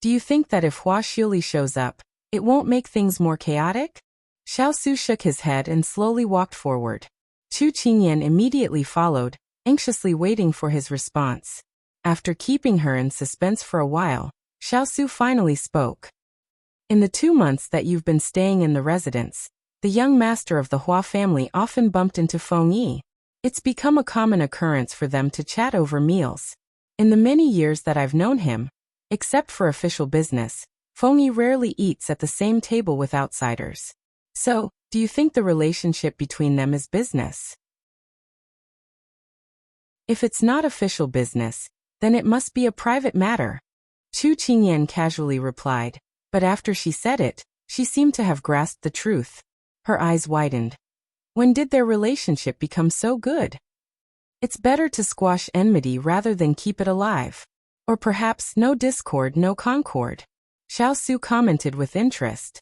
[SPEAKER 1] Do you think that if Hua Xiuli shows up, it won't make things more chaotic? Xiao Su shook his head and slowly walked forward. Chu Qingyan immediately followed, anxiously waiting for his response. After keeping her in suspense for a while, Xiao Su finally spoke. In the 2 months that you've been staying in the residence, the young master of the Hua family often bumped into Feng Yi. It's become a common occurrence for them to chat over meals. In the many years that I've known him, except for official business, Feng Yi rarely eats at the same table with outsiders. So, do you think the relationship between them is business? If it's not official business, then it must be a private matter. Chu Qingyan casually replied, but after she said it, she seemed to have grasped the truth. Her eyes widened. When did their relationship become so good? It's better to squash enmity rather than keep it alive. Or perhaps no discord, no concord. Xiao Su commented with interest.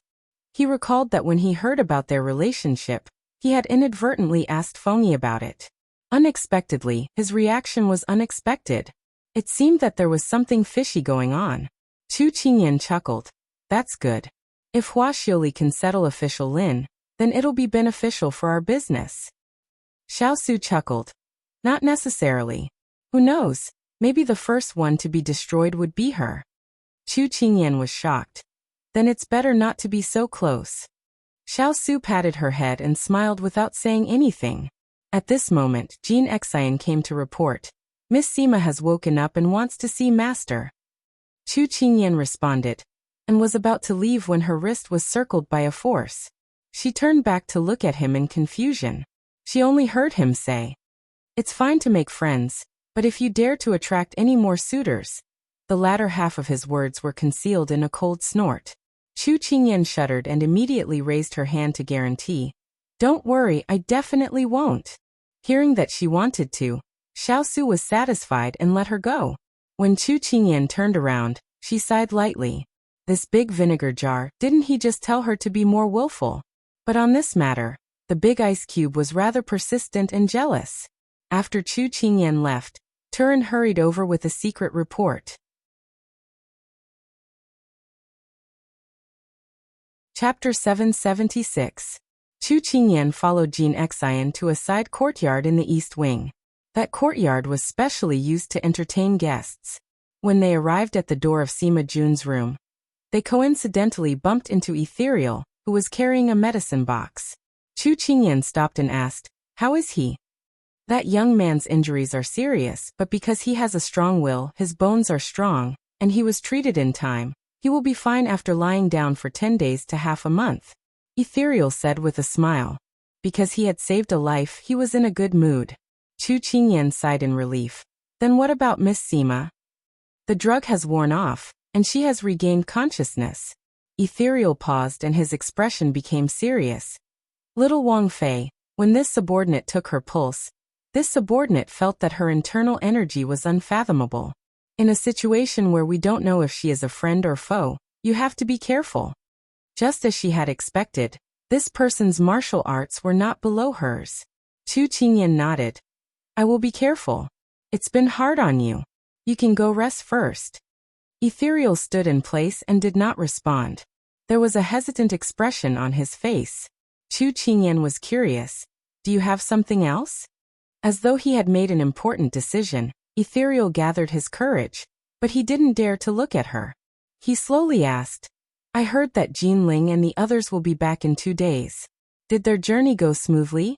[SPEAKER 1] He recalled that when he heard about their relationship, he had inadvertently asked Feng Yi about it. Unexpectedly, his reaction was unexpected. It seemed that there was something fishy going on. Chu Qingyan chuckled. That's good. If Hua Xiuli can settle official Lin, then it'll be beneficial for our business. Xiao Su chuckled. Not necessarily. Who knows, maybe the first one to be destroyed would be her. Chu Qingyan was shocked. Then it's better not to be so close. Xiao Su patted her head and smiled without saying anything. At this moment, Jean Xian came to report. Miss Sima has woken up and wants to see Master. Chu Qingyan responded, and was about to leave when her wrist was circled by a force. She turned back to look at him in confusion. She only heard him say, It's fine to make friends, but if you dare to attract any more suitors. The latter half of his words were concealed in a cold snort. Chu Qingyan shuddered and immediately raised her hand to guarantee, Don't worry, I definitely won't. Hearing that she wanted to, Xiao Su was satisfied and let her go. When Chu Qingyan turned around, she sighed lightly. This big vinegar jar, didn't he just tell her to be more willful? But on this matter, the big ice cube was rather persistent and jealous. After Chu Qingyan left, Turin hurried over with a secret report. Chapter 776. Chu Qingyan followed Jin Xian to a side courtyard in the east wing. That courtyard was specially used to entertain guests. When they arrived at the door of Sima Jun's room, they coincidentally bumped into Ethereal, who was carrying a medicine box. Chu Qingyan stopped and asked, "How is he?" "That young man's injuries are serious, but because he has a strong will, his bones are strong, and he was treated in time. He will be fine after lying down for 10 days to half a month," Ethereal said with a smile. Because he had saved a life, he was in a good mood. Chu Qingyan sighed in relief. "Then what about Miss Sima?" "The drug has worn off, and she has regained consciousness." Ethereal paused and his expression became serious. Little Wang Fei, when this subordinate took her pulse, this subordinate felt that her internal energy was unfathomable. In a situation where we don't know if she is a friend or foe, you have to be careful. Just as she had expected, this person's martial arts were not below hers. Chu Qingyan nodded. "I will be careful. It's been hard on you. You can go rest first." Ethereal stood in place and did not respond. There was a hesitant expression on his face. Chu Qingyan was curious. "Do you have something else?" As though he had made an important decision, Ethereal gathered his courage, but he didn't dare to look at her. He slowly asked, "I heard that Jin Ling and the others will be back in 2 days. Did their journey go smoothly?"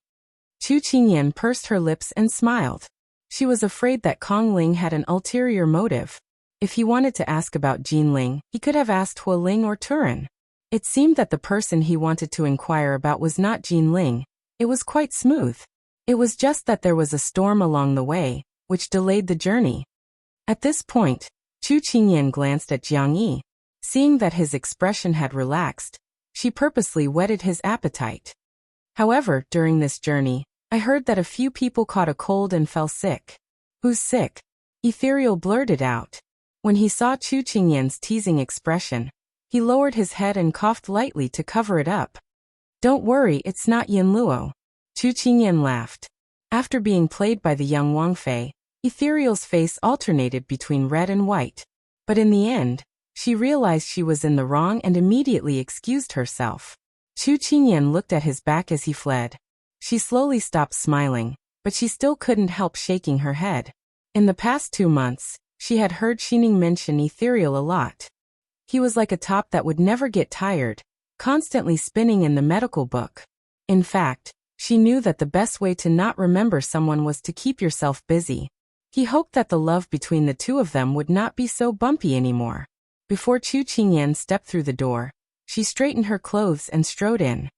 [SPEAKER 1] Chu Qingyan pursed her lips and smiled. She was afraid that Kong Ling had an ulterior motive. If he wanted to ask about Jin Ling, he could have asked Hua Ling or Turin. It seemed that the person he wanted to inquire about was not Jin Ling. It was quite smooth. It was just that there was a storm along the way, which delayed the journey. At this point, Chu Qingyan glanced at Jiang Yi. Seeing that his expression had relaxed, she purposely whetted his appetite. "However, during this journey, I heard that a few people caught a cold and fell sick." "Who's sick?" Ethereal blurted out. When he saw Chu Qingyan's teasing expression, he lowered his head and coughed lightly to cover it up. "Don't worry, it's not Yin Luo." Chu Qingyan laughed. After being played by the young Wang Fei, Ethereal's face alternated between red and white. But in the end, she realized she was in the wrong and immediately excused herself. Chu Qingyan looked at his back as he fled. She slowly stopped smiling, but she still couldn't help shaking her head. In the past 2 months, she had heard Xining mention Ethereal a lot. He was like a top that would never get tired, constantly spinning in the medical book. In fact, she knew that the best way to not remember someone was to keep yourself busy. He hoped that the love between the two of them would not be so bumpy anymore. Before Chu Qingyan stepped through the door, she straightened her clothes and strode in.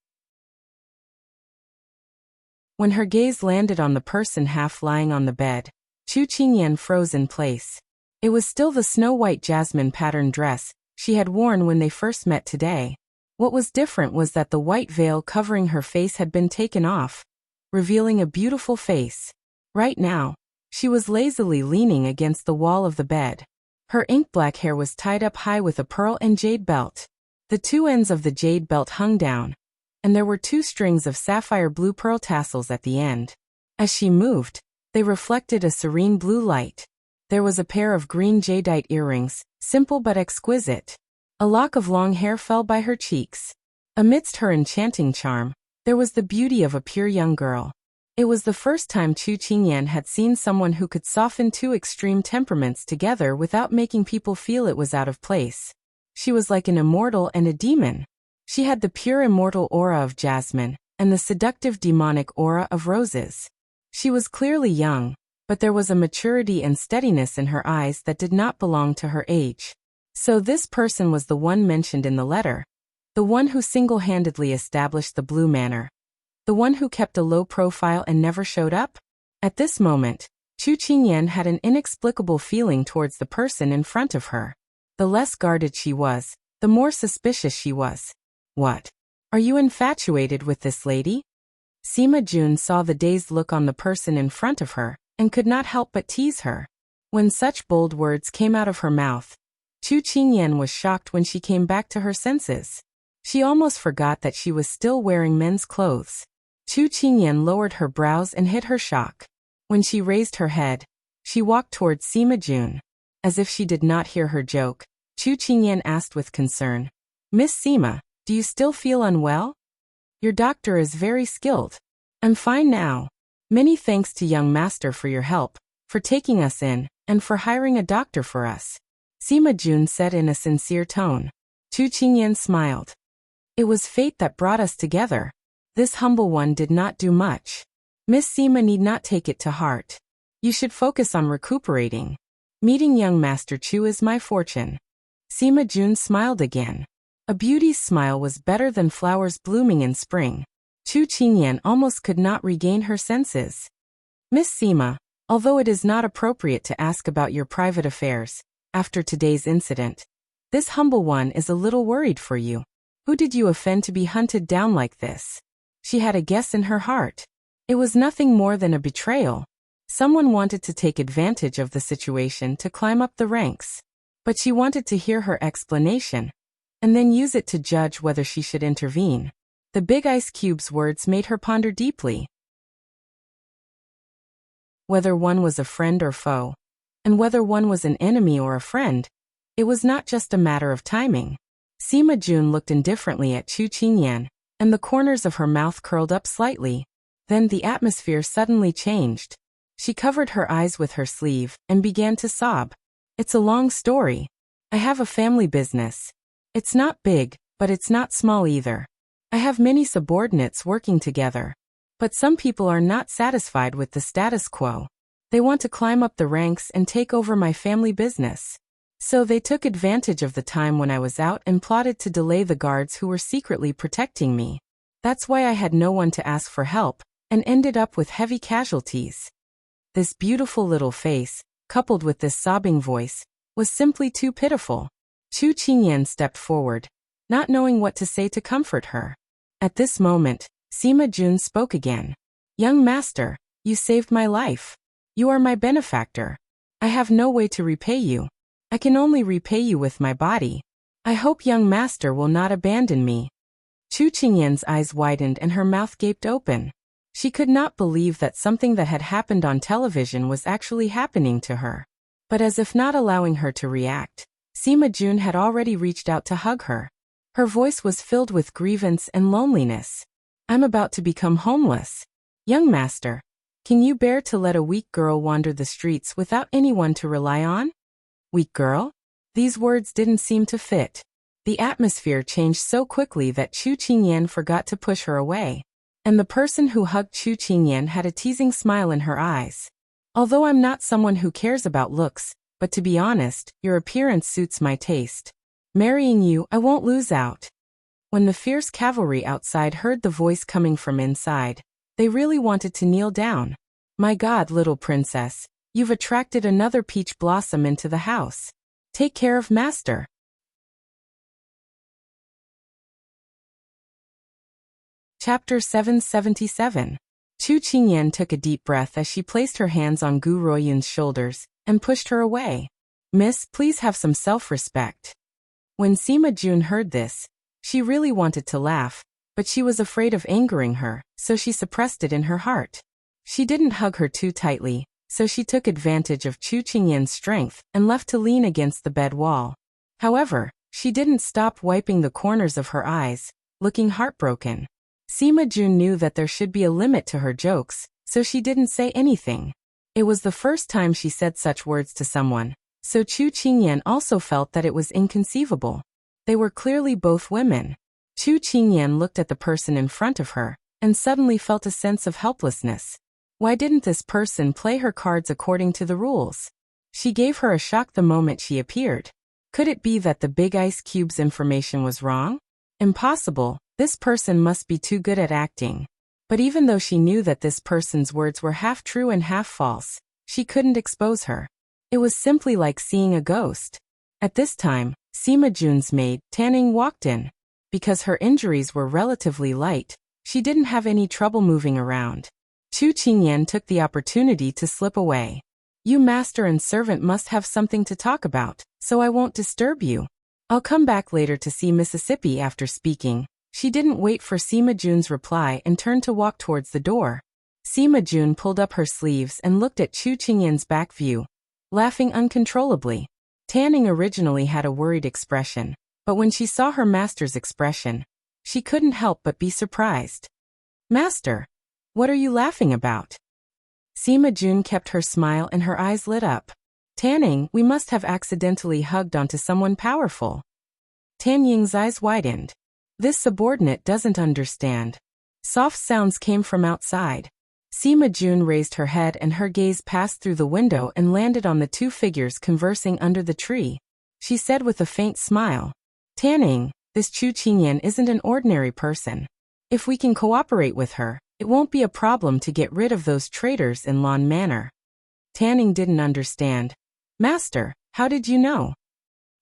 [SPEAKER 1] When her gaze landed on the person half lying on the bed, Chu Qingyan froze in place. It was still the snow-white jasmine pattern dress she had worn when they first met today. What was different was that the white veil covering her face had been taken off, revealing a beautiful face. Right now, she was lazily leaning against the wall of the bed. Her ink-black hair was tied up high with a pearl and jade belt. The 2 ends of the jade belt hung down, and there were 2 strings of sapphire blue pearl tassels at the end. As she moved, they reflected a serene blue light. There was a pair of green jadeite earrings, simple but exquisite. A lock of long hair fell by her cheeks. Amidst her enchanting charm, there was the beauty of a pure young girl. It was the first time Chu Qingyan had seen someone who could soften 2 extreme temperaments together without making people feel it was out of place. She was like an immortal and a demon. She had the pure immortal aura of jasmine, and the seductive demonic aura of roses. She was clearly young, but there was a maturity and steadiness in her eyes that did not belong to her age. So this person was the one mentioned in the letter. The one who single-handedly established the Blue Manor. The one who kept a low profile and never showed up? At this moment, Chu Qingyan had an inexplicable feeling towards the person in front of her. The less guarded she was, the more suspicious she was. "What? Are you infatuated with this lady?" Sima Jun saw the dazed look on the person in front of her, and could not help but tease her. When such bold words came out of her mouth, Chu Qingyan was shocked when she came back to her senses. She almost forgot that she was still wearing men's clothes. Chu Qingyan lowered her brows and hid her shock. When she raised her head, she walked towards Sima Jun. As if she did not hear her joke, Chu Qingyan asked with concern, "Miss Sima, do you still feel unwell? Your doctor is very skilled." "I'm fine now. Many thanks to young master for your help, for taking us in, and for hiring a doctor for us," Sima Jun said in a sincere tone. Chu Qingyan smiled. "It was fate that brought us together. This humble one did not do much. Miss Sima need not take it to heart. You should focus on recuperating. Meeting young Master Chu is my fortune." Sima Jun smiled again. A beauty's smile was better than flowers blooming in spring. Chu Qingyan almost could not regain her senses. "Miss Sima, although it is not appropriate to ask about your private affairs, after today's incident, this humble one is a little worried for you. Who did you offend to be hunted down like this?" She had a guess in her heart. It was nothing more than a betrayal. Someone wanted to take advantage of the situation to climb up the ranks. But she wanted to hear her explanation, and then use it to judge whether she should intervene. The big ice cube's words made her ponder deeply. Whether one was a friend or foe, and whether one was an enemy or a friend, it was not just a matter of timing. Sima Jun looked indifferently at Chu Qingyan, and the corners of her mouth curled up slightly. Then the atmosphere suddenly changed. She covered her eyes with her sleeve and began to sob. "It's a long story. I have a family business. It's not big, but it's not small either. I have many subordinates working together. But some people are not satisfied with the status quo. They want to climb up the ranks and take over my family business. So they took advantage of the time when I was out and plotted to delay the guards who were secretly protecting me. That's why I had no one to ask for help, and ended up with heavy casualties." This beautiful little face, coupled with this sobbing voice, was simply too pitiful. Chu Qingyan stepped forward, not knowing what to say to comfort her. At this moment, Sima Jun spoke again. "Young master, you saved my life. You are my benefactor. I have no way to repay you. I can only repay you with my body. I hope young master will not abandon me." Chu Qingyan's eyes widened and her mouth gaped open. She could not believe that something that had happened on television was actually happening to her. But as if not allowing her to react, Sima Jun had already reached out to hug her. Her voice was filled with grievance and loneliness. "I'm about to become homeless. Young master, can you bear to let a weak girl wander the streets without anyone to rely on?" Weak girl? These words didn't seem to fit. The atmosphere changed so quickly that Chu Qingyan forgot to push her away. And the person who hugged Chu Qingyan had a teasing smile in her eyes. "Although I'm not someone who cares about looks, but to be honest, your appearance suits my taste. Marrying you, I won't lose out." When the fierce cavalry outside heard the voice coming from inside, they really wanted to kneel down. "My God, little princess, you've attracted another peach blossom into the house. Take care of master." Chapter 777. Chu Qingyan took a deep breath as she placed her hands on Gu Ruoyun's shoulders and pushed her away. "Miss, please have some self-respect." When Sima Jun heard this, she really wanted to laugh, but she was afraid of angering her, so she suppressed it in her heart. She didn't hug her too tightly, so she took advantage of Chu Qingyan's strength and left to lean against the bed wall. However, she didn't stop wiping the corners of her eyes, looking heartbroken. Sima Jun knew that there should be a limit to her jokes, so she didn't say anything. It was the first time she said such words to someone, so Chu Qingyan also felt that it was inconceivable. They were clearly both women. Chu Qingyan looked at the person in front of her, and suddenly felt a sense of helplessness. Why didn't this person play her cards according to the rules? She gave her a shock the moment she appeared. Could it be that the big ice cube's information was wrong? Impossible. This person must be too good at acting. But even though she knew that this person's words were half true and half false, she couldn't expose her. It was simply like seeing a ghost. At this time, Sima Jun's maid, Tanning, walked in. Because her injuries were relatively light, She didn't have any trouble moving around. Chu Qingyan took the opportunity to slip away. You master and servant must have something to talk about, so I won't disturb you. I'll come back later to see Mississippi. After speaking, she didn't wait for Sima Jun's reply and turned to walk towards the door. Sima Jun pulled up her sleeves and looked at Chu Qingyan's back view, laughing uncontrollably. Tanning originally had a worried expression, but when she saw her master's expression, she couldn't help but be surprised. Master, what are you laughing about? Sima Jun kept her smile and her eyes lit up. Tanning, we must have accidentally hugged onto someone powerful. Tan Ying's eyes widened. This subordinate doesn't understand. Soft sounds came from outside. Sima Jun raised her head and her gaze passed through the window and landed on the two figures conversing under the tree. She said with a faint smile, Tanning, this Chu Qingyan isn't an ordinary person. If we can cooperate with her, it won't be a problem to get rid of those traitors in Lan Manor. Tanning didn't understand. Master, how did you know?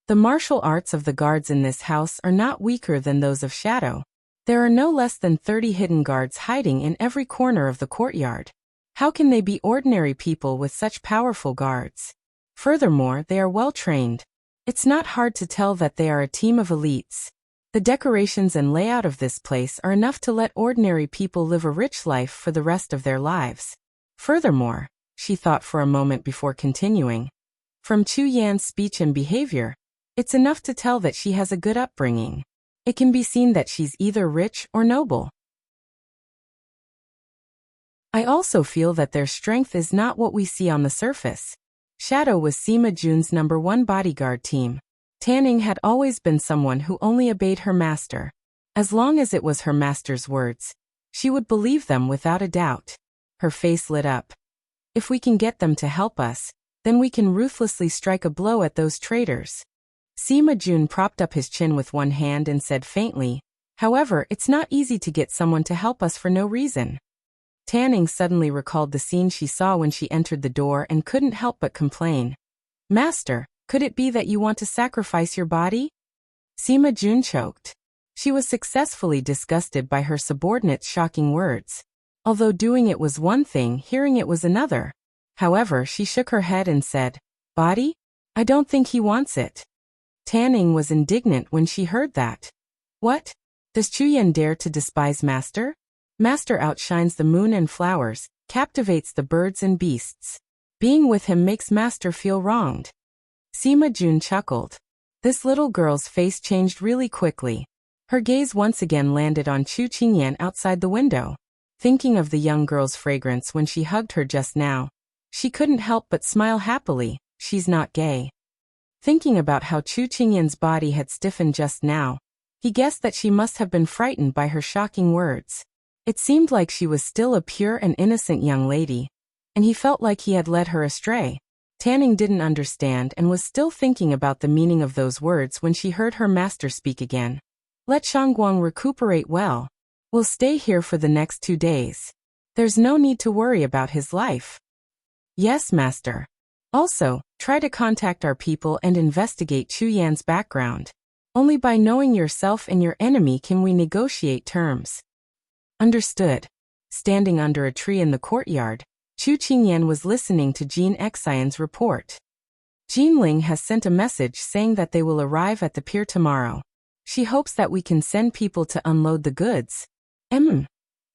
[SPEAKER 1] The martial arts of the guards in this house are not weaker than those of Shadow. There are no less than 30 hidden guards hiding in every corner of the courtyard. How can they be ordinary people with such powerful guards? Furthermore, they are well trained. It's not hard to tell that they are a team of elites. The decorations and layout of this place are enough to let ordinary people live a rich life for the rest of their lives. Furthermore, she thought for a moment before continuing, from Chu Yan's speech and behavior, it's enough to tell that she has a good upbringing. It can be seen that she's either rich or noble. I also feel that their strength is not what we see on the surface. Shadow was Sima Jun's #1 bodyguard team. Tanning had always been someone who only obeyed her master. As long as it was her master's words, she would believe them without a doubt. Her face lit up. If we can get them to help us, then we can ruthlessly strike a blow at those traitors. Sima Jun propped up his chin with one hand and said faintly, however, it's not easy to get someone to help us for no reason. Tanning suddenly recalled the scene she saw when she entered the door and couldn't help but complain. Master, could it be that you want to sacrifice your body? Sima Jun choked. She was successfully disgusted by her subordinate's shocking words. Although doing it was one thing, hearing it was another. However, she shook her head and said, Body? I don't think he wants it. Tanning was indignant when she heard that. What? Does Chuyan dare to despise Master? Master outshines the moon and flowers, captivates the birds and beasts. Being with him makes Master feel wronged. Sima Jun chuckled. This little girl's face changed really quickly. Her gaze once again landed on Chu Qingyan outside the window. Thinking of the young girl's fragrance when she hugged her just now, she couldn't help but smile happily. She's not gay. Thinking about how Chu Qingyan's body had stiffened just now, he guessed that she must have been frightened by her shocking words. It seemed like she was still a pure and innocent young lady, and he felt like he had led her astray. Tanning didn't understand and was still thinking about the meaning of those words when she heard her master speak again. Let Shangguang recuperate well. We'll stay here for the next 2 days. There's no need to worry about his life. Yes, master. Also, try to contact our people and investigate Chu Yan's background. Only by knowing yourself and your enemy can we negotiate terms. Understood. Standing under a tree in the courtyard, Chu Qingyan was listening to Jean Xian's report. Jean Ling has sent a message saying that they will arrive at the pier tomorrow. She hopes that we can send people to unload the goods.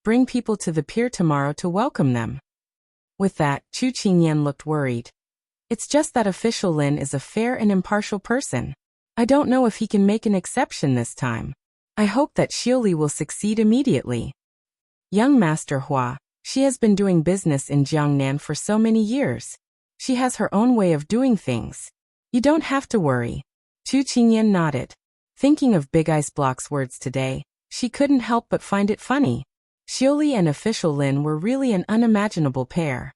[SPEAKER 1] Bring people to the pier tomorrow to welcome them. With that, Chu Qingyan looked worried. It's just that official Lin is a fair and impartial person. I don't know if he can make an exception this time. I hope that Xiaoli will succeed immediately. Young Master Hua, she has been doing business in Jiangnan for so many years. She has her own way of doing things. You don't have to worry. Chu Qingyan nodded. Thinking of Big Ice Block's words today, she couldn't help but find it funny. Xiaoli and official Lin were really an unimaginable pair.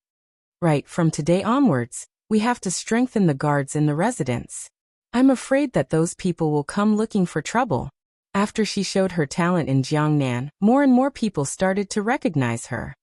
[SPEAKER 1] Right, from today onwards, we have to strengthen the guards in the residence. I'm afraid that those people will come looking for trouble. After she showed her talent in Jiangnan, more and more people started to recognize her.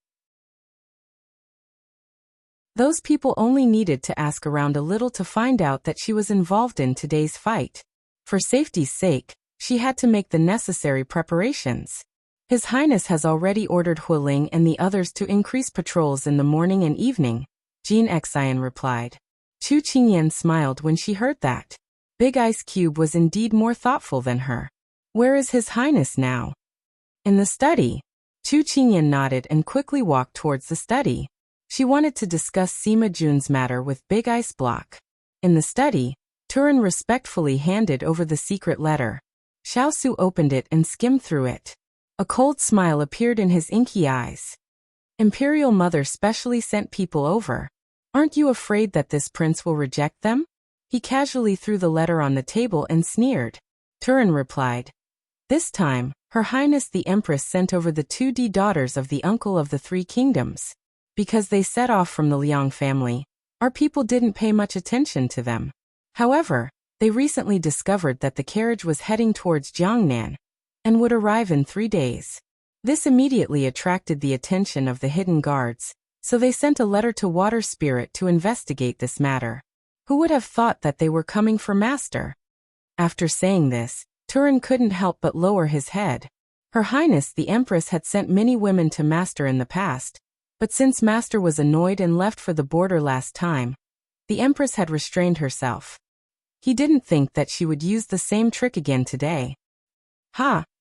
[SPEAKER 1] Those people only needed to ask around a little to find out that she was involved in today's fight. For safety's sake, she had to make the necessary preparations. His Highness has already ordered Hualing and the others to increase patrols in the morning and evening, Jean Xian replied. Chu Qingyan smiled when she heard that. Big Ice Cube was indeed more thoughtful than her. Where is His Highness now? In the study. Chu Qingyan nodded and quickly walked towards the study. She wanted to discuss Sima Jun's matter with Big Ice Block. In the study, Turin respectfully handed over the secret letter. Xiao Su opened it and skimmed through it. A cold smile appeared in his inky eyes. Imperial Mother specially sent people over. Aren't you afraid that this prince will reject them? He casually threw the letter on the table and sneered. Turin replied. This time, Her Highness the Empress sent over the 2D daughters of the uncle of the Three Kingdoms. Because they set off from the Liang family, our people didn't pay much attention to them. However, they recently discovered that the carriage was heading towards Jiangnan and would arrive in 3 days. This immediately attracted the attention of the hidden guards, so they sent a letter to Water Spirit to investigate this matter. Who would have thought that they were coming for Master? After saying this, Turin couldn't help but lower his head. Her Highness the Empress had sent many women to Master in the past, but since Master was annoyed and left for the border last time, the Empress had restrained herself. He didn't think that she would use the same trick again today.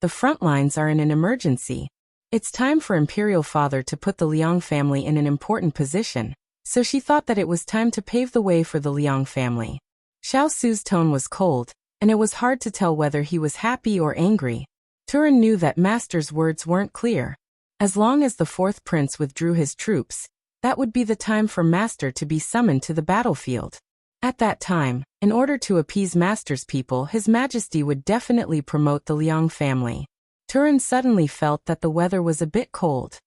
[SPEAKER 1] The front lines are in an emergency. It's time for Imperial Father to put the Liang family in an important position, so she thought that it was time to pave the way for the Liang family. Xiao Su's tone was cold, and it was hard to tell whether he was happy or angry. Turin knew that Master's words weren't clear. As long as the fourth prince withdrew his troops, that would be the time for Master to be summoned to the battlefield. At that time, in order to appease Master's people, His Majesty would definitely promote the Liang family. Turin suddenly felt that the weather was a bit cold.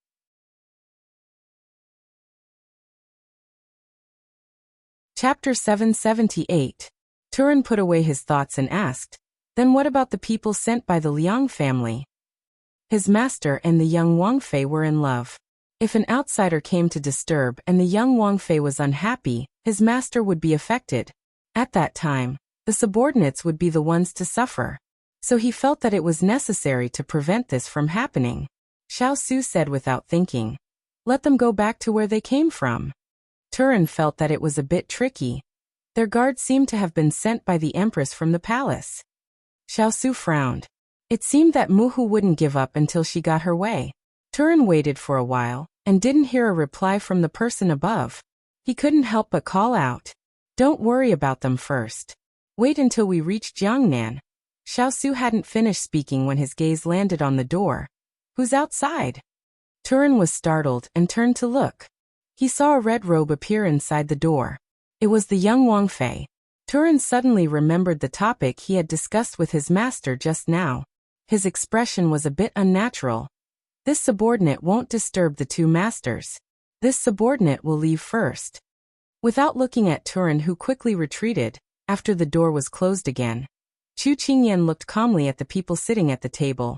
[SPEAKER 1] Chapter 778. Turin put away his thoughts and asked, then what about the people sent by the Liang family? His master and the young Wang Fei were in love. If an outsider came to disturb and the young Wang Fei was unhappy, his master would be affected. At that time, the subordinates would be the ones to suffer. So he felt that it was necessary to prevent this from happening. Xiao Su said without thinking, let them go back to where they came from. Turin felt that it was a bit tricky. Their guards seemed to have been sent by the Empress from the palace. Xiao Su frowned. It seemed that Muhu wouldn't give up until she got her way. Turin waited for a while, and didn't hear a reply from the person above. He couldn't help but call out. Don't worry about them first. Wait until we reach Jiangnan. Xiao Su hadn't finished speaking when his gaze landed on the door. Who's outside? Turin was startled and turned to look. He saw a red robe appear inside the door. It was the young Wang Fei. Turin suddenly remembered the topic he had discussed with his master just now. His expression was a bit unnatural. This subordinate won't disturb the two masters. This subordinate will leave first. Without looking at Turin, who quickly retreated, after the door was closed again, Chu Qingyan looked calmly at the people sitting at the table.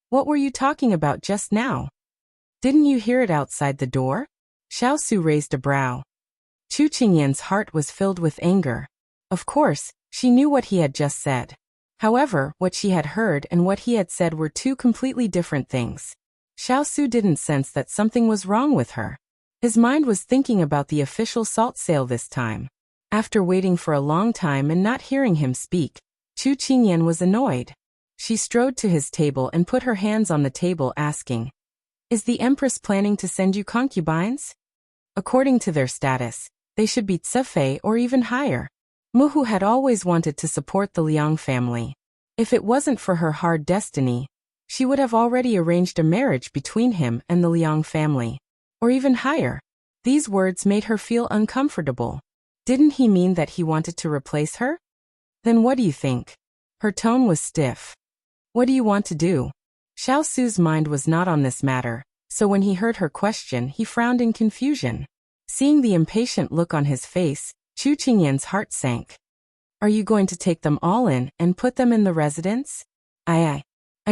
[SPEAKER 1] What were you talking about just now? Didn't you hear it outside the door? Xiao Su raised a brow. Chu Qingyan's heart was filled with anger. Of course, she knew what he had just said. However, what she had heard and what he had said were two completely different things. Xiao Su didn't sense that something was wrong with her. His mind was thinking about the official salt sale this time. After waiting for a long time and not hearing him speak, Chu Qingyan was annoyed. She strode to his table and put her hands on the table, asking, Is the Empress planning to send you concubines? According to their status, they should be Tsefei or even higher. Muhu had always wanted to support the Liang family. If it wasn't for her hard destiny, she would have already arranged a marriage between him and the Liang family. Or even higher. These words made her feel uncomfortable. Didn't he mean that he wanted to replace her? Then what do you think? Her tone was stiff. What do you want to do? Xiao Su's mind was not on this matter, so when he heard her question, he frowned in confusion. Seeing the impatient look on his face, Chu Qingyan's heart sank. Are you going to take them all in and put them in the residence? I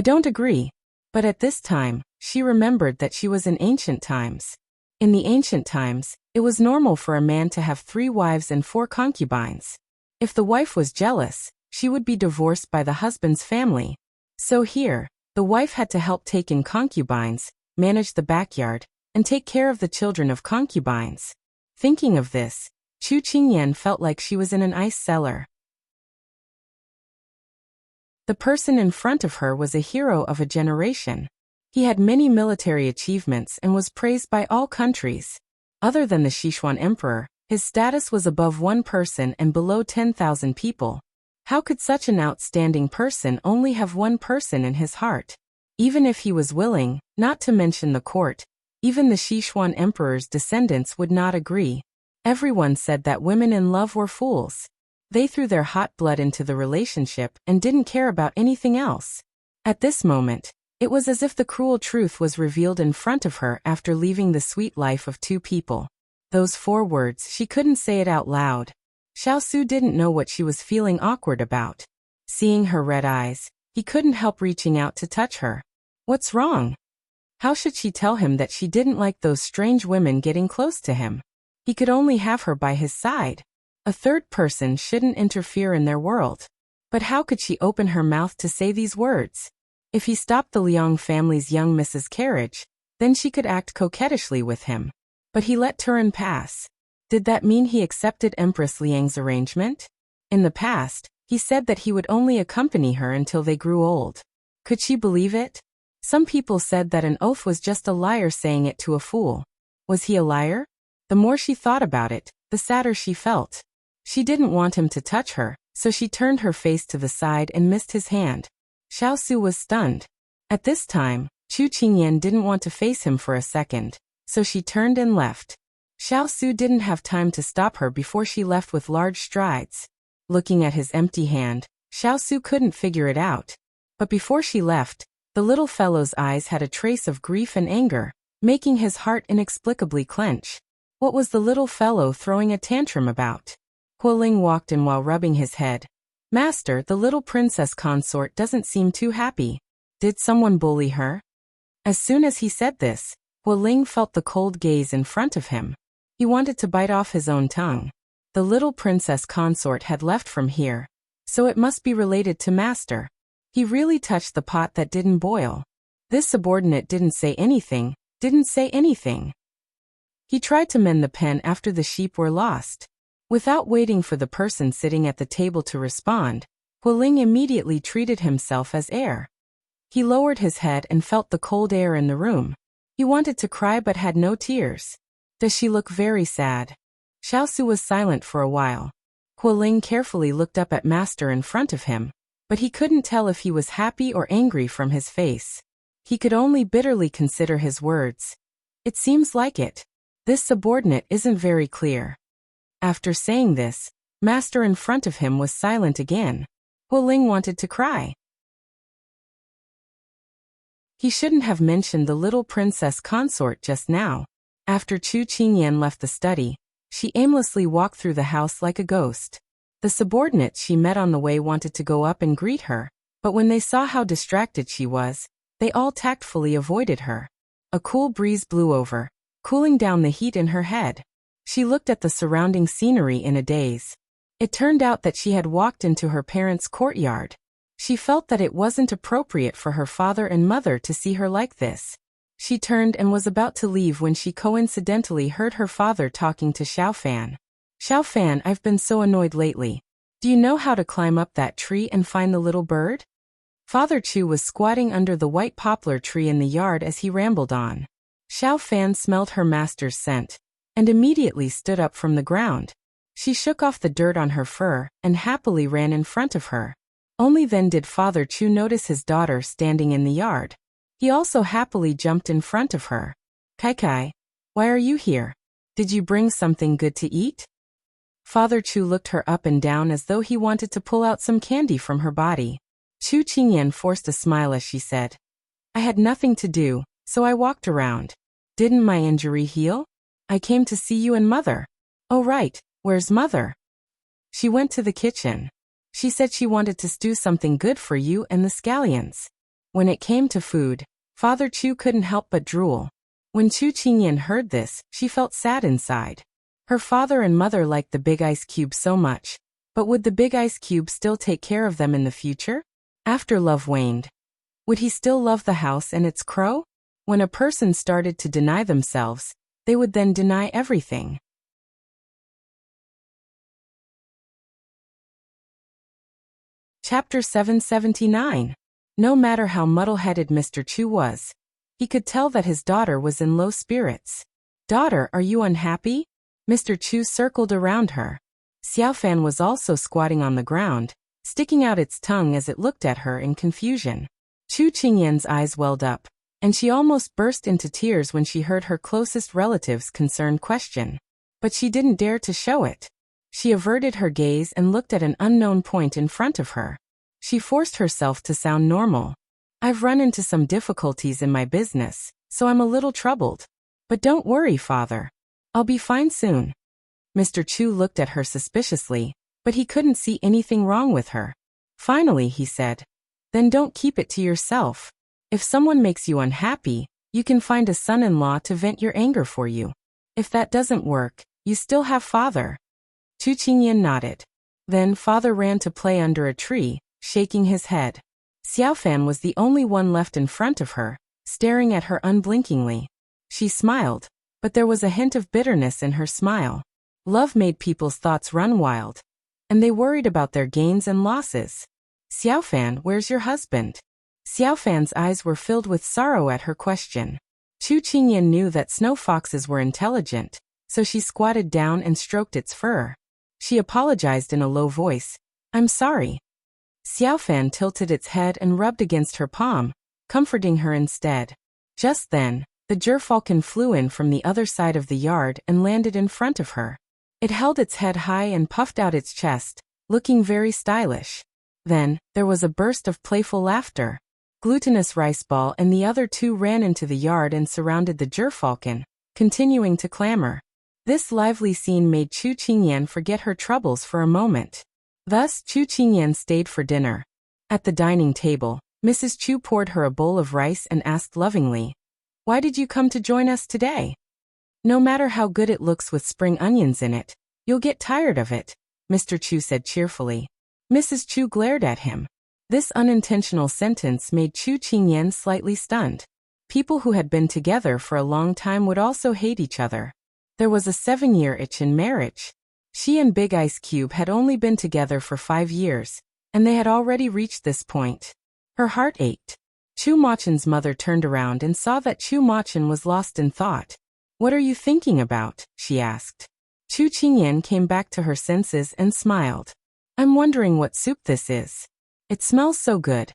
[SPEAKER 1] don't agree. But at this time, she remembered that she was in ancient times. In the ancient times, it was normal for a man to have 3 wives and 4 concubines. If the wife was jealous, she would be divorced by the husband's family. So here, The wife had to help take in concubines, manage the backyard, and take care of the children of concubines. Thinking of this, Chu Qingyan felt like she was in an ice cellar. The person in front of her was a hero of a generation. He had many military achievements and was praised by all countries. Other than the Sichuan emperor, his status was above one person and below 10,000 people. How could such an outstanding person only have one person in his heart? Even if he was willing, not to mention the court, even the Sichuan emperor's descendants would not agree. Everyone said that women in love were fools. They threw their hot blood into the relationship and didn't care about anything else. At this moment, it was as if the cruel truth was revealed in front of her after leaving the sweet life of two people. Those 4 words, she couldn't say it out loud. Xiao didn't know what she was feeling awkward about. Seeing her red eyes, he couldn't help reaching out to touch her. What's wrong? How should she tell him that she didn't like those strange women getting close to him? He could only have her by his side. A third person shouldn't interfere in their world. But how could she open her mouth to say these words? If he stopped the Liang family's young Mrs. Carriage, then she could act coquettishly with him. But he let Turin pass. Did that mean he accepted Empress Liang's arrangement? In the past, he said that he would only accompany her until they grew old. Could she believe it? Some people said that an oath was just a liar saying it to a fool. Was he a liar? The more she thought about it, the sadder she felt. She didn't want him to touch her, so she turned her face to the side and missed his hand. Xiao was stunned. At this time, Chu Qingyan didn't want to face him for a second, so she turned and left. Xiao didn't have time to stop her before she left with large strides. Looking at his empty hand, Xiao couldn't figure it out. But before she left, the little fellow's eyes had a trace of grief and anger, making his heart inexplicably clench. What was the little fellow throwing a tantrum about? Hualing walked in while rubbing his head. Master, the little princess consort doesn't seem too happy. Did someone bully her? As soon as he said this, Hualing felt the cold gaze in front of him. He wanted to bite off his own tongue. The little princess consort had left from here, so it must be related to Master. He really touched the pot that didn't boil. This subordinate didn't say anything. He tried to mend the pen after the sheep were lost. Without waiting for the person sitting at the table to respond, Hualing immediately treated himself as heir. He lowered his head and felt the cold air in the room. He wanted to cry but had no tears. Does she look very sad? Xiao was silent for a while. Hualing carefully looked up at Master in front of him, but he couldn't tell if he was happy or angry from his face. He could only bitterly consider his words. It seems like it. This subordinate isn't very clear. After saying this, Master in front of him was silent again. Hualing wanted to cry. He shouldn't have mentioned the little princess consort just now. After Chu Qingyan left the study, she aimlessly walked through the house like a ghost. The subordinates she met on the way wanted to go up and greet her, but when they saw how distracted she was, they all tactfully avoided her. A cool breeze blew over, cooling down the heat in her head. She looked at the surrounding scenery in a daze. It turned out that she had walked into her parents' courtyard. She felt that it wasn't appropriate for her father and mother to see her like this. She turned and was about to leave when she coincidentally heard her father talking to Xiao. Xiao, I've been so annoyed lately. Do you know how to climb up that tree and find the little bird? Father Chu was squatting under the white poplar tree in the yard as he rambled on. Xiao smelled her master's scent, and immediately stood up from the ground. She shook off the dirt on her fur, and happily ran in front of her. Only then did Father Chu notice his daughter standing in the yard. He also happily jumped in front of her. Kai, why are you here? Did you bring something good to eat? Father Chu looked her up and down as though he wanted to pull out some candy from her body. Chu Qingyan forced a smile as she said, I had nothing to do, so I walked around. Didn't my injury heal? I came to see you and Mother. Oh right, where's Mother? She went to the kitchen. She said she wanted to stew something good for you and the scallions. When it came to food, Father Chu couldn't help but drool. When Chu Qingyan heard this, she felt sad inside. Her father and mother liked the big ice cube so much, but would the big ice cube still take care of them in the future? After love waned. Would he still love the house and its crow? When a person started to deny themselves, they would then deny everything. Chapter 779. No matter how muddle-headed Mr. Chu was, he could tell that his daughter was in low spirits. "Daughter, are you unhappy?" Mr. Chu circled around her. Xiaofan was also squatting on the ground, sticking out its tongue as it looked at her in confusion. Chu Qingyan's eyes welled up, and she almost burst into tears when she heard her closest relative's concerned question. But she didn't dare to show it. She averted her gaze and looked at an unknown point in front of her. She forced herself to sound normal. "I've run into some difficulties in my business, so I'm a little troubled. But don't worry, father. I'll be fine soon." Mr. Chu looked at her suspiciously, but he couldn't see anything wrong with her. Finally, he said, "Then don't keep it to yourself. If someone makes you unhappy, you can find a son-in-law to vent your anger for you. If that doesn't work, you still have father." Chu Qingyan nodded. Then father ran to play under a tree, shaking his head. Xiaofan was the only one left in front of her, staring at her unblinkingly. She smiled, but there was a hint of bitterness in her smile. Love made people's thoughts run wild, and they worried about their gains and losses. "Xiaofan, where's your husband?" Xiaofan's eyes were filled with sorrow at her question. Chu Qingyan knew that snow foxes were intelligent, so she squatted down and stroked its fur. She apologized in a low voice. "I'm sorry." Xiaofan tilted its head and rubbed against her palm, comforting her instead. Just then, the gerfalcon flew in from the other side of the yard and landed in front of her. It held its head high and puffed out its chest, looking very stylish. Then, there was a burst of playful laughter. Glutinous Rice Ball and the other two ran into the yard and surrounded the gerfalcon, continuing to clamor. This lively scene made Chu Qingyan forget her troubles for a moment. Thus, Chu Qingyan stayed for dinner. At the dining table, Mrs. Chu poured her a bowl of rice and asked lovingly, "Why did you come to join us today?" "No matter how good it looks with spring onions in it, you'll get tired of it," Mr. Chu said cheerfully. Mrs. Chu glared at him. This unintentional sentence made Chu Qingyan slightly stunned. People who had been together for a long time would also hate each other. There was a 7-year itch in marriage. She and Big Ice Cube had only been together for 5 years, and they had already reached this point. Her heart ached. Chu Machen's mother turned around and saw that Chu Machen was lost in thought. "What are you thinking about?" she asked. Chu Qingyan came back to her senses and smiled. "I'm wondering what soup this is. It smells so good."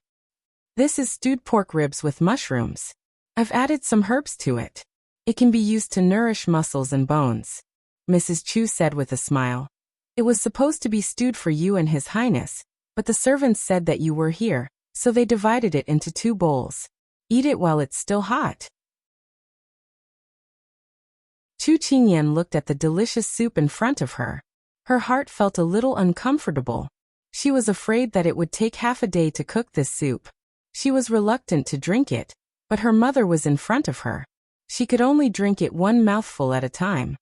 [SPEAKER 1] "This is stewed pork ribs with mushrooms. I've added some herbs to it. It can be used to nourish muscles and bones," Mrs. Chu said with a smile. "It was supposed to be stewed for you and His Highness, but the servants said that you were here, so they divided it into 2 bowls. Eat it while it's still hot." Chu Qingyan looked at the delicious soup in front of her. Her heart felt a little uncomfortable. She was afraid that it would take half a day to cook this soup. She was reluctant to drink it, but her mother was in front of her. She could only drink it 1 mouthful at a time.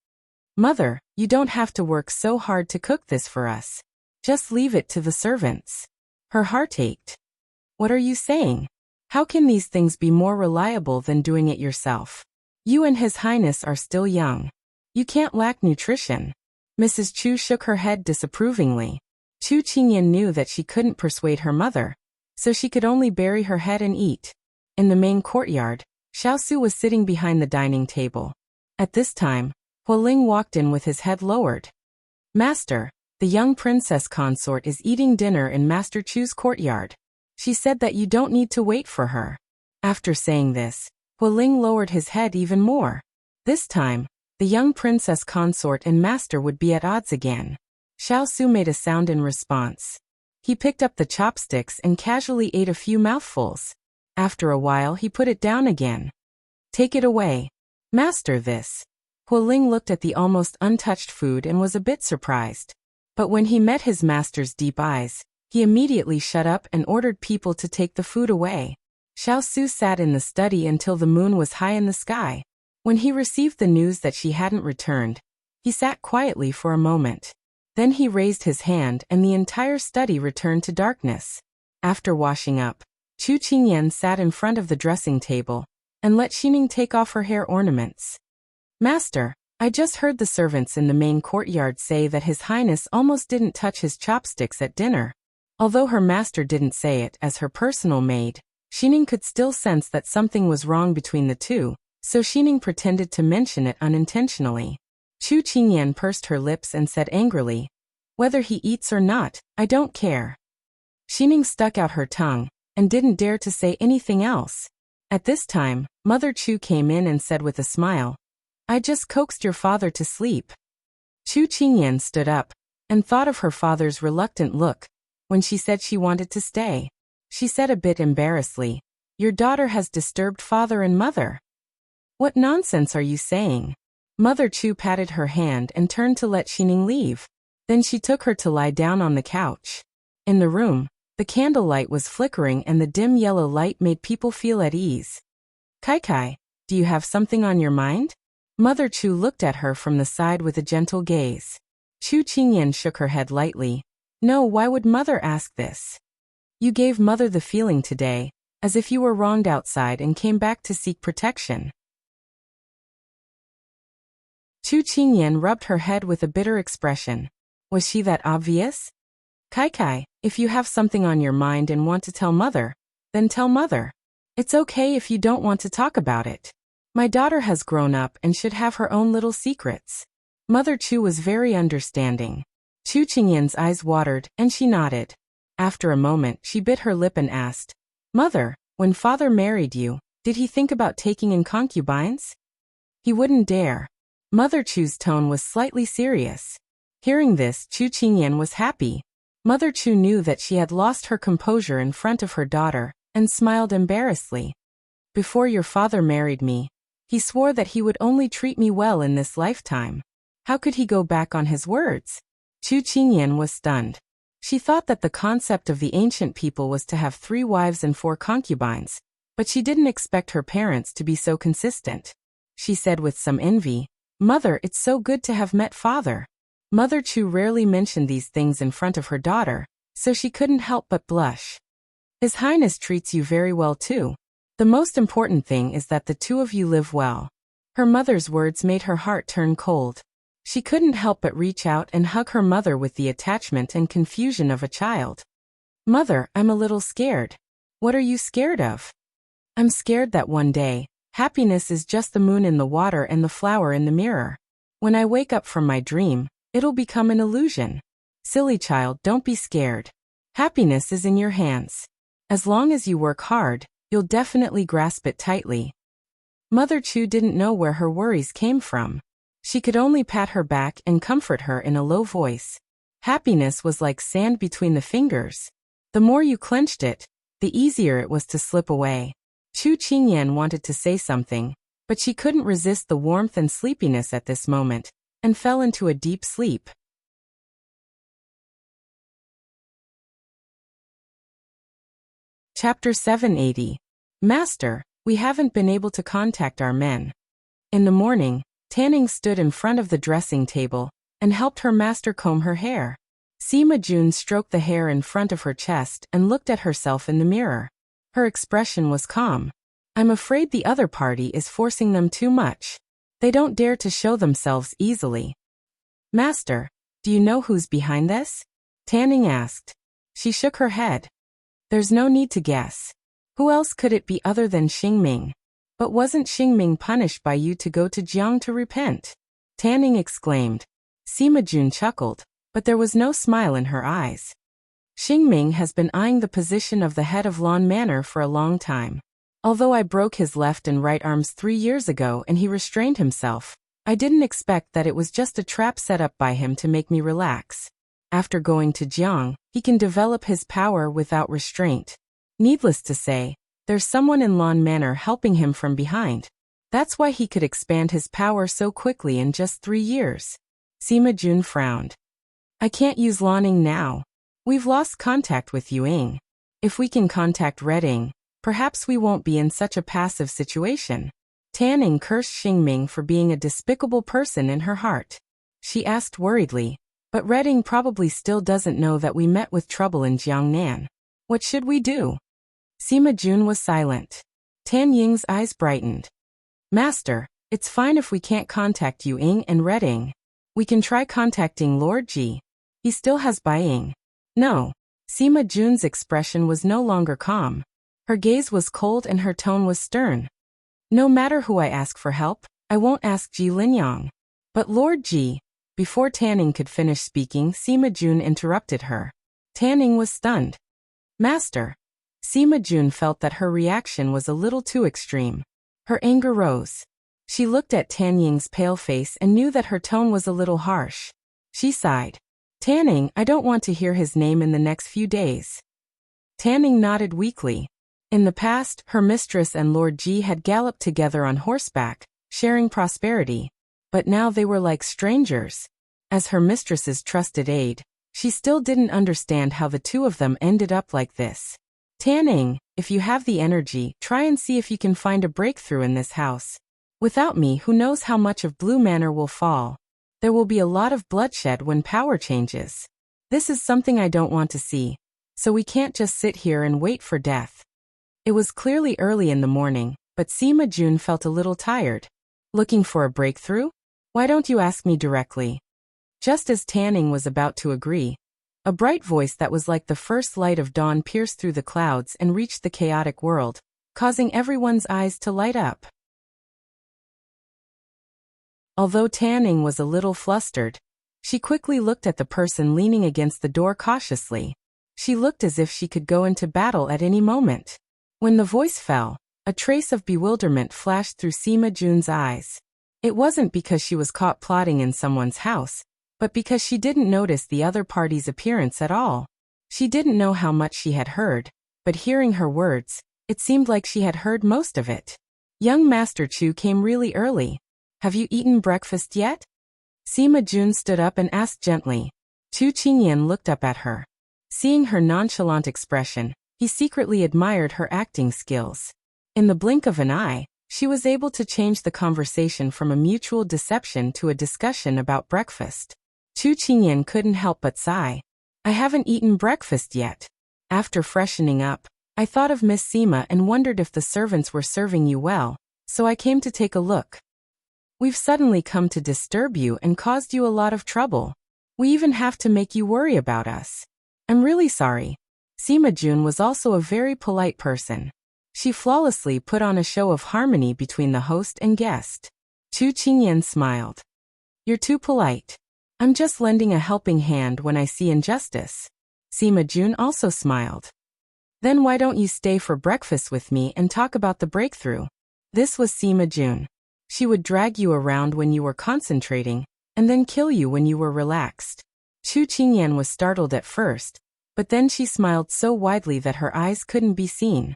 [SPEAKER 1] "Mother, you don't have to work so hard to cook this for us. Just leave it to the servants." Her heart ached. "What are you saying? How can these things be more reliable than doing it yourself? You and His Highness are still young. You can't lack nutrition." Mrs. Chu shook her head disapprovingly. Chu Qingyan knew that she couldn't persuade her mother, so she could only bury her head and eat. In the main courtyard, Xiao Su was sitting behind the dining table. At this time, Hualing walked in with his head lowered. "Master, the young princess consort is eating dinner in Master Chu's courtyard. She said that you don't need to wait for her." After saying this, Hualing lowered his head even more. This time, the young princess consort and master would be at odds again. Xiao Su made a sound in response. He picked up the chopsticks and casually ate a few mouthfuls. After a while he put it down again. "Take it away. Master this." Hualing looked at the almost untouched food and was a bit surprised. But when he met his master's deep eyes, he immediately shut up and ordered people to take the food away. Xiao Su sat in the study until the moon was high in the sky. When he received the news that she hadn't returned, he sat quietly for a moment. Then he raised his hand and the entire study returned to darkness. After washing up, Chu Qingyan sat in front of the dressing table and let Xining take off her hair ornaments. Master, I just heard the servants in the main courtyard say that His Highness almost didn't touch his chopsticks at dinner. Although her master didn't say it as her personal maid, Xining could still sense that something was wrong between the two, so Xining pretended to mention it unintentionally. Chu Qingyan pursed her lips and said angrily, "Whether he eats or not, I don't care." Xining stuck out her tongue and didn't dare to say anything else. At this time, Mother Chu came in and said with a smile, "I just coaxed your father to sleep." Chu Qingyan stood up and thought of her father's reluctant look when she said she wanted to stay. She said a bit embarrassedly, "Your daughter has disturbed father and mother." "What nonsense are you saying?" Mother Chu patted her hand and turned to let Xining leave. Then she took her to lie down on the couch. In the room, the candlelight was flickering and the dim yellow light made people feel at ease. "Kai, do you have something on your mind?" Mother Chu looked at her from the side with a gentle gaze. Chu Qingyan shook her head lightly. "No, why would Mother ask this? You gave Mother the feeling today, as if you were wronged outside and came back to seek protection." Chu Qingyan rubbed her head with a bitter expression. Was she that obvious? Kai, if you have something on your mind and want to tell Mother, then tell Mother. It's okay if you don't want to talk about it. My daughter has grown up and should have her own little secrets. Mother Chu was very understanding. Chu Qingyan's eyes watered and she nodded. After a moment, she bit her lip and asked, "Mother, when father married you, did he think about taking in concubines?" "He wouldn't dare." Mother Chu's tone was slightly serious. Hearing this, Chu Qingyan was happy. Mother Chu knew that she had lost her composure in front of her daughter, and smiled embarrassedly. "Before your father married me, he swore that he would only treat me well in this lifetime. How could he go back on his words?" Chu Qingyan was stunned. She thought that the concept of the ancient people was to have 3 wives and 4 concubines, but she didn't expect her parents to be so consistent. She said with some envy, "Mother, it's so good to have met father." Mother Chu rarely mentioned these things in front of her daughter, so she couldn't help but blush. "His Highness treats you very well too. The most important thing is that the two of you live well." Her mother's words made her heart turn cold. She couldn't help but reach out and hug her mother with the attachment and confusion of a child. "Mother, I'm a little scared." "What are you scared of?" "I'm scared that one day, happiness is just the moon in the water and the flower in the mirror. When I wake up from my dream, it'll become an illusion." "Silly child, don't be scared. Happiness is in your hands. As long as you work hard, you'll definitely grasp it tightly." Mother Chu didn't know where her worries came from. She could only pat her back and comfort her in a low voice. Happiness was like sand between the fingers. The more you clenched it, the easier it was to slip away. Chu Qingyan wanted to say something, but she couldn't resist the warmth and sleepiness at this moment, and fell into a deep sleep. Chapter 780. Master, we haven't been able to contact our men. In the morning, Tanning stood in front of the dressing table and helped her master comb her hair. Sima Jun stroked the hair in front of her chest and looked at herself in the mirror. Her expression was calm. "I'm afraid the other party is forcing them too much. They don't dare to show themselves easily." "Master, do you know who's behind this?" Tanning asked. She shook her head. "There's no need to guess. Who else could it be other than Xingming? But wasn't Xingming punished by you to go to Jiang to repent?" Tanning exclaimed. Sima Jun chuckled, but there was no smile in her eyes. "Xingming has been eyeing the position of the head of Lan Manor for a long time. Although I broke his left and right arms 3 years ago and he restrained himself, I didn't expect that it was just a trap set up by him to make me relax. After going to Jiang, he can develop his power without restraint. Needless to say, there's someone in Lan Manor helping him from behind. That's why he could expand his power so quickly in just 3 years." Sima Jun frowned. "I can't use Lanning now. We've lost contact with Yuing. If we can contact Reding, perhaps we won't be in such a passive situation." Tanning cursed Xingming for being a despicable person in her heart. She asked worriedly, "But Reding probably still doesn't know that we met with trouble in Jiangnan. What should we do?" Sima Jun was silent. Tan Ying's eyes brightened. Master, it's fine if we can't contact Yu Ying and Red Ying. We can try contacting Lord Ji. He still has Bai Ying. No. Sima Jun's expression was no longer calm. Her gaze was cold and her tone was stern. No matter who I ask for help, I won't ask Ji Linyang. But Lord Ji. Before Tan Ying could finish speaking, Sima Jun interrupted her. Tan Ying was stunned. Master. Sima Jun felt that her reaction was a little too extreme. Her anger rose. She looked at Tan Ying's pale face and knew that her tone was a little harsh. She sighed. Tan Ying, I don't want to hear his name in the next few days. Tan Ying nodded weakly. In the past, her mistress and Lord Ji had galloped together on horseback, sharing prosperity. But now they were like strangers. As her mistress's trusted aide, she still didn't understand how the two of them ended up like this. Tan Ying, if you have the energy, try and see if you can find a breakthrough in this house. Without me, who knows how much of Blue Manor will fall. There will be a lot of bloodshed when power changes. This is something I don't want to see. So we can't just sit here and wait for death. It was clearly early in the morning, but Sima Jun felt a little tired. Looking for a breakthrough? Why don't you ask me directly? Just as Tan Ying was about to agree, a bright voice that was like the first light of dawn pierced through the clouds and reached the chaotic world, causing everyone's eyes to light up. Although Tan Ying was a little flustered, she quickly looked at the person leaning against the door cautiously. She looked as if she could go into battle at any moment. When the voice fell, a trace of bewilderment flashed through Sima Jun's eyes. It wasn't because she was caught plotting in someone's house, but because she didn't notice the other party's appearance at all. She didn't know how much she had heard, but hearing her words, it seemed like she had heard most of it. Young Master Chu came really early. Have you eaten breakfast yet? Sima Jun stood up and asked gently. Chu Qingyan looked up at her. Seeing her nonchalant expression, he secretly admired her acting skills. In the blink of an eye, she was able to change the conversation from a mutual deception to a discussion about breakfast. Chu Qingyan couldn't help but sigh. I haven't eaten breakfast yet. After freshening up, I thought of Miss Sima and wondered if the servants were serving you well, so I came to take a look. We've suddenly come to disturb you and caused you a lot of trouble. We even have to make you worry about us. I'm really sorry. Sima Jun was also a very polite person. She flawlessly put on a show of harmony between the host and guest. Chu Qingyan smiled. You're too polite. I'm just lending a helping hand when I see injustice. Sima Jun also smiled. Then why don't you stay for breakfast with me and talk about the breakthrough? This was Sima Jun. She would drag you around when you were concentrating, and then kill you when you were relaxed. Chu Qingyan was startled at first, but then she smiled so widely that her eyes couldn't be seen.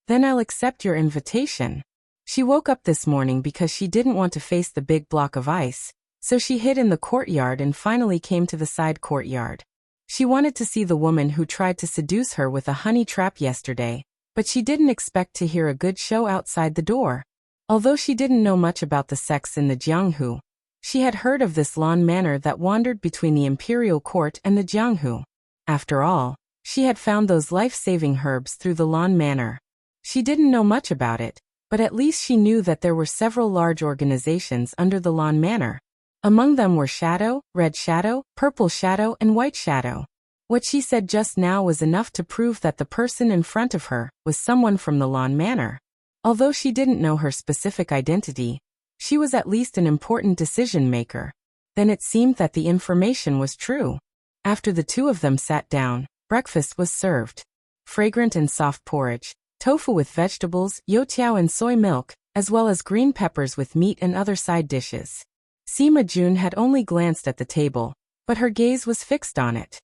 [SPEAKER 1] Then I'll accept your invitation. She woke up this morning because she didn't want to face the big block of ice, so she hid in the courtyard and finally came to the side courtyard. She wanted to see the woman who tried to seduce her with a honey trap yesterday, but she didn't expect to hear a good show outside the door. Although she didn't know much about the sex in the Jianghu, she had heard of this lawn manor that wandered between the imperial court and the Jianghu. After all, she had found those life-saving herbs through the lawn manor. She didn't know much about it, but at least she knew that there were several large organizations under the lawn manor. Among them were Shadow, Red Shadow, Purple Shadow, and White Shadow. What she said just now was enough to prove that the person in front of her was someone from the lawn manor. Although she didn't know her specific identity, she was at least an important decision-maker. Then it seemed that the information was true. After the two of them sat down, breakfast was served. Fragrant and soft porridge, tofu with vegetables, youtiao and soy milk, as well as green peppers with meat and other side dishes. Sima Jun had only glanced at the table, but her gaze was fixed on it.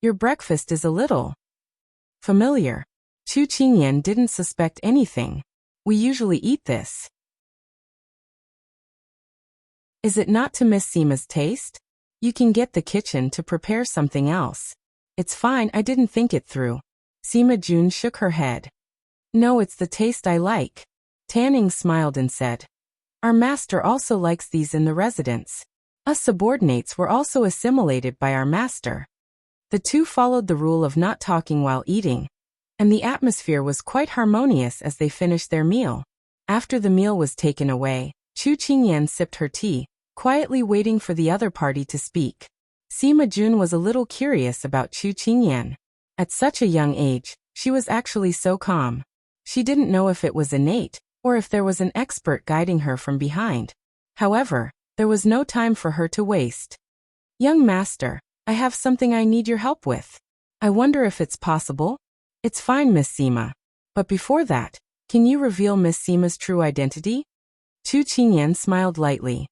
[SPEAKER 1] Your breakfast is a little familiar. Chu Qingyan didn't suspect anything. We usually eat this. Is it not to Miss Sima's taste? You can get the kitchen to prepare something else. It's fine, I didn't think it through. Sima Jun shook her head. No, it's the taste I like. Tan Ying smiled and said. Our master also likes these in the residence. Us subordinates were also assimilated by our master. The two followed the rule of not talking while eating. and the atmosphere was quite harmonious as they finished their meal. After the meal was taken away, Chu Qingyan sipped her tea, quietly waiting for the other party to speak. Sima Jun was a little curious about Chu Qingyan. At such a young age, she was actually so calm. She didn't know if it was innate, or if there was an expert guiding her from behind. However, there was no time for her to waste. "Young master, I have something I need your help with. I wonder if it's possible?" "It's fine, Miss Sima. But before that, can you reveal Miss Sima's true identity?" Chu Qingyan smiled lightly.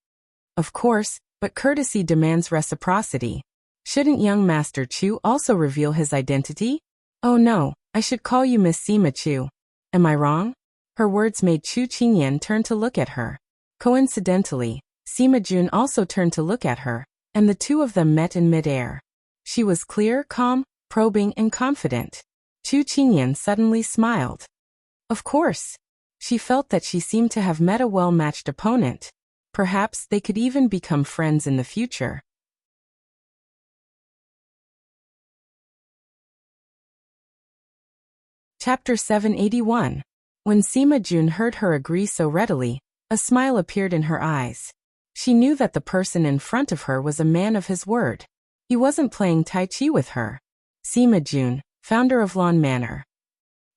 [SPEAKER 1] "Of course, but courtesy demands reciprocity. Shouldn't young Master Chu also reveal his identity?" "Oh no, I should call you Miss Sima Chu. Am I wrong?" Her words made Chu Qingyan turn to look at her. Coincidentally, Sima Jun also turned to look at her, and the two of them met in mid-air. She was clear, calm, probing, and confident. Chu Qingyan suddenly smiled. Of course. She felt that she seemed to have met a well-matched opponent. Perhaps they could even become friends in the future. Chapter 781. When Sima Jun heard her agree so readily, a smile appeared in her eyes. She knew that the person in front of her was a man of his word. He wasn't playing Tai Chi with her. Sima Jun, founder of Lan Manor.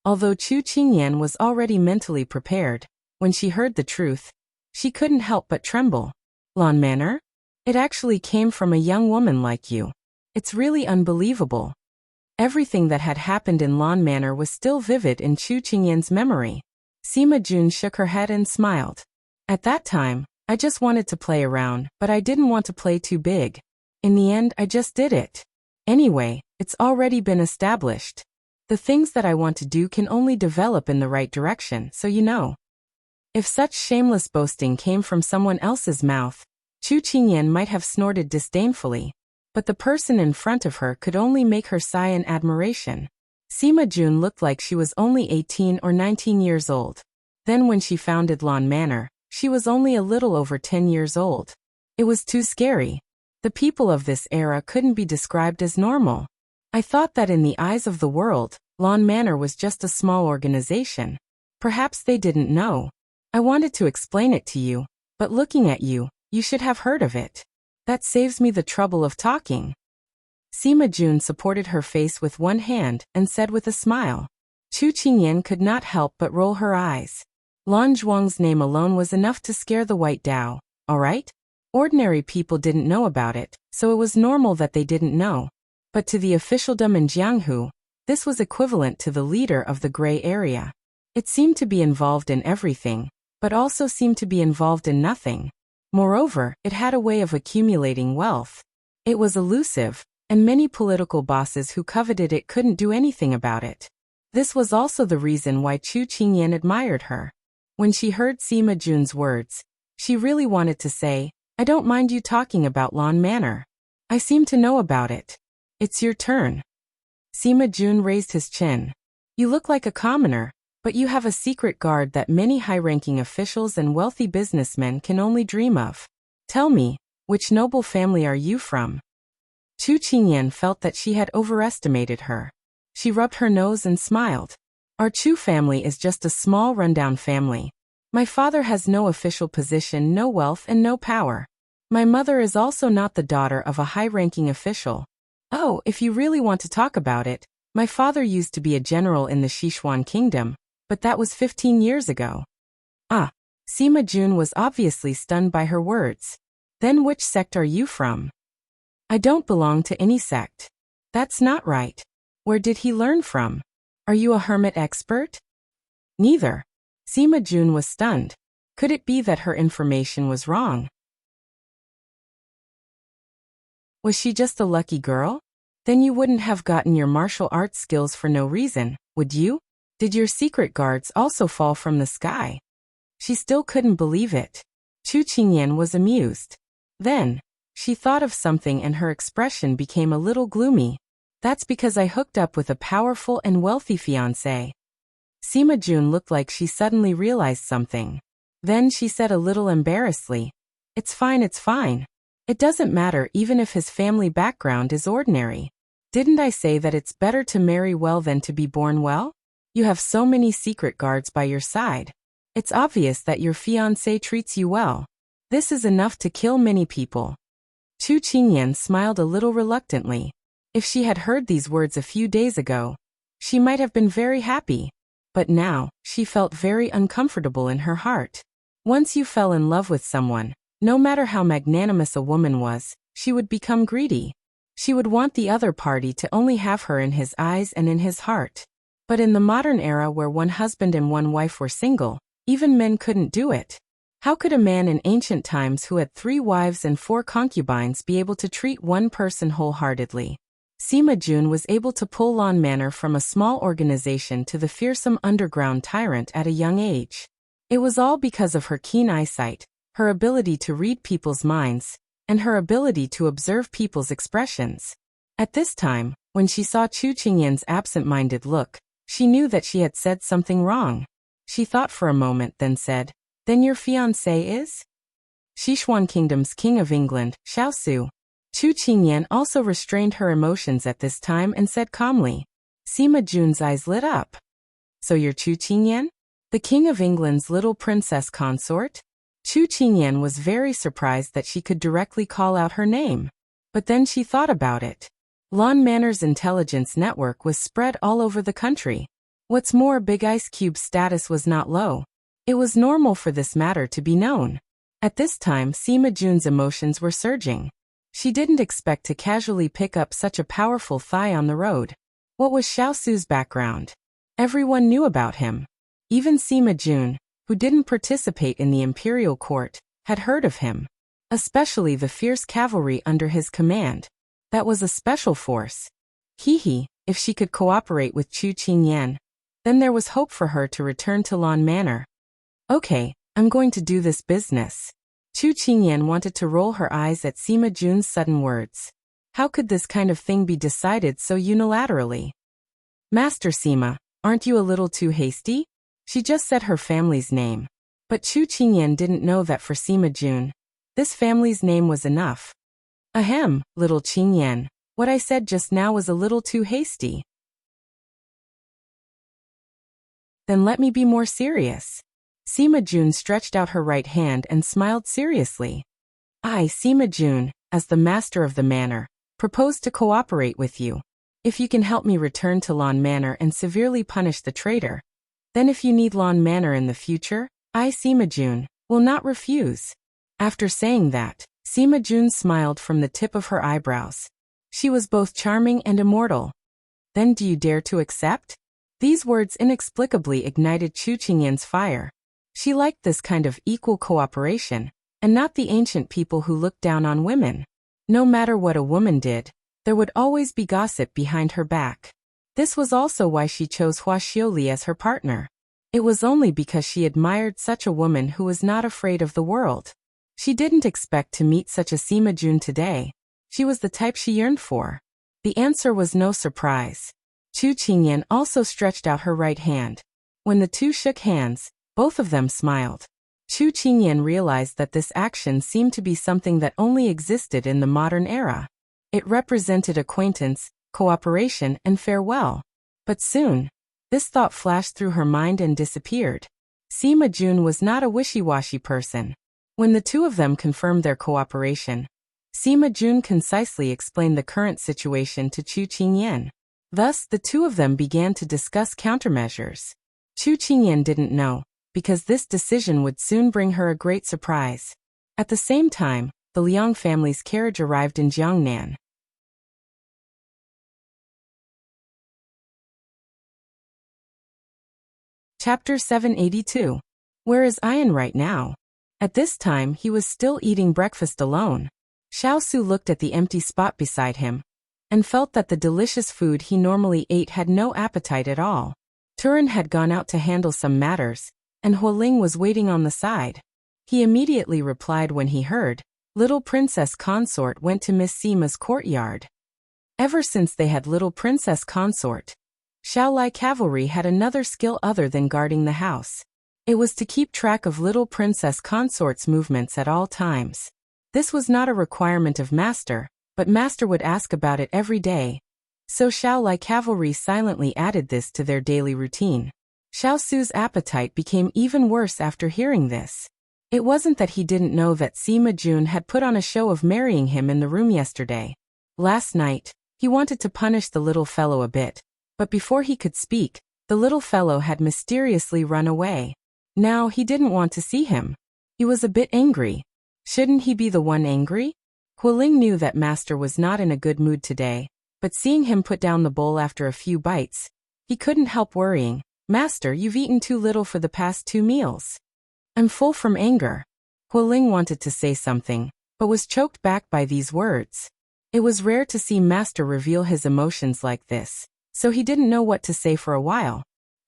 [SPEAKER 1] Although Chu Qingyan was already mentally prepared, when she heard the truth, she couldn't help but tremble. "Lan Manor? It actually came from a young woman like you. It's really unbelievable." Everything that had happened in Lan Manor was still vivid in Chu Qingyan's memory. Sima Jun shook her head and smiled. "At that time, I just wanted to play around, but I didn't want to play too big. In the end, I just did it. Anyway, it's already been established. The things that I want to do can only develop in the right direction, so you know." If such shameless boasting came from someone else's mouth, Chu Qingyan might have snorted disdainfully, but the person in front of her could only make her sigh in admiration. Sima Jun looked like she was only 18 or 19 years old. Then when she founded Lan Manor, she was only a little over 10 years old. It was too scary. The people of this era couldn't be described as normal. "I thought that in the eyes of the world, Lan Manor was just a small organization. Perhaps they didn't know. I wanted to explain it to you, but looking at you, you should have heard of it. That saves me the trouble of talking." Sima Jun supported her face with one hand and said with a smile. Chu Qingyan could not help but roll her eyes. Lan Zhuang's name alone was enough to scare the White Dao, all right? Ordinary people didn't know about it, so it was normal that they didn't know. But to the officialdom in Jianghu, this was equivalent to the leader of the gray area. It seemed to be involved in everything, but also seemed to be involved in nothing. Moreover, it had a way of accumulating wealth. It was elusive, and many political bosses who coveted it couldn't do anything about it. This was also the reason why Chu Qingyan admired her. When she heard Sima Jun's words, she really wanted to say, "I don't mind you talking about Lan Manor. I seem to know about it. It's your turn." Sima Jun raised his chin. "You look like a commoner, but you have a secret guard that many high-ranking officials and wealthy businessmen can only dream of. Tell me, which noble family are you from?" Chu Qingyan felt that she had overestimated her. She rubbed her nose and smiled. "Our Chu family is just a small rundown family. My father has no official position, no wealth, and no power. My mother is also not the daughter of a high-ranking official. Oh, if you really want to talk about it, my father used to be a general in the Sichuan kingdom, but that was 15 years ago." Ah, Sima Jun was obviously stunned by her words. "Then which sect are you from?" "I don't belong to any sect." "That's not right. Where did he learn from? Are you a hermit expert?" "Neither." Sima Jun was stunned. Could it be that her information was wrong? Was she just a lucky girl? Then you wouldn't have gotten your martial arts skills for no reason, would you? Did your secret guards also fall from the sky? She still couldn't believe it. Chu Qingyan was amused. Then, she thought of something and her expression became a little gloomy. "That's because I hooked up with a powerful and wealthy fiancé." Sima Jun looked like she suddenly realized something. Then she said a little embarrassedly, "It's fine, it's fine. It doesn't matter even if his family background is ordinary. Didn't I say that it's better to marry well than to be born well?" You have so many secret guards by your side. It's obvious that your fiancé treats you well. This is enough to kill many people." Chu Qingyan smiled a little reluctantly. If she had heard these words a few days ago, she might have been very happy. But now, she felt very uncomfortable in her heart. Once you fell in love with someone, no matter how magnanimous a woman was, she would become greedy. She would want the other party to only have her in his eyes and in his heart. But in the modern era where one husband and one wife were single, even men couldn't do it. How could a man in ancient times who had 3 wives and 4 concubines be able to treat one person wholeheartedly? Sima Jun was able to pull Lan Manor from a small organization to the fearsome underground tyrant at a young age. It was all because of her keen eyesight, her ability to read people's minds, and her ability to observe people's expressions. At this time, when she saw Chu Qingyan's absent-minded look, she knew that she had said something wrong. She thought for a moment, then said, "Then your fiancé is?" "Sichuan Kingdom's King of England, Xiao." Chu Qingyan also restrained her emotions at this time and said calmly. Sima Jun's eyes lit up. "So you're Chu Qingyan? The King of England's little princess consort?" Chu Qingyan was very surprised that she could directly call out her name. But then she thought about it. Lan Manor's intelligence network was spread all over the country. What's more, Big Ice Cube's status was not low. It was normal for this matter to be known. At this time, Sima Jun's emotions were surging. She didn't expect to casually pick up such a powerful thigh on the road. What was Xiaosu's background? Everyone knew about him. Even Sima Jun, who didn't participate in the imperial court, had heard of him. Especially the fierce cavalry under his command. That was a special force. If she could cooperate with Chu Qingyan, then there was hope for her to return to Lan Manor. "Okay, I'm going to do this business." Chu Qingyan wanted to roll her eyes at Sima Jun's sudden words. How could this kind of thing be decided so unilaterally? "Master Sima, aren't you a little too hasty?" She just said her family's name. But Chu Qingyan didn't know that for Sima Jun, this family's name was enough. "Ahem, little Qingyan, what I said just now was a little too hasty." "Then let me be more serious." Sima Jun stretched out her right hand and smiled seriously. "I, Sima Jun, as the master of the manor, propose to cooperate with you. If you can help me return to Lan Manor and severely punish the traitor, then if you need Lan Manor in the future, I, Sima Jun, will not refuse." After saying that, Sima Jun smiled from the tip of her eyebrows. She was both charming and immortal. "Then do you dare to accept?" These words inexplicably ignited Chu Qingyan's fire. She liked this kind of equal cooperation, and not the ancient people who looked down on women. No matter what a woman did, there would always be gossip behind her back. This was also why she chose Hua Xiuli as her partner. It was only because she admired such a woman who was not afraid of the world. She didn't expect to meet such a Sima Jun today. She was the type she yearned for. The answer was no surprise. Chu Qingyan also stretched out her right hand. When the two shook hands, both of them smiled. Chu Qingyan realized that this action seemed to be something that only existed in the modern era. It represented acquaintance, cooperation, and farewell. But soon, this thought flashed through her mind and disappeared. Sima Jun was not a wishy-washy person. When the two of them confirmed their cooperation, Sima Jun concisely explained the current situation to Chu Qingyan. Thus, the two of them began to discuss countermeasures. Chu Qingyan didn't know, because this decision would soon bring her a great surprise. At the same time, the Liang family's carriage arrived in Jiangnan. Chapter 782. Where is Ian right now? At this time, he was still eating breakfast alone. Xiaosu looked at the empty spot beside him, and felt that the delicious food he normally ate had no appetite at all. Turin had gone out to handle some matters, and Hualing was waiting on the side. He immediately replied when he heard, "Little Princess Consort went to Miss Sima's courtyard." Ever since they had Little Princess Consort, Shaolai cavalry had another skill other than guarding the house. It was to keep track of Little Princess Consort's movements at all times. This was not a requirement of Master, but Master would ask about it every day. So Xiao Lai cavalry silently added this to their daily routine. Xiao Su's appetite became even worse after hearing this. It wasn't that he didn't know that Sima Jun had put on a show of marrying him in the room yesterday. Last night, he wanted to punish the little fellow a bit, but before he could speak, the little fellow had mysteriously run away. Now he didn't want to see him. He was a bit angry. Shouldn't he be the one angry? Hualing knew that Master was not in a good mood today, but seeing him put down the bowl after a few bites, he couldn't help worrying. Master, you've eaten too little for the past 2 meals. I'm full from anger. Hualing wanted to say something, but was choked back by these words. It was rare to see Master reveal his emotions like this, so he didn't know what to say for a while.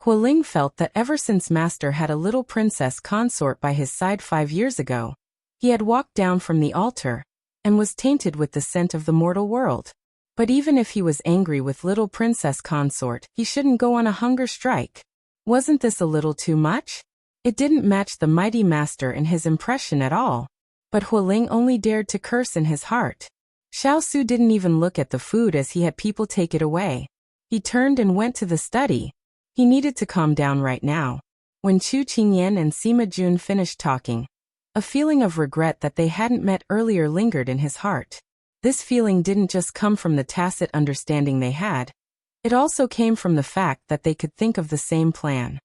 [SPEAKER 1] Hualing felt that ever since Master had a little princess consort by his side 5 years ago, he had walked down from the altar and was tainted with the scent of the mortal world. But even if he was angry with little princess consort, he shouldn't go on a hunger strike. Wasn't this a little too much? It didn't match the mighty Master in his impression at all. But Hualing only dared to curse in his heart. Xiao Su didn't even look at the food as he had people take it away. He turned and went to the study. He needed to calm down right now. When Chu Qingyan and Sima Jun finished talking, a feeling of regret that they hadn't met earlier lingered in his heart. This feeling didn't just come from the tacit understanding they had. It also came from the fact that they could think of the same plan.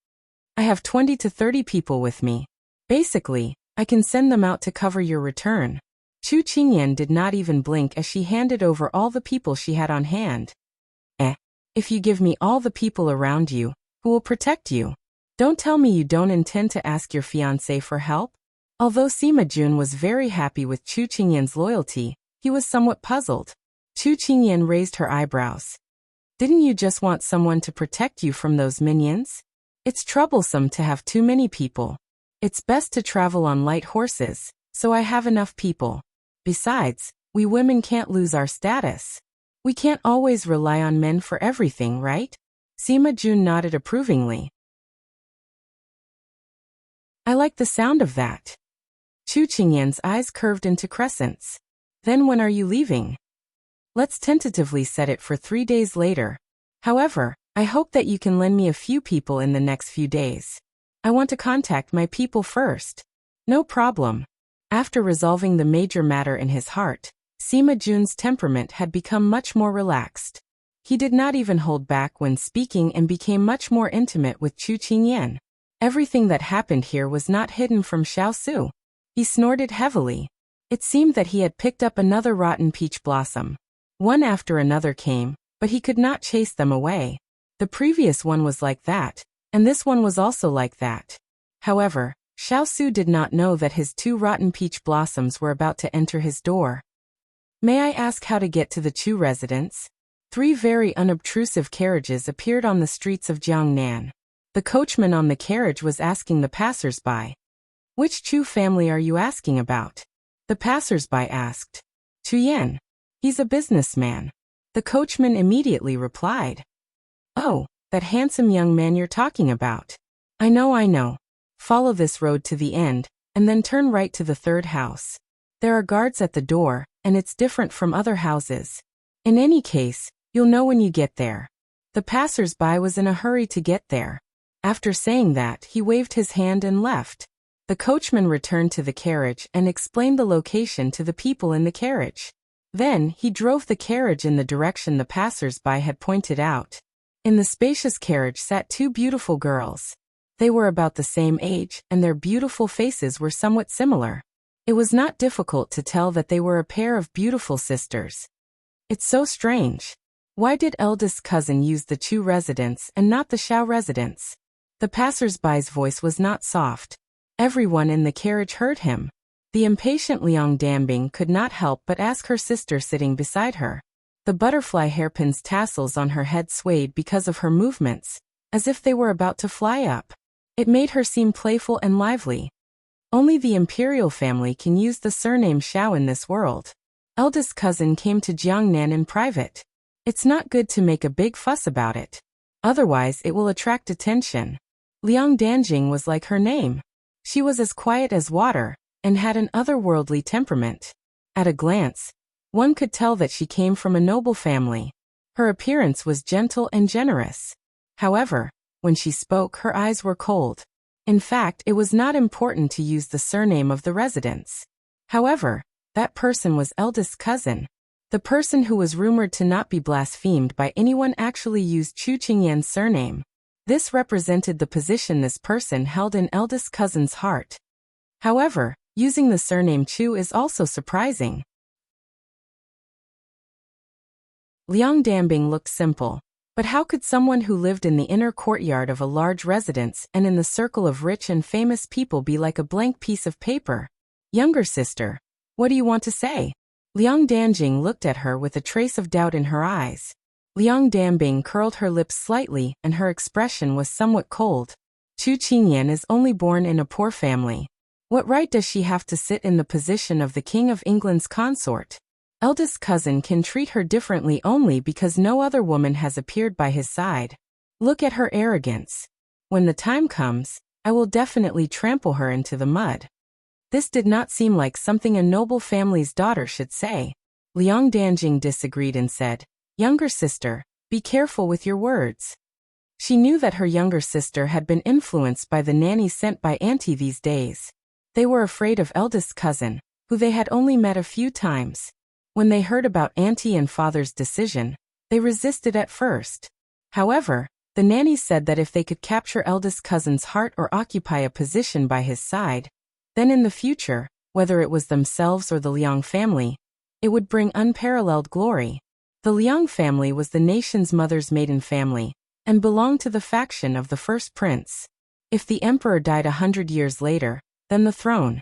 [SPEAKER 1] I have 20 to 30 people with me. Basically, I can send them out to cover your return. Chu Qingyan did not even blink as she handed over all the people she had on hand. If you give me all the people around you, who will protect you? Don't tell me you don't intend to ask your fiancé for help? Although Sima Jun was very happy with Chu Qingyan's loyalty, he was somewhat puzzled. Chu Qingyan raised her eyebrows. Didn't you just want someone to protect you from those minions? It's troublesome to have too many people. It's best to travel on light horses, so I have enough people. Besides, we women can't lose our status. We can't always rely on men for everything, right? Sima Jun nodded approvingly. I like the sound of that. Chu Qingyan's eyes curved into crescents. Then when are you leaving? Let's tentatively set it for 3 days later. However, I hope that you can lend me a few people in the next few days. I want to contact my people first. No problem. After resolving the major matter in his heart, Sima Jun's temperament had become much more relaxed. He did not even hold back when speaking and became much more intimate with Chu Qingyan. Everything that happened here was not hidden from Xiao Su. He snorted heavily. It seemed that he had picked up another rotten peach blossom. One after another came, but he could not chase them away. The previous one was like that, and this one was also like that. However, Xiao Su did not know that his 2 rotten peach blossoms were about to enter his door. May I ask how to get to the Chu residence? 3 very unobtrusive carriages appeared on the streets of Jiangnan. The coachman on the carriage was asking the passers-by. Which Chu family are you asking about? The passers-by asked. Chu Yan. He's a businessman. The coachman immediately replied. Oh, that handsome young man you're talking about. I know. Follow this road to the end, and then turn right to the 3rd house. There are guards at the door, and it's different from other houses. In any case, you'll know when you get there. The passers-by was in a hurry to get there. After saying that, he waved his hand and left. The coachman returned to the carriage and explained the location to the people in the carriage. Then, he drove the carriage in the direction the passers-by had pointed out. In the spacious carriage sat 2 beautiful girls. They were about the same age, and their beautiful faces were somewhat similar. It was not difficult to tell that they were a pair of beautiful sisters. It's so strange. Why did eldest cousin use the Chu residence and not the Xiao residence? The passers-by's voice was not soft. Everyone in the carriage heard him. The impatient Liang Danbing could not help but ask her sister sitting beside her. The butterfly hairpins tassels on her head swayed because of her movements, as if they were about to fly up. It made her seem playful and lively. Only the imperial family can use the surname Xiao in this world. Eldest cousin came to Jiangnan in private. It's not good to make a big fuss about it. Otherwise it will attract attention. Liang Danjing was like her name. She was as quiet as water, and had an otherworldly temperament. At a glance, one could tell that she came from a noble family. Her appearance was gentle and generous. However, when she spoke, her eyes were cold. In fact, it was not important to use the surname of the residence. However, that person was eldest cousin. The person who was rumored to not be blasphemed by anyone actually used Chu Qingyan's surname. This represented the position this person held in eldest cousin's heart. However, using the surname Chu is also surprising. Liang Dambing looked simple. But how could someone who lived in the inner courtyard of a large residence and in the circle of rich and famous people be like a blank piece of paper? Younger sister, what do you want to say? Liang Danjing looked at her with a trace of doubt in her eyes. Liang Dambing curled her lips slightly and her expression was somewhat cold. Chu Qingyan is only born in a poor family. What right does she have to sit in the position of the King of England's consort? Eldest cousin can treat her differently only because no other woman has appeared by his side. Look at her arrogance. When the time comes, I will definitely trample her into the mud. This did not seem like something a noble family's daughter should say. Liang Danjing disagreed and said, "Younger sister, be careful with your words." She knew that her younger sister had been influenced by the nannies sent by Auntie these days. They were afraid of eldest cousin, who they had only met a few times. When they heard about Auntie and father's decision, they resisted at first. However, the nannies said that if they could capture eldest cousin's heart or occupy a position by his side, then in the future, whether it was themselves or the Liang family, it would bring unparalleled glory. The Liang family was the nation's mother's maiden family, and belonged to the faction of the first prince. If the emperor died 100 years later, then the throne.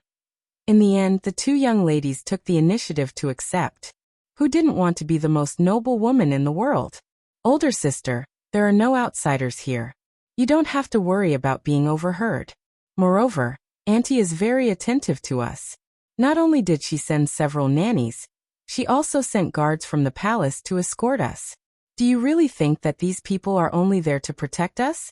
[SPEAKER 1] In the end, the two young ladies took the initiative to accept. Who didn't want to be the most noble woman in the world? Older sister, there are no outsiders here. You don't have to worry about being overheard. Moreover, Auntie is very attentive to us. Not only did she send several nannies, she also sent guards from the palace to escort us. Do you really think that these people are only there to protect us?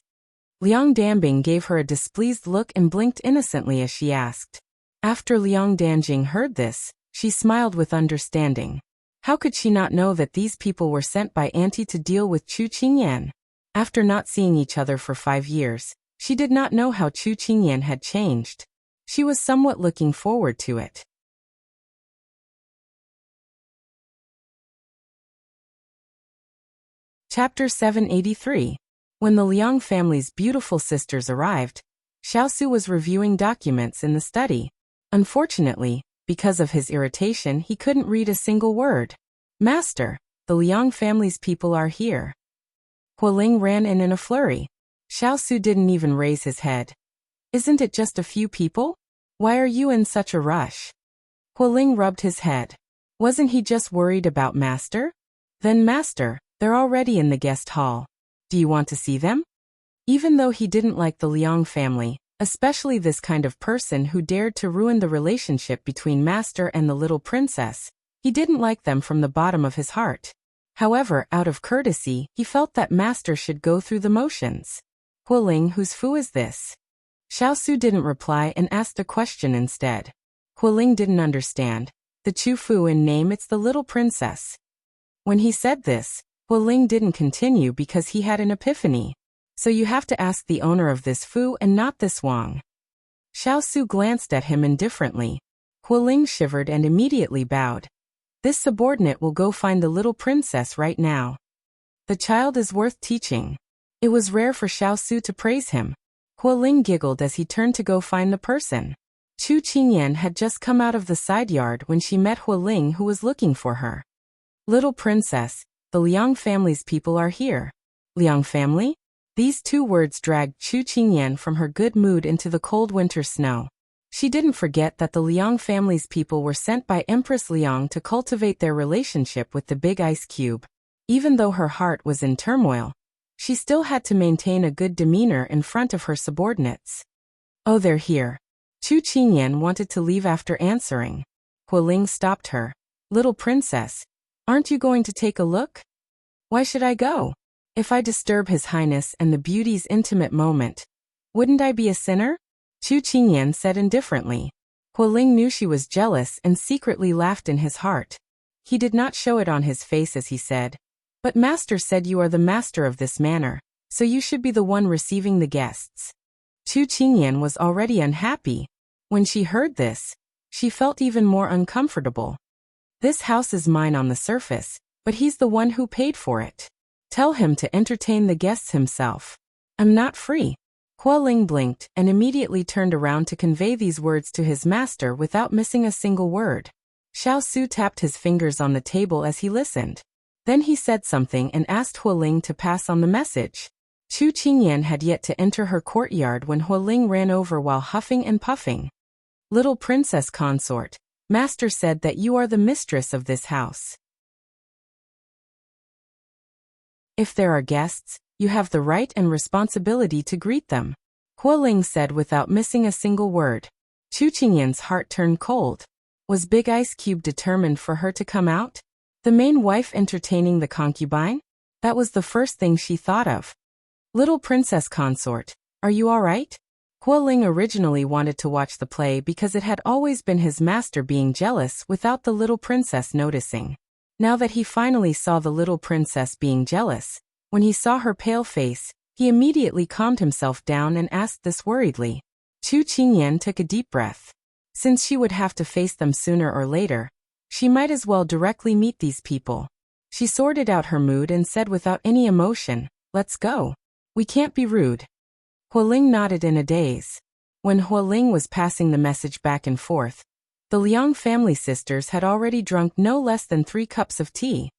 [SPEAKER 1] Liang Dambing gave her a displeased look and blinked innocently as she asked. After Liang Danjing heard this, she smiled with understanding. How could she not know that these people were sent by Auntie to deal with Chu Qingyan? After not seeing each other for 5 years, she did not know how Chu Qingyan had changed. She was somewhat looking forward to it. Chapter 783. When the Liang family's beautiful sisters arrived, Xiao was reviewing documents in the study. Unfortunately, because of his irritation, he couldn't read a single word. "Master, the Liang family's people are here." Hualing ran in a flurry. Xiao didn't even raise his head. "Isn't it just a few people? Why are you in such a rush?" Hualing rubbed his head. Wasn't he just worried about Master? Then Master, they're already in the guest hall. Do you want to see them? Even though he didn't like the Liang family, especially this kind of person who dared to ruin the relationship between Master and the little princess, he didn't like them from the bottom of his heart. However, out of courtesy, he felt that Master should go through the motions. "Hualing, whose fu is this?" Xiao didn't reply and asked a question instead. Hualing didn't understand. "The Chu Fu in name, it's the little princess." When he said this, Hualing didn't continue because he had an epiphany. "So you have to ask the owner of this fu and not this Wang." Xiao glanced at him indifferently. Hualing shivered and immediately bowed. "This subordinate will go find the little princess right now. The child is worth teaching." It was rare for Xiao to praise him. Hualing giggled as he turned to go find the person. Chu Qingyan had just come out of the side yard when she met Hualing, who was looking for her. "Little princess, the Liang family's people are here." Liang family? These two words dragged Chu Qingyan from her good mood into the cold winter snow. She didn't forget that the Liang family's people were sent by Empress Liang to cultivate their relationship with the big ice cube. Even though her heart was in turmoil, she still had to maintain a good demeanor in front of her subordinates. "Oh, they're here." Chu Qingyan wanted to leave after answering. Hualing stopped her. "Little princess, aren't you going to take a look?" "Why should I go? If I disturb His Highness and the beauty's intimate moment, wouldn't I be a sinner?" Chu Qingyan said indifferently. Hualing knew she was jealous and secretly laughed in his heart. He did not show it on his face as he said, But master said you are the master of this manor, so you should be the one receiving the guests. Chu Qingyan was already unhappy. When she heard this, she felt even more uncomfortable. This house is mine on the surface, but he's the one who paid for it. Tell him to entertain the guests himself. I'm not free. Hualing blinked and immediately turned around to convey these words to his master without missing a single word. Xiao Su tapped his fingers on the table as he listened. Then he said something and asked Hualing to pass on the message. Chu Qingyan had yet to enter her courtyard when Hualing ran over while huffing and puffing. Little Princess Consort, Master said that you are the mistress of this house. If there are guests, you have the right and responsibility to greet them, Hualing said without missing a single word. Chu Qingyan's heart turned cold. Was Big Ice Cube determined for her to come out? The main wife entertaining the concubine? That was the first thing she thought of. Little Princess Consort, are you all right? Hualing originally wanted to watch the play because it had always been his master being jealous without the little princess noticing. Now that he finally saw the little princess being jealous, when he saw her pale face, he immediately calmed himself down and asked this worriedly. Chu Qingyan took a deep breath. Since she would have to face them sooner or later, she might as well directly meet these people. She sorted out her mood and said without any emotion, "Let's go. We can't be rude." Hualing nodded in a daze. When Hualing was passing the message back and forth, the Liang family sisters had already drunk no less than 3 cups of tea.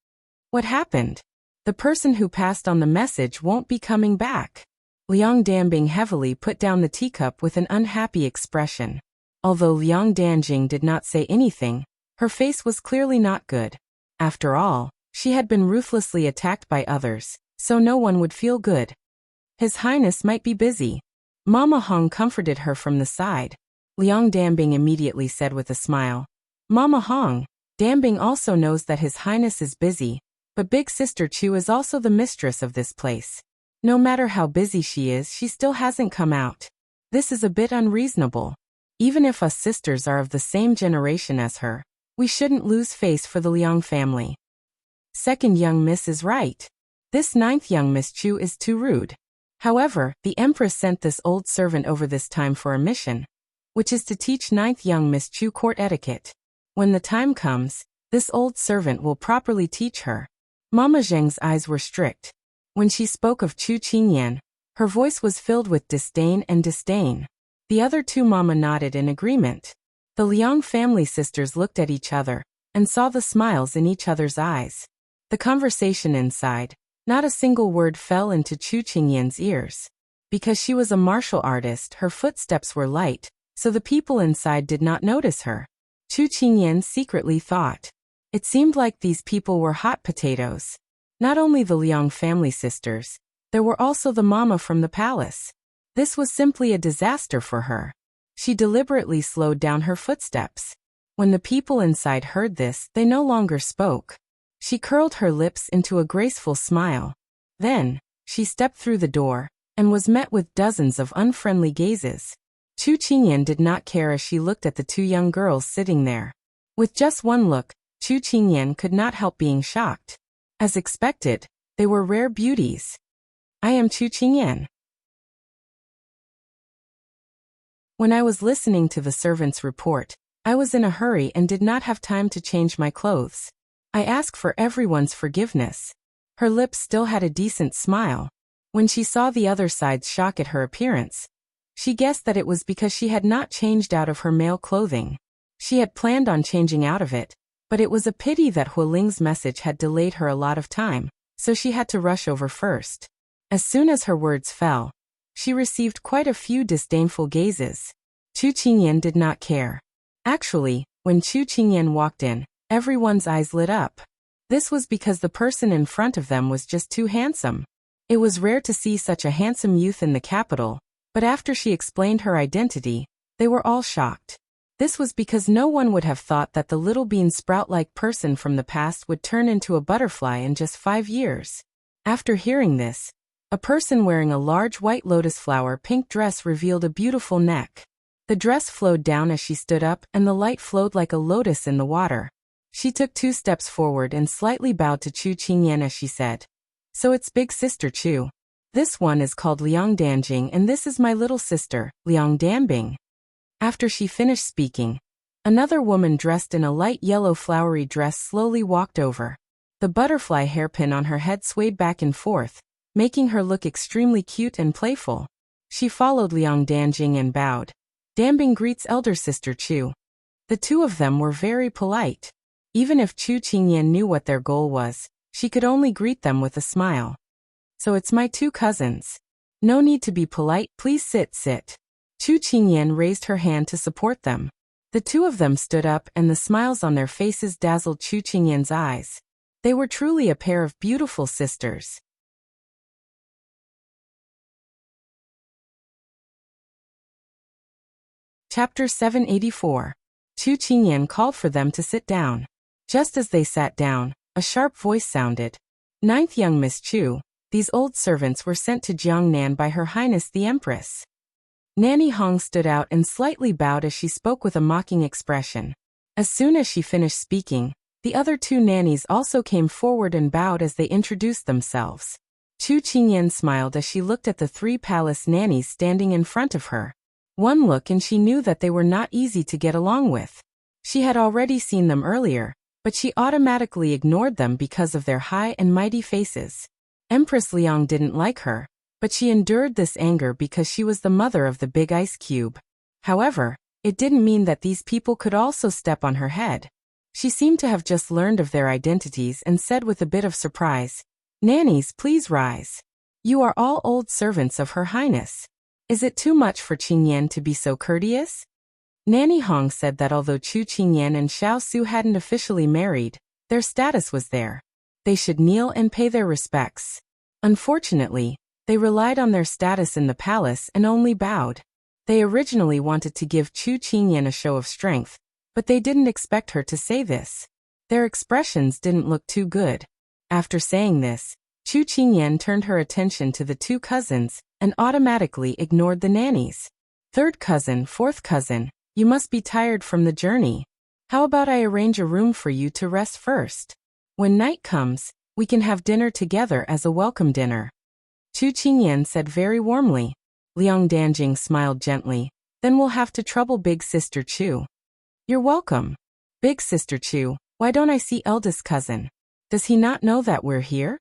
[SPEAKER 1] What happened? The person who passed on the message won't be coming back. Liang Danbing heavily put down the teacup with an unhappy expression. Although Liang Danjing did not say anything, her face was clearly not good. After all, she had been ruthlessly attacked by others, so no one would feel good. His Highness might be busy. Mama Hong comforted her from the side. Liang Danbing immediately said with a smile. Mama Hong, Danbing also knows that His Highness is busy, but Big Sister Chu is also the mistress of this place. No matter how busy she is, she still hasn't come out. This is a bit unreasonable. Even if us sisters are of the same generation as her, we shouldn't lose face for the Liang family. Second young miss is right. This 9th young Miss Chu is too rude. However, the Empress sent this old servant over this time for a mission, which is to teach 9th young Miss Chu court etiquette. When the time comes, this old servant will properly teach her. Mama Zheng's eyes were strict. When she spoke of Chu Qingyan, her voice was filled with disdain and disdain. The other 2 mama nodded in agreement. The Liang family sisters looked at each other and saw the smiles in each other's eyes. The conversation inside, not a single word fell into Chu Qingyan's ears. Because she was a martial artist, her footsteps were light, so the people inside did not notice her. Chu Qingyan secretly thought. It seemed like these people were hot potatoes. Not only the Liang family sisters, there were also the mama from the palace. This was simply a disaster for her. She deliberately slowed down her footsteps. When the people inside heard this, they no longer spoke. She curled her lips into a graceful smile. Then, she stepped through the door, and was met with dozens of unfriendly gazes. Chu Qingyan did not care as she looked at the 2 young girls sitting there. With just one look, Chu Qingyan could not help being shocked. As expected, they were rare beauties. I am Chu Qingyan. When I was listening to the servant's report, I was in a hurry and did not have time to change my clothes. I ask for everyone's forgiveness. Her lips still had a decent smile. When she saw the other side's shock at her appearance, she guessed that it was because she had not changed out of her male clothing. She had planned on changing out of it, but it was a pity that Hualing's message had delayed her a lot of time, so she had to rush over first. As soon as her words fell, she received quite a few disdainful gazes. Chu Qingyan did not care. Actually, when Chu Qingyan walked in, everyone's eyes lit up. This was because the person in front of them was just too handsome. It was rare to see such a handsome youth in the capital, but after she explained her identity, they were all shocked. This was because no one would have thought that the little bean sprout-like person from the past would turn into a butterfly in just 5 years. After hearing this, a person wearing a large white lotus flower pink dress revealed a beautiful neck. The dress flowed down as she stood up and the light flowed like a lotus in the water. She took 2 steps forward and slightly bowed to Chu Qingyan as she said, "So it's big sister Chu. This one is called Liang Danjing and this is my little sister, Liang Danbing." After she finished speaking, another woman dressed in a light yellow flowery dress slowly walked over. The butterfly hairpin on her head swayed back and forth, making her look extremely cute and playful. She followed Liang Danjing and bowed. "Danbing greets elder sister Chu." The two of them were very polite. Even if Chu Qingyan knew what their goal was, she could only greet them with a smile. "So it's my 2 cousins. No need to be polite, please sit. Chu Qingyan raised her hand to support them. The 2 of them stood up and the smiles on their faces dazzled Chu Qingyan's eyes. They were truly a pair of beautiful sisters. Chapter 784. Chu Qingyan called for them to sit down. Just as they sat down, a sharp voice sounded. "Ninth young Miss Chu, these old servants were sent to Jiangnan by Her Highness the Empress." Nanny Hong stood out and slightly bowed as she spoke with a mocking expression. As soon as she finished speaking, the other 2 nannies also came forward and bowed as they introduced themselves. Chu Qingyan smiled as she looked at the 3 palace nannies standing in front of her. One look and she knew that they were not easy to get along with. She had already seen them earlier, but she automatically ignored them because of their high and mighty faces. Empress Liang didn't like her, but she endured this anger because she was the mother of the big ice cube. However, it didn't mean that these people could also step on her head. She seemed to have just learned of their identities and said with a bit of surprise, "Nannies, please rise. You are all old servants of Her Highness. Is it too much for Qingyan to be so courteous?" Nanny Hong said that although Chu Qingyan and Xiao Su hadn't officially married, their status was there. They should kneel and pay their respects. Unfortunately, they relied on their status in the palace and only bowed. They originally wanted to give Chu Qingyan a show of strength, but they didn't expect her to say this. Their expressions didn't look too good. After saying this, Chu Qingyan turned her attention to the 2 cousins and automatically ignored the nannies. "Third cousin, fourth cousin, you must be tired from the journey. How about I arrange a room for you to rest first? When night comes, we can have dinner together as a welcome dinner." Chu Qingyan said very warmly. Liang Danjing smiled gently. "Then we'll have to trouble big sister Chu." "You're welcome. Big sister Chu, why don't I see eldest cousin? Does he not know that we're here?"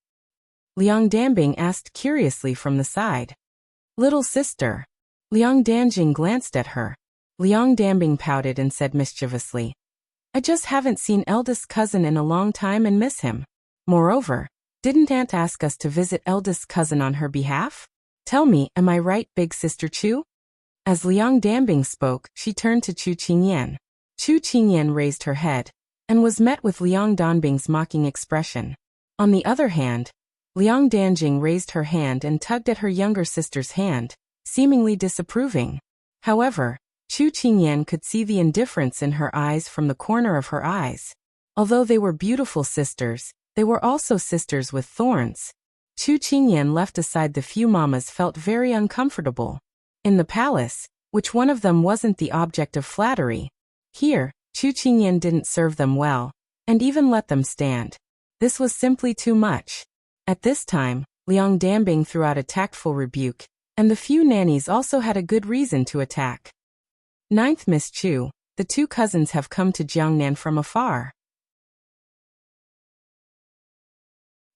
[SPEAKER 1] Liang Danbing asked curiously from the side. "Little sister." Liang Danjing glanced at her. Liang Danbing pouted and said mischievously, "I just haven't seen eldest cousin in a long time and miss him. Moreover, didn't Aunt ask us to visit eldest cousin on her behalf? Tell me, am I right, big sister Chu?" As Liang Danbing spoke, she turned to Chu Qingyan. Chu Qingyan raised her head, and was met with Liang Danbing's mocking expression. On the other hand, Liang Danjing raised her hand and tugged at her younger sister's hand, seemingly disapproving. However, Chu Qingyan could see the indifference in her eyes from the corner of her eyes. Although they were beautiful sisters, they were also sisters with thorns. Chu Qingyan left aside the few mamas felt very uncomfortable. In the palace, which one of them wasn't the object of flattery? Here, Chu Qingyan didn't serve them well, and even let them stand. This was simply too much. At this time, Liang Danbing threw out a tactful rebuke, and the few nannies also had a good reason to attack. "Ninth Miss Chu, the 2 cousins have come to Jiangnan from afar.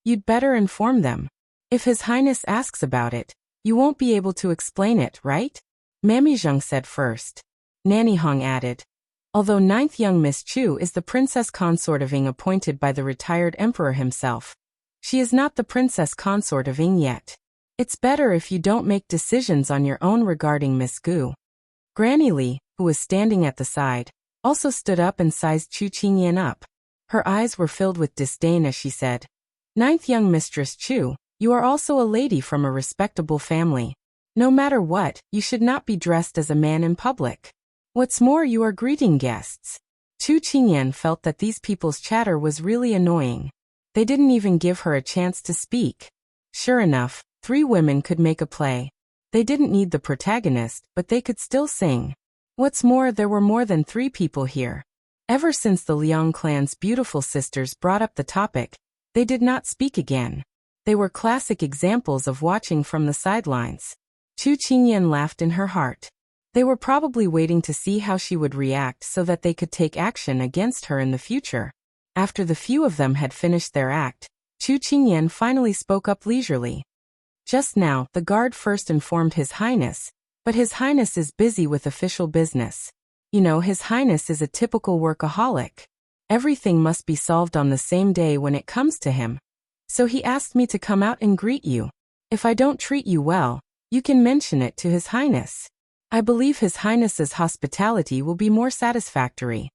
[SPEAKER 1] You'd better inform them. If His Highness asks about it, you won't be able to explain it, right?" Mammy Zheng said first. Nanny Hong added, "Although 9th young Miss Chu is the princess consort of Ying appointed by the retired emperor himself, she is not the princess consort of Ying yet. It's better if you don't make decisions on your own regarding Miss Gu." Granny Li, who was standing at the side, also stood up and sized Chu Qingyan up. Her eyes were filled with disdain as she said, "Ninth young Mistress Chu, you are also a lady from a respectable family. No matter what, you should not be dressed as a man in public. What's more, you are greeting guests." Chu Qingyan felt that these people's chatter was really annoying. They didn't even give her a chance to speak. Sure enough, 3 women could make a play. They didn't need the protagonist, but they could still sing. What's more, there were more than 3 people here. Ever since the Liang clan's beautiful sisters brought up the topic, they did not speak again. They were classic examples of watching from the sidelines. Chu Qingyan laughed in her heart. They were probably waiting to see how she would react so that they could take action against her in the future. After the few of them had finished their act, Chu Qingyan finally spoke up leisurely. Just now, the guard first informed His Highness, but His Highness is busy with official business. You know, His Highness is a typical workaholic. Everything must be solved on the same day when it comes to him. So he asked me to come out and greet you. If I don't treat you well, you can mention it to His Highness. I believe His Highness's hospitality will be more satisfactory.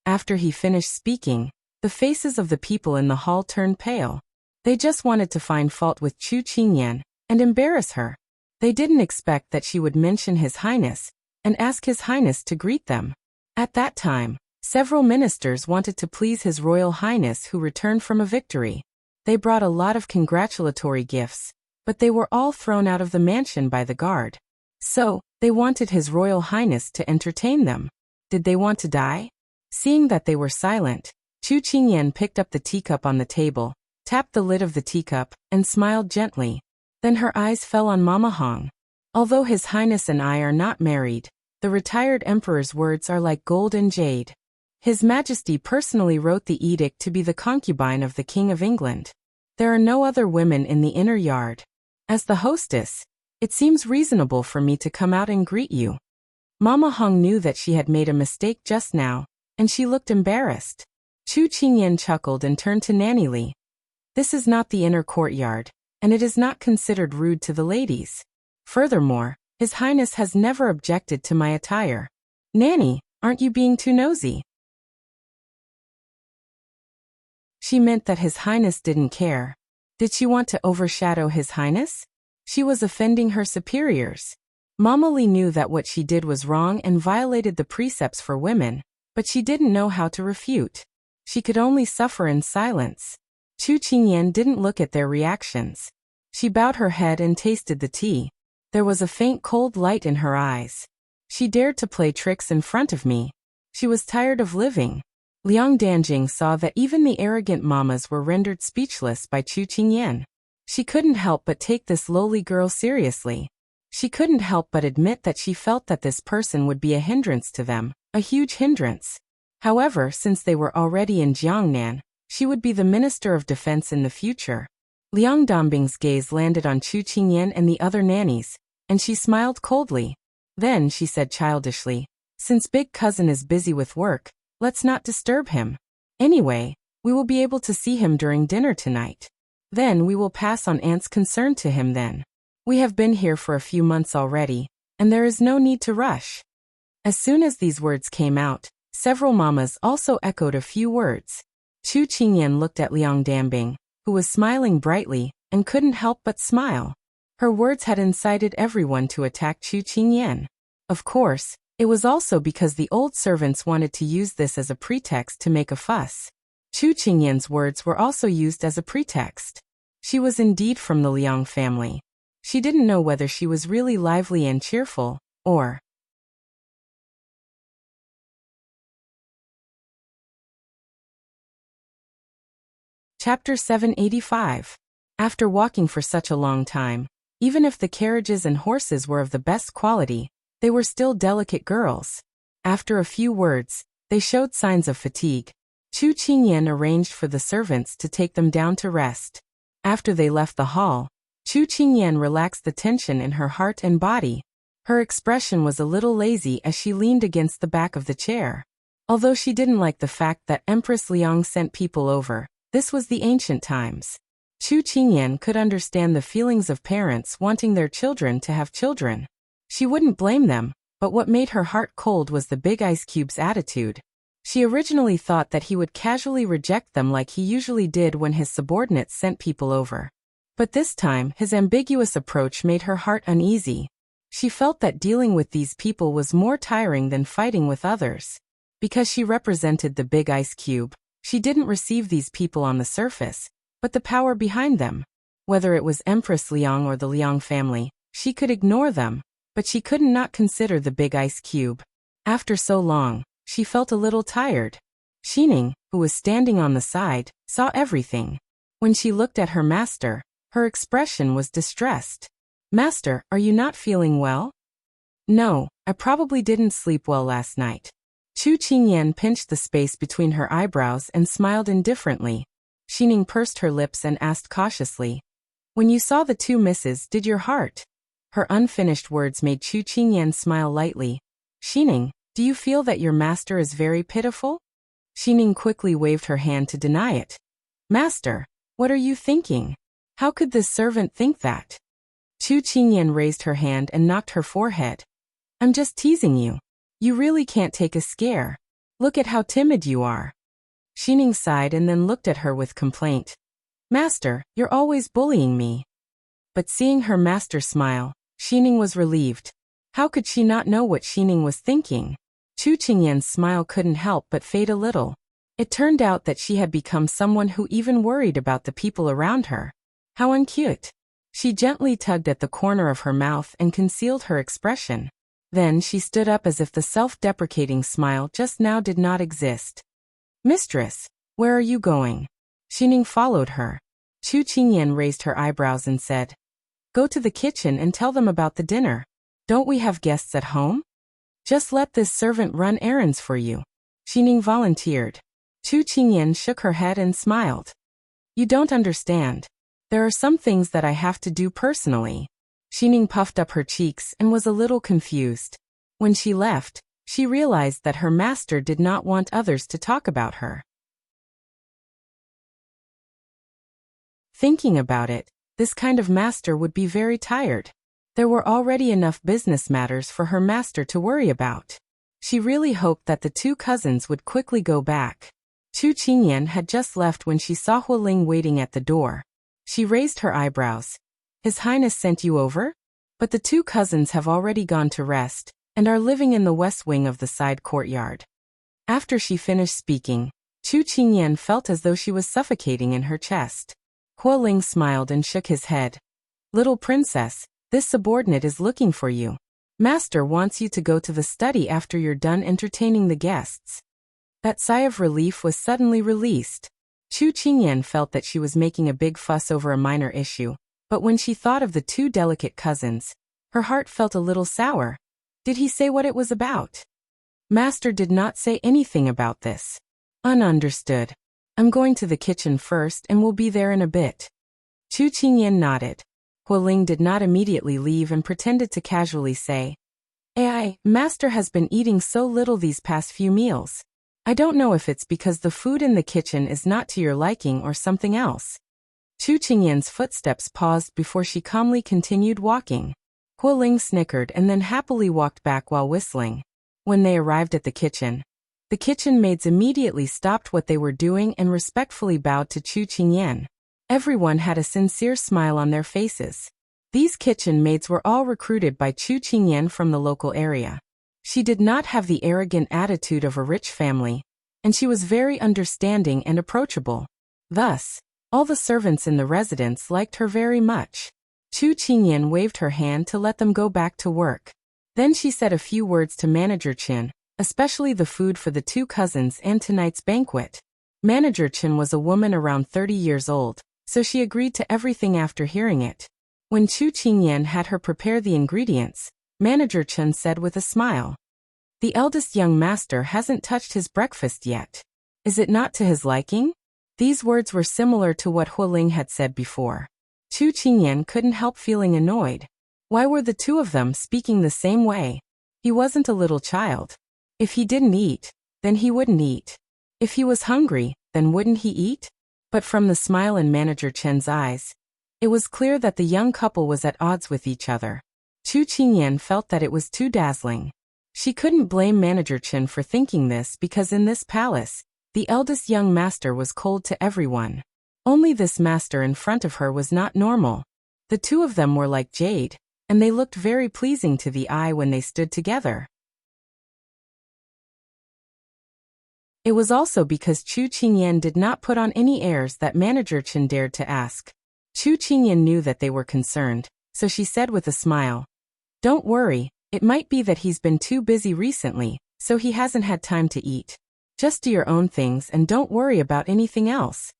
[SPEAKER 1] After he finished speaking, the faces of the people in the hall turned pale. They just wanted to find fault with Chu Qingyan and embarrass her. They didn't expect that she would mention His Highness and ask His Highness to greet them. At that time, several ministers wanted to please His Royal Highness who returned from a victory. They brought a lot of congratulatory gifts, but they were all thrown out of the mansion by the guard. So, they wanted His Royal Highness to entertain them. Did they want to die? Seeing that they were silent, Chu Qingyan picked up the teacup on the table, tapped the lid of the teacup, and smiled gently. Then her eyes fell on Mama Hong. Although His Highness and I are not married, the retired emperor's words are like gold and jade. His Majesty personally wrote the edict to be the concubine of the King of England. There are no other women in the inner yard. As the hostess, it seems reasonable for me to come out and greet you. Mama Hong knew that she had made a mistake just now, and she looked embarrassed. Chu Qingyan chuckled and turned to Nanny Li. This is not the inner courtyard, and it is not considered rude to the ladies. Furthermore, His Highness has never objected to my attire. Nanny, aren't you being too nosy? She meant that His Highness didn't care. Did she want to overshadow His Highness? She was offending her superiors. Mama Li knew that what she did was wrong and violated the precepts for women, but she didn't know how to refute. She could only suffer in silence. Chu Qingyan didn't look at their reactions. She bowed her head and tasted the tea. There was a faint cold light in her eyes. She dared to play tricks in front of me. She was tired of living. Liang Danjing saw that even the arrogant mamas were rendered speechless by Chu Qingyan. She couldn't help but take this lowly girl seriously. She couldn't help but admit that she felt that this person would be a hindrance to them, a huge hindrance. However, since they were already in Jiangnan, she would be the Minister of Defense in the future. Liang Danbing's gaze landed on Chu Qingyan and the other nannies, and she smiled coldly. Then she said childishly, "Since big cousin is busy with work, let's not disturb him. Anyway, we will be able to see him during dinner tonight. Then we will pass on Aunt's concern to him then. We have been here for a few months already, and there is no need to rush." As soon as these words came out, several mamas also echoed a few words. Chu Qingyan looked at Liang Danbing, who was smiling brightly, and couldn't help but smile. Her words had incited everyone to attack Chu Qingyan. Of course, it was also because the old servants wanted to use this as a pretext to make a fuss. Chu Qingyan's words were also used as a pretext. She was indeed from the Liang family. She didn't know whether she was really lively and cheerful, or Chapter 785. After walking for such a long time, even if the carriages and horses were of the best quality, they were still delicate girls. After a few words, they showed signs of fatigue. Chu Qingyan arranged for the servants to take them down to rest. After they left the hall, Chu Qingyan relaxed the tension in her heart and body. Her expression was a little lazy as she leaned against the back of the chair. Although she didn't like the fact that Empress Liang sent people over, this was the ancient times. Chu Qingyan could understand the feelings of parents wanting their children to have children. She wouldn't blame them, but what made her heart cold was the Big Ice Cube's attitude. She originally thought that he would casually reject them like he usually did when his subordinates sent people over. But this time, his ambiguous approach made her heart uneasy. She felt that dealing with these people was more tiring than fighting with others. Because she represented the Big Ice Cube, she didn't receive these people on the surface, but the power behind them. Whether it was Empress Liang or the Liang family, she could ignore them, but she couldn't not consider the Big Ice Cube. After so long, she felt a little tired. Xining, who was standing on the side, saw everything. When she looked at her master, her expression was distressed. "Master, are you not feeling well?" "No, I probably didn't sleep well last night." Chu Qingyan pinched the space between her eyebrows and smiled indifferently. Xining pursed her lips and asked cautiously, "When you saw the two misses, did your heart?" Her unfinished words made Chu Qingyan smile lightly. "Xining, do you feel that your master is very pitiful?" Xining quickly waved her hand to deny it. "Master, what are you thinking? How could this servant think that?" Chu Qingyan raised her hand and knocked her forehead. "I'm just teasing you. You really can't take a scare. Look at how timid you are." Xining sighed and then looked at her with complaint. "Master, you're always bullying me." But seeing her master smile, Xining was relieved. How could she not know what Xining was thinking? Chu Qingyan's smile couldn't help but fade a little. It turned out that she had become someone who even worried about the people around her. How uncute. She gently tugged at the corner of her mouth and concealed her expression. Then she stood up as if the self-deprecating smile just now did not exist. "Mistress, where are you going?" Xining followed her. Chu Qingyan raised her eyebrows and said, "Go to the kitchen and tell them about the dinner. Don't we have guests at home? Just let this servant run errands for you." Xining volunteered. Chu Qingyan shook her head and smiled. "You don't understand. There are some things that I have to do personally." Xining puffed up her cheeks and was a little confused. When she left, she realized that her master did not want others to talk about her. Thinking about it, this kind of master would be very tired. There were already enough business matters for her master to worry about. She really hoped that the two cousins would quickly go back. Chu Qingyan had just left when she saw Hualing waiting at the door. She raised her eyebrows. "His Highness sent you over?" But the two cousins have already gone to rest, and are living in the west wing of the side courtyard. After she finished speaking, Chu Qingyan felt as though she was suffocating in her chest. Hualing smiled and shook his head. "Little princess, this subordinate is looking for you. Master wants you to go to the study after you're done entertaining the guests." That sigh of relief was suddenly released. Chu Qingyan felt that she was making a big fuss over a minor issue, but when she thought of the two delicate cousins, her heart felt a little sour. Did he say what it was about? Master did not say anything about this. Understood. I'm going to the kitchen first and will be there in a bit. Chu Qingyan nodded. Hualing did not immediately leave and pretended to casually say, Master has been eating so little these past few meals. I don't know if it's because the food in the kitchen is not to your liking or something else." Chu Qingyan's footsteps paused before she calmly continued walking. Hualing snickered and then happily walked back while whistling. When they arrived at the kitchen maids immediately stopped what they were doing and respectfully bowed to Chu Qingyan. Everyone had a sincere smile on their faces. These kitchen maids were all recruited by Chu Qingyan from the local area. She did not have the arrogant attitude of a rich family, and she was very understanding and approachable. Thus, all the servants in the residence liked her very much. Chu Qingyan waved her hand to let them go back to work. Then she said a few words to Manager Qin, especially the food for the two cousins and tonight's banquet. Manager Qin was a woman around 30 years old, so she agreed to everything after hearing it. When Chu Qingyan had her prepare the ingredients, Manager Chen said with a smile, "The eldest young master hasn't touched his breakfast yet. Is it not to his liking?" These words were similar to what Hualing had said before. Chu Qingyan couldn't help feeling annoyed. Why were the two of them speaking the same way? He wasn't a little child. If he didn't eat, then he wouldn't eat. If he was hungry, then wouldn't he eat? But from the smile in Manager Chen's eyes, it was clear that the young couple was at odds with each other. Chu Qingyan felt that it was too dazzling. She couldn't blame Manager Chen for thinking this because in this palace, the eldest young master was cold to everyone. Only this master in front of her was not normal. The two of them were like jade, and they looked very pleasing to the eye when they stood together. It was also because Chu Qingyan did not put on any airs that Manager Chen dared to ask. Chu Qingyan knew that they were concerned, so she said with a smile, "Don't worry, it might be that he's been too busy recently, so he hasn't had time to eat." Just do your own things and don't worry about anything else.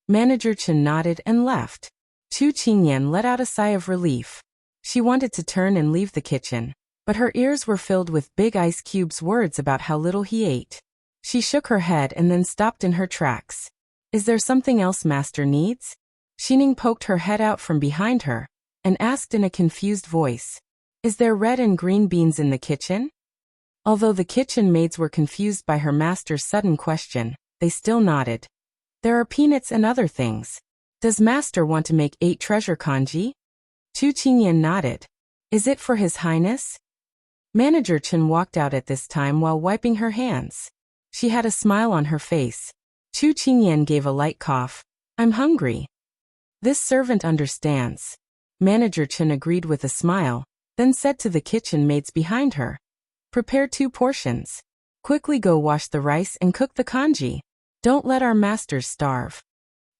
[SPEAKER 1] Manager Chen nodded and left. Chu Qingyan let out a sigh of relief. She wanted to turn and leave the kitchen, but her ears were filled with Big Ice Cube's words about how little he ate. She shook her head and then stopped in her tracks. Is there something else Master needs? Xining poked her head out from behind her and asked in a confused voice. Is there red and green beans in the kitchen? Although the kitchen maids were confused by her master's sudden question, they still nodded. There are peanuts and other things. Does master want to make 8 treasure kanji? Chu Qingyan nodded. Is it for His Highness? Manager Chen walked out at this time while wiping her hands. She had a smile on her face. Chu Qingyan gave a light cough. I'm hungry. This servant understands. Manager Chen agreed with a smile, then said to the kitchen maids behind her. Prepare 2 portions. Quickly go wash the rice and cook the kanji. Don't let our masters starve.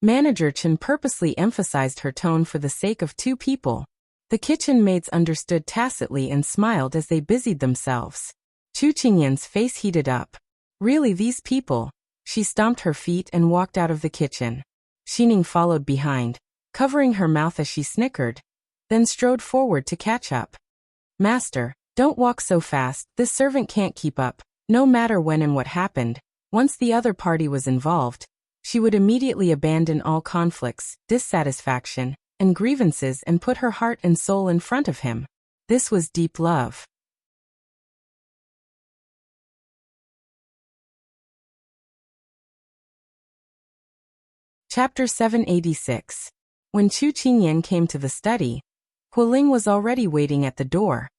[SPEAKER 1] Manager Chen purposely emphasized her tone for the sake of 2 people. The kitchen maids understood tacitly and smiled as they busied themselves. Chu Qingyan's face heated up. Really, these people? She stomped her feet and walked out of the kitchen. Xining followed behind, covering her mouth as she snickered, then strode forward to catch up. Master, don't walk so fast, this servant can't keep up. No matter when and what happened, once the other party was involved, she would immediately abandon all conflicts, dissatisfaction, and grievances and put her heart and soul in front of him. This was deep love. Chapter 786. When Chu Qingyan came to the study, Hualing was already waiting at the door.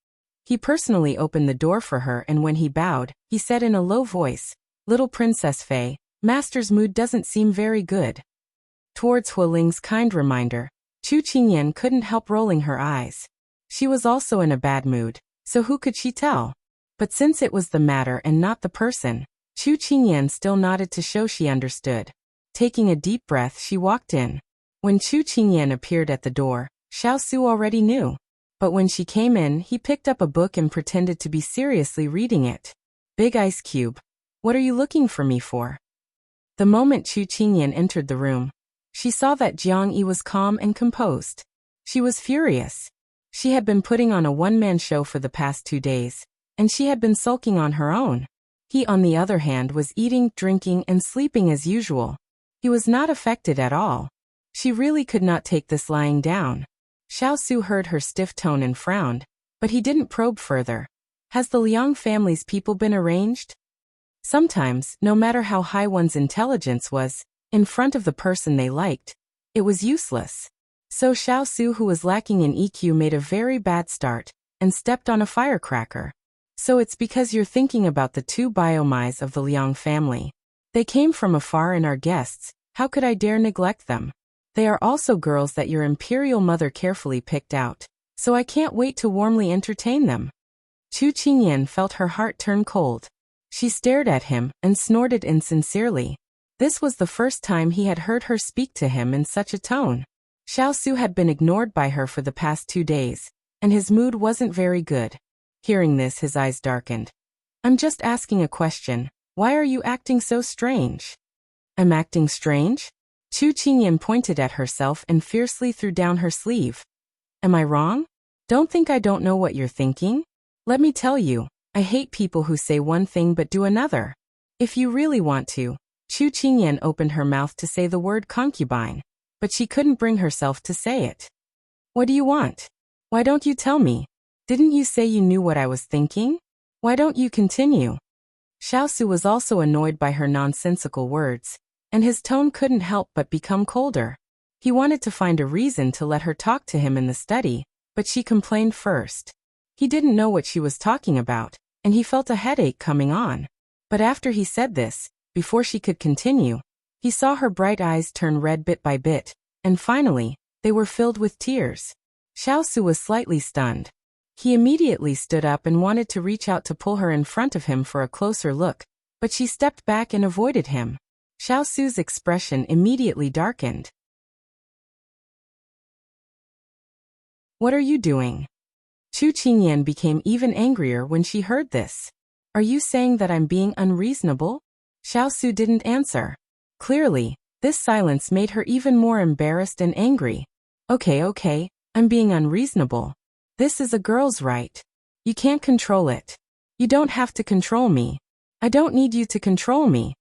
[SPEAKER 1] He personally opened the door for her, and when he bowed, he said in a low voice, Little Princess Fei, Master's mood doesn't seem very good. Towards Hualing's kind reminder, Chu Qingyan couldn't help rolling her eyes. She was also in a bad mood, so who could she tell? But since it was the matter and not the person, Chu Qingyan still nodded to show she understood. Taking a deep breath, she walked in. When Chu Qingyan appeared at the door, Xiao already knew. But when she came in, he picked up a book and pretended to be seriously reading it. Big Ice Cube. What are you looking for me for? The moment Chu Qingyan entered the room, she saw that Jiang Yi was calm and composed. She was furious. She had been putting on a one-man show for the past 2 days, and she had been sulking on her own. He, on the other hand, was eating, drinking, and sleeping as usual. He was not affected at all. She really could not take this lying down. Xiao heard her stiff tone and frowned, but he didn't probe further. Has the Liang family's people been arranged? Sometimes, no matter how high one's intelligence was, in front of the person they liked, it was useless. So Xiao, who was lacking in EQ, made a very bad start and stepped on a firecracker. So it's because you're thinking about the 2 biomais of the Liang family. They came from afar and are guests. How could I dare neglect them? They are also girls that your imperial mother carefully picked out, so I can't wait to warmly entertain them. Chu Qingyan felt her heart turn cold. She stared at him and snorted insincerely. This was the first time he had heard her speak to him in such a tone. Xiao had been ignored by her for the past 2 days, and his mood wasn't very good. Hearing this, his eyes darkened. I'm just asking a question. Why are you acting so strange? I'm acting strange? Chu Qingyan pointed at herself and fiercely threw down her sleeve. Am I wrong? Don't think I don't know what you're thinking. Let me tell you, I hate people who say one thing but do another. If you really want to. Chu Qingyan opened her mouth to say the word concubine, but she couldn't bring herself to say it. What do you want? Why don't you tell me? Didn't you say you knew what I was thinking? Why don't you continue? Xiao was also annoyed by her nonsensical words, and his tone couldn't help but become colder. He wanted to find a reason to let her talk to him in the study, but she complained first. He didn't know what she was talking about, and he felt a headache coming on. But after he said this, before she could continue, he saw her bright eyes turn red bit by bit, and finally, they were filled with tears. Xiao was slightly stunned. He immediately stood up and wanted to reach out to pull her in front of him for a closer look, but she stepped back and avoided him. Xiao's expression immediately darkened. What are you doing? Chu Qingyan became even angrier when she heard this. Are you saying that I'm being unreasonable? Xiao didn't answer. Clearly, this silence made her even more embarrassed and angry. Okay, I'm being unreasonable. This is a girl's right. You can't control it. You don't have to control me. I don't need you to control me.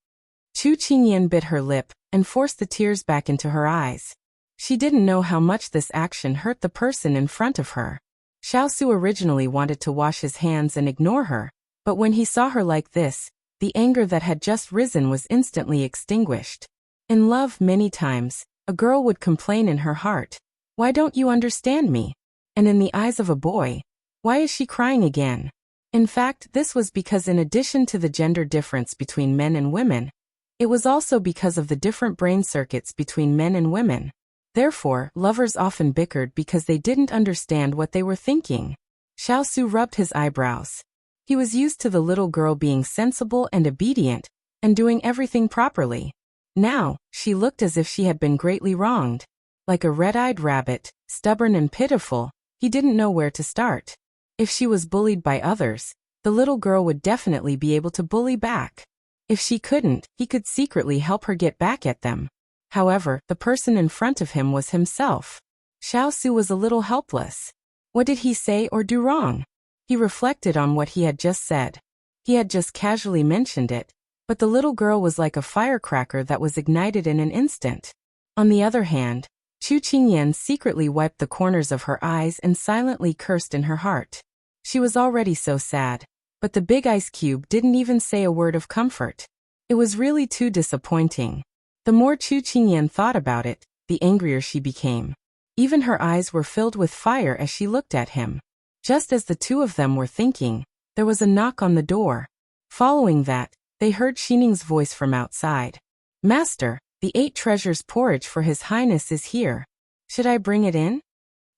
[SPEAKER 1] Chu Qingyan bit her lip and forced the tears back into her eyes. She didn't know how much this action hurt the person in front of her. Xiao originally wanted to wash his hands and ignore her, but when he saw her like this, the anger that had just risen was instantly extinguished. In love, many times, a girl would complain in her heart, "Why don't you understand me?" And in the eyes of a boy, "Why is she crying again?" In fact, this was because in addition to the gender difference between men and women, it was also because of the different brain circuits between men and women. Therefore, lovers often bickered because they didn't understand what they were thinking. Xiao rubbed his eyebrows. He was used to the little girl being sensible and obedient, and doing everything properly. Now, she looked as if she had been greatly wronged. Like a red-eyed rabbit, stubborn and pitiful, he didn't know where to start. If she was bullied by others, the little girl would definitely be able to bully back. If she couldn't, he could secretly help her get back at them. However, the person in front of him was himself. Xiao was a little helpless. What did he say or do wrong? He reflected on what he had just said. He had just casually mentioned it, but the little girl was like a firecracker that was ignited in an instant. On the other hand, Chu Qingyan secretly wiped the corners of her eyes and silently cursed in her heart. She was already so sad, but the big ice cube didn't even say a word of comfort. It was really too disappointing. The more Chu Qingyan thought about it, the angrier she became. Even her eyes were filled with fire as she looked at him. Just as the two of them were thinking, there was a knock on the door. Following that, they heard Xining's voice from outside. "Master, the 8 treasures porridge for His Highness is here. Should I bring it in?"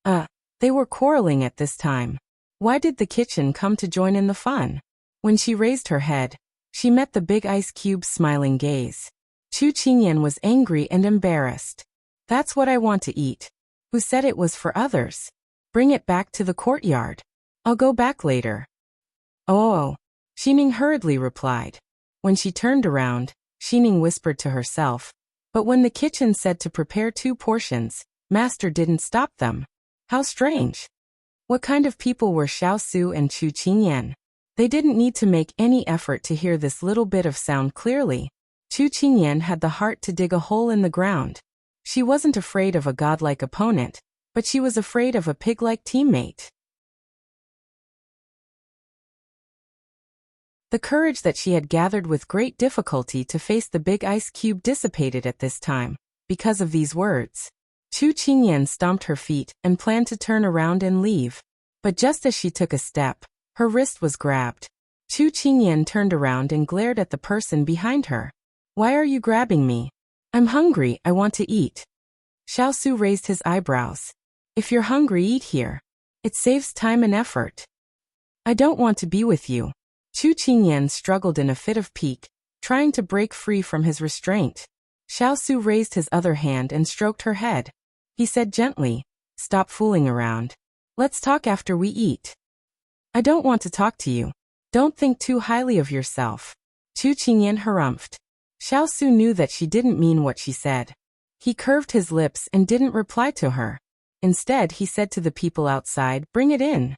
[SPEAKER 1] They were quarreling at this time. Why did the kitchen come to join in the fun? When she raised her head, she met the big ice cube's smiling gaze. Chu Qingyan was angry and embarrassed. "That's what I want to eat. Who said it was for others? Bring it back to the courtyard. I'll go back later." "Oh," Xining hurriedly replied. When she turned around, Xining whispered to herself, but when the kitchen said to prepare 2 portions, Master didn't stop them. How strange. What kind of people were Xiao and Chu Qingyan? They didn't need to make any effort to hear this little bit of sound clearly. Chu Qingyan had the heart to dig a hole in the ground. She wasn't afraid of a godlike opponent, but she was afraid of a pig-like teammate. The courage that she had gathered with great difficulty to face the big ice cube dissipated at this time, because of these words. Chu Qingyan stomped her feet and planned to turn around and leave. But just as she took a step, her wrist was grabbed. Chu Qingyan turned around and glared at the person behind her. "Why are you grabbing me? I'm hungry, I want to eat." Xiao raised his eyebrows. "If you're hungry, eat here. It saves time and effort." "I don't want to be with you." Chu Qingyan struggled in a fit of pique, trying to break free from his restraint. Xiao raised his other hand and stroked her head. He said gently, "Stop fooling around. Let's talk after we eat." "I don't want to talk to you. Don't think too highly of yourself." Chu Qingyan harumphed. Xiao knew that she didn't mean what she said. He curved his lips and didn't reply to her. Instead, he said to the people outside, "Bring it in."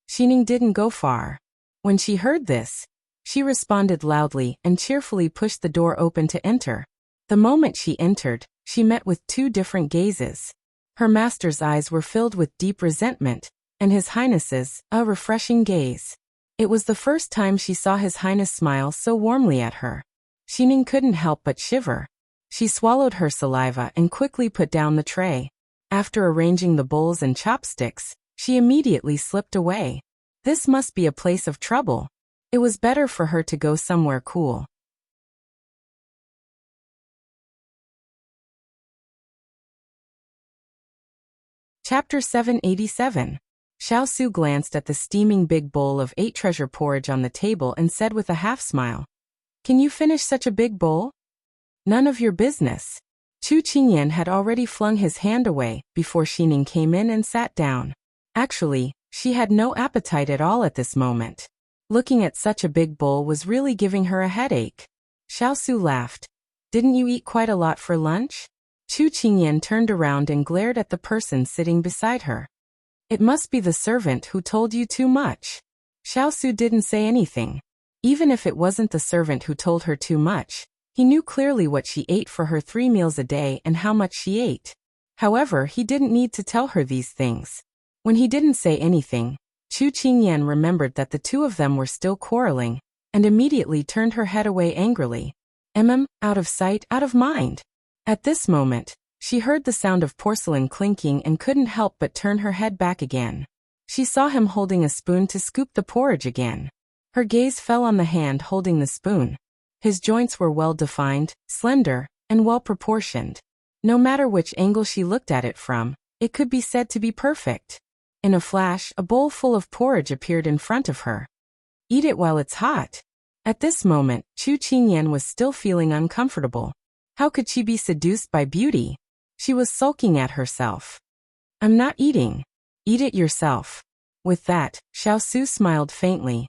[SPEAKER 1] Xining didn't go far. When she heard this, she responded loudly and cheerfully pushed the door open to enter. The moment she entered, she met with 2 different gazes. Her master's eyes were filled with deep resentment, and His Highness's, a refreshing gaze. It was the first time she saw His Highness smile so warmly at her. Xining couldn't help but shiver. She swallowed her saliva and quickly put down the tray. After arranging the bowls and chopsticks, she immediately slipped away. This must be a place of trouble. It was better for her to go somewhere cool. Chapter 787. Xiao glanced at the steaming big bowl of 8 treasure porridge on the table and said with a half-smile, "Can you finish such a big bowl?" "None of your business." Chu Qingyan had already flung his hand away before Xining came in and sat down. Actually, she had no appetite at all at this moment. Looking at such a big bowl was really giving her a headache. Xiao Su laughed. Didn't you eat quite a lot for lunch? Chu Qingyan turned around and glared at the person sitting beside her. It must be the servant who told you too much. Xiao Su didn't say anything. Even if it wasn't the servant who told her too much, he knew clearly what she ate for her 3 meals a day and how much she ate. However, he didn't need to tell her these things. When he didn't say anything, Chu Qingyan remembered that the two of them were still quarreling, and immediately turned her head away angrily. Out of sight, out of mind. At this moment, she heard the sound of porcelain clinking and couldn't help but turn her head back again. She saw him holding a spoon to scoop the porridge again. Her gaze fell on the hand holding the spoon. His joints were well-defined, slender, and well-proportioned. No matter which angle she looked at it from, it could be said to be perfect. In a flash, a bowl full of porridge appeared in front of her. Eat it while it's hot. At this moment, Chu Qingyan was still feeling uncomfortable. How could she be seduced by beauty? She was sulking at herself. I'm not eating. Eat it yourself. With that, Xiao Su smiled faintly.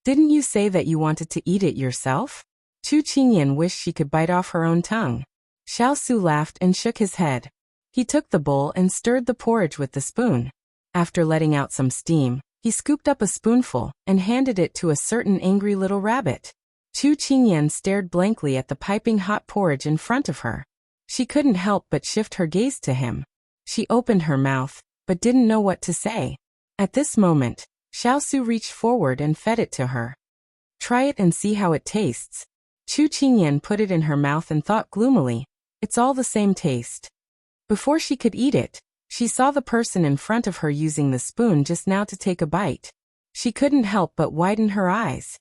[SPEAKER 1] Didn't you say that you wanted to eat it yourself? Chu Qingyan wished she could bite off her own tongue. Xiao Su laughed and shook his head. He took the bowl and stirred the porridge with the spoon. After letting out some steam, he scooped up a spoonful and handed it to a certain angry little rabbit. Chu Qingyan stared blankly at the piping hot porridge in front of her. She couldn't help but shift her gaze to him. She opened her mouth, but didn't know what to say. At this moment, Xiao Su reached forward and fed it to her. Try it and see how it tastes. Chu Qingyan put it in her mouth and thought gloomily, it's all the same taste. Before she could eat it, she saw the person in front of her using the spoon just now to take a bite. She couldn't help but widen her eyes.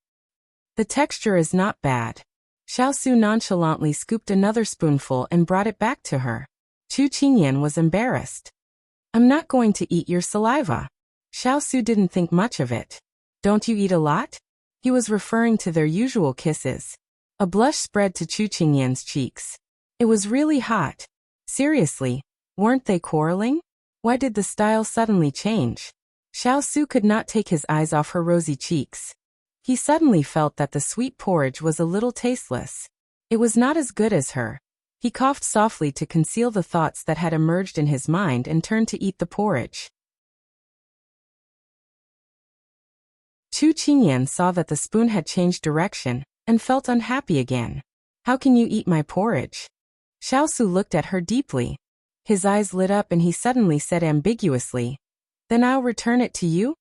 [SPEAKER 1] The texture is not bad. Xiao Su nonchalantly scooped another spoonful and brought it back to her. Chu Qingyan was embarrassed. I'm not going to eat your saliva. Xiao Su didn't think much of it. Don't you eat a lot? He was referring to their usual kisses. A blush spread to Chu Qingyan's cheeks. It was really hot. Seriously, weren't they quarreling? Why did the style suddenly change? Xiao Su could not take his eyes off her rosy cheeks. He suddenly felt that the sweet porridge was a little tasteless. It was not as good as her. He coughed softly to conceal the thoughts that had emerged in his mind and turned to eat the porridge. Chu Qingyan saw that the spoon had changed direction and felt unhappy again. How can you eat my porridge? Xiao Su looked at her deeply. His eyes lit up and he suddenly said ambiguously, Then I'll return it to you?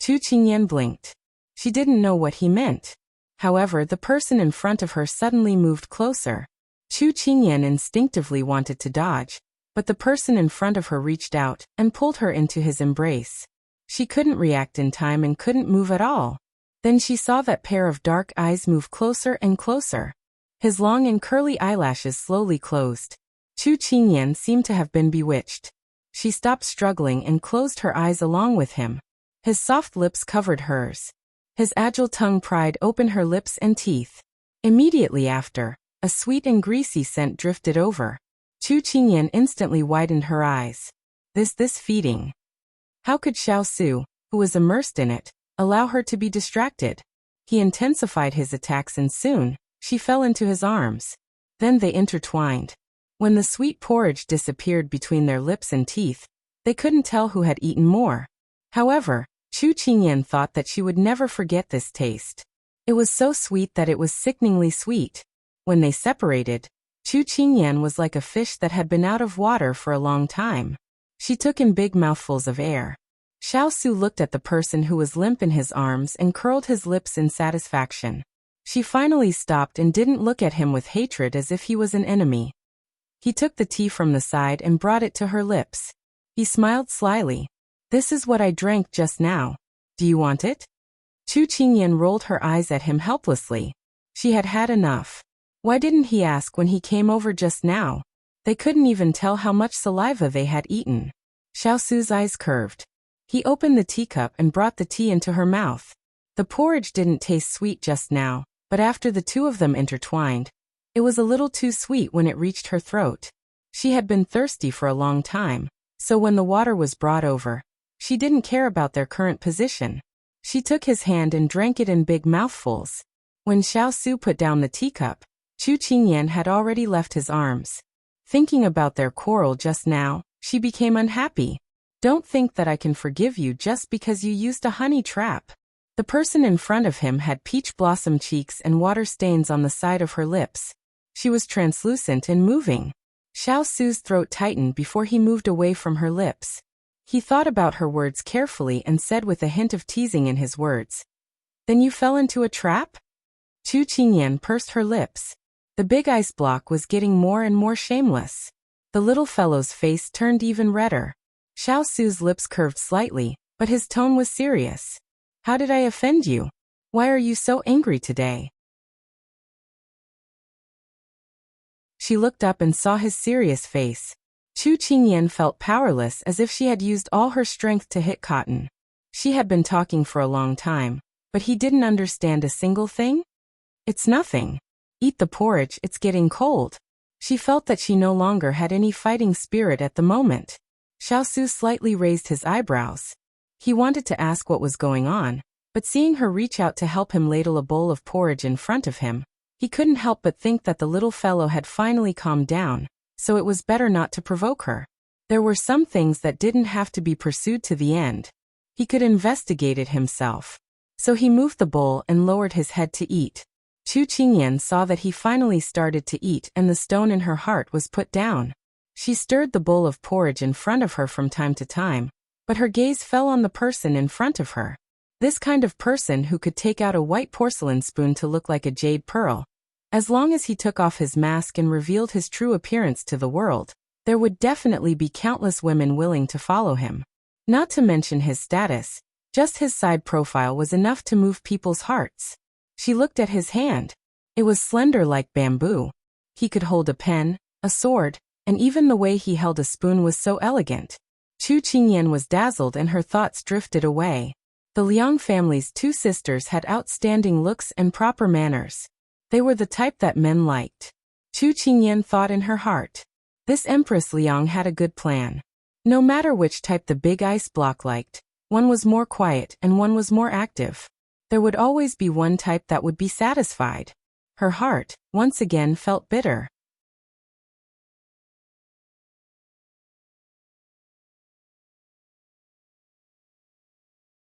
[SPEAKER 1] Chu Qingyan blinked. She didn't know what he meant. However, the person in front of her suddenly moved closer. Chu Qingyan instinctively wanted to dodge, but the person in front of her reached out and pulled her into his embrace. She couldn't react in time and couldn't move at all. Then she saw that pair of dark eyes move closer and closer. His long and curly eyelashes slowly closed. Chu Qingyan seemed to have been bewitched. She stopped struggling and closed her eyes along with him. His soft lips covered hers. His agile tongue pried open her lips and teeth. Immediately after, a sweet and greasy scent drifted over. Chu Qingyan instantly widened her eyes. This feeding. How could Xiao Su, who was immersed in it, allow her to be distracted? He intensified his attacks and soon, she fell into his arms. Then they intertwined. When the sweet porridge disappeared between their lips and teeth, they couldn't tell who had eaten more. However, Chu Qingyan thought that she would never forget this taste. It was so sweet that it was sickeningly sweet. When they separated, Chu Qingyan was like a fish that had been out of water for a long time. She took in big mouthfuls of air. Xiao Su looked at the person who was limp in his arms and curled his lips in satisfaction. She finally stopped and didn't look at him with hatred as if he was an enemy. He took the tea from the side and brought it to her lips. He smiled slyly. This is what I drank just now. Do you want it? Chu Qingyan rolled her eyes at him helplessly. She had had enough. Why didn't he ask when he came over just now? They couldn't even tell how much saliva they had eaten. Xiao Su's eyes curved. He opened the teacup and brought the tea into her mouth. The porridge didn't taste sweet just now, but after the two of them intertwined, it was a little too sweet when it reached her throat. She had been thirsty for a long time, so when the water was brought over, she didn't care about their current position. She took his hand and drank it in big mouthfuls. When Xiao Su put down the teacup, Chu Qingyan had already left his arms. Thinking about their quarrel just now, she became unhappy. Don't think that I can forgive you just because you used a honey trap. The person in front of him had peach blossom cheeks and water stains on the side of her lips. She was translucent and moving. Xiao Su's throat tightened before he moved away from her lips. He thought about her words carefully and said with a hint of teasing in his words, "Then you fell into a trap?" Chu Qingyan pursed her lips. The big ice block was getting more and more shameless. The little fellow's face turned even redder. Xiao Su's lips curved slightly, but his tone was serious. "How did I offend you? Why are you so angry today?" She looked up and saw his serious face. Chu Qingyan felt powerless, as if she had used all her strength to hit cotton. She had been talking for a long time, but he didn't understand a single thing? "It's nothing. Eat the porridge, it's getting cold." She felt that she no longer had any fighting spirit at the moment. Xiao Su slightly raised his eyebrows. He wanted to ask what was going on, but seeing her reach out to help him ladle a bowl of porridge in front of him, he couldn't help but think that the little fellow had finally calmed down, so it was better not to provoke her. There were some things that didn't have to be pursued to the end. He could investigate it himself. So he moved the bowl and lowered his head to eat. Chu Qingyan saw that he finally started to eat and the stone in her heart was put down. She stirred the bowl of porridge in front of her from time to time, but her gaze fell on the person in front of her. This kind of person who could take out a white porcelain spoon to look like a jade pearl. As long as he took off his mask and revealed his true appearance to the world, there would definitely be countless women willing to follow him. Not to mention his status, just his side profile was enough to move people's hearts. She looked at his hand. It was slender like bamboo. He could hold a pen, a sword, and even the way he held a spoon was so elegant. Chu Qingyan was dazzled and her thoughts drifted away. The Liang family's two sisters had outstanding looks and proper manners. They were the type that men liked. Chu Qingyan thought in her heart. This Empress Liang had a good plan. No matter which type the big ice block liked, one was more quiet and one was more active. There would always be one type that would be satisfied. Her heart, once again, felt bitter.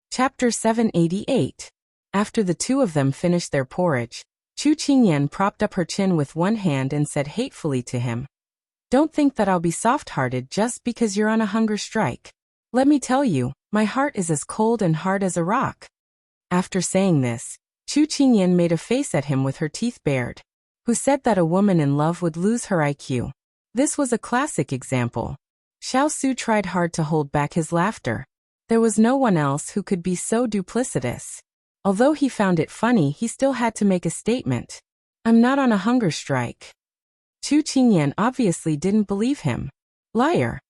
[SPEAKER 1] Chapter 788. After the two of them finished their porridge, Chu Qingyan propped up her chin with one hand and said hatefully to him, "Don't think that I'll be soft-hearted just because you're on a hunger strike. Let me tell you, my heart is as cold and hard as a rock." After saying this, Chu Qingyan made a face at him with her teeth bared. Who said that a woman in love would lose her IQ? This was a classic example. Xiao Su tried hard to hold back his laughter. There was no one else who could be so duplicitous. Although he found it funny, he still had to make a statement. "I'm not on a hunger strike." Chu Qingyan obviously didn't believe him. "Liar."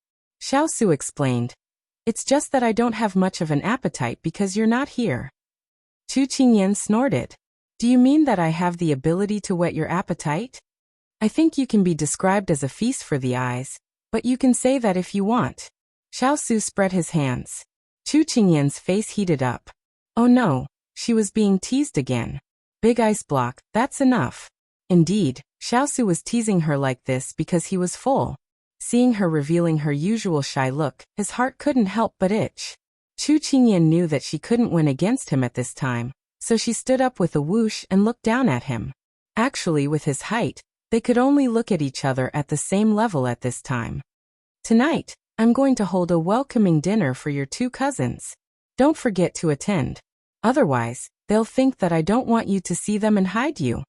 [SPEAKER 1] Xiao Su explained. "It's just that I don't have much of an appetite because you're not here." Chu Qingyan snorted. "Do you mean that I have the ability to whet your appetite? I think you can be described as a feast for the eyes, but you can say that if you want." Xiao Su spread his hands. Chu Qingyan's face heated up. Oh no, she was being teased again. Big ice block, that's enough. Indeed, Xiao Su was teasing her like this because he was full. Seeing her revealing her usual shy look, his heart couldn't help but itch. Chu Qingyan knew that she couldn't win against him at this time, so she stood up with a whoosh and looked down at him. Actually, with his height, they could only look at each other at the same level at this time. "Tonight, I'm going to hold a welcoming dinner for your two cousins. Don't forget to attend. Otherwise, they'll think that I don't want you to see them and hide you."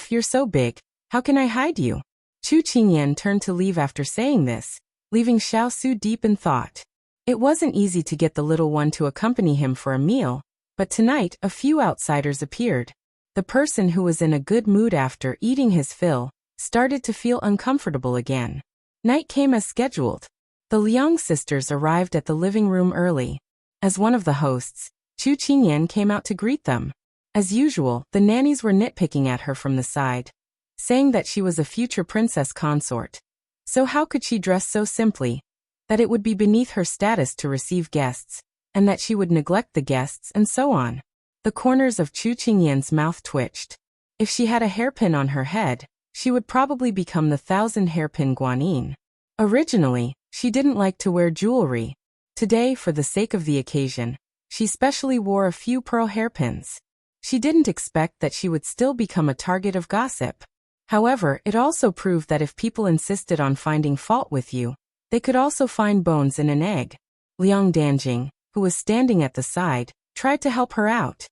[SPEAKER 1] You're so big, how can I hide you?" Chu Qingyan turned to leave after saying this, leaving Xiao Su deep in thought. It wasn't easy to get the little one to accompany him for a meal, but tonight a few outsiders appeared. The person who was in a good mood after eating his fill started to feel uncomfortable again. Night came as scheduled. The Liang sisters arrived at the living room early. As one of the hosts, Chu Qingyan came out to greet them. As usual, the nannies were nitpicking at her from the side, saying that she was a future princess consort. So how could she dress so simply? That it would be beneath her status to receive guests, and that she would neglect the guests and so on. The corners of Chu Qingyan's mouth twitched. If she had a hairpin on her head, she would probably become the 1,000-hairpin guanyin. Originally, she didn't like to wear jewelry. Today, for the sake of the occasion, she specially wore a few pearl hairpins. She didn't expect that she would still become a target of gossip. However, it also proved that if people insisted on finding fault with you, they could also find bones in an egg. Liang Danjing, who was standing at the side, tried to help her out.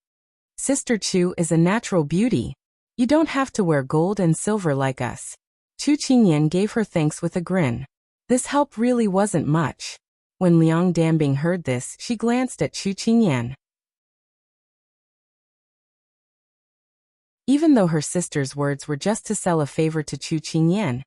[SPEAKER 1] Sister Chu is a natural beauty. You don't have to wear gold and silver like us. Chu Qingyan gave her thanks with a grin. This help really wasn't much. When Liang Danbing heard this, she glanced at Chu Qingyan. Even though her sister's words were just to sell a favor to Chu Qingyan,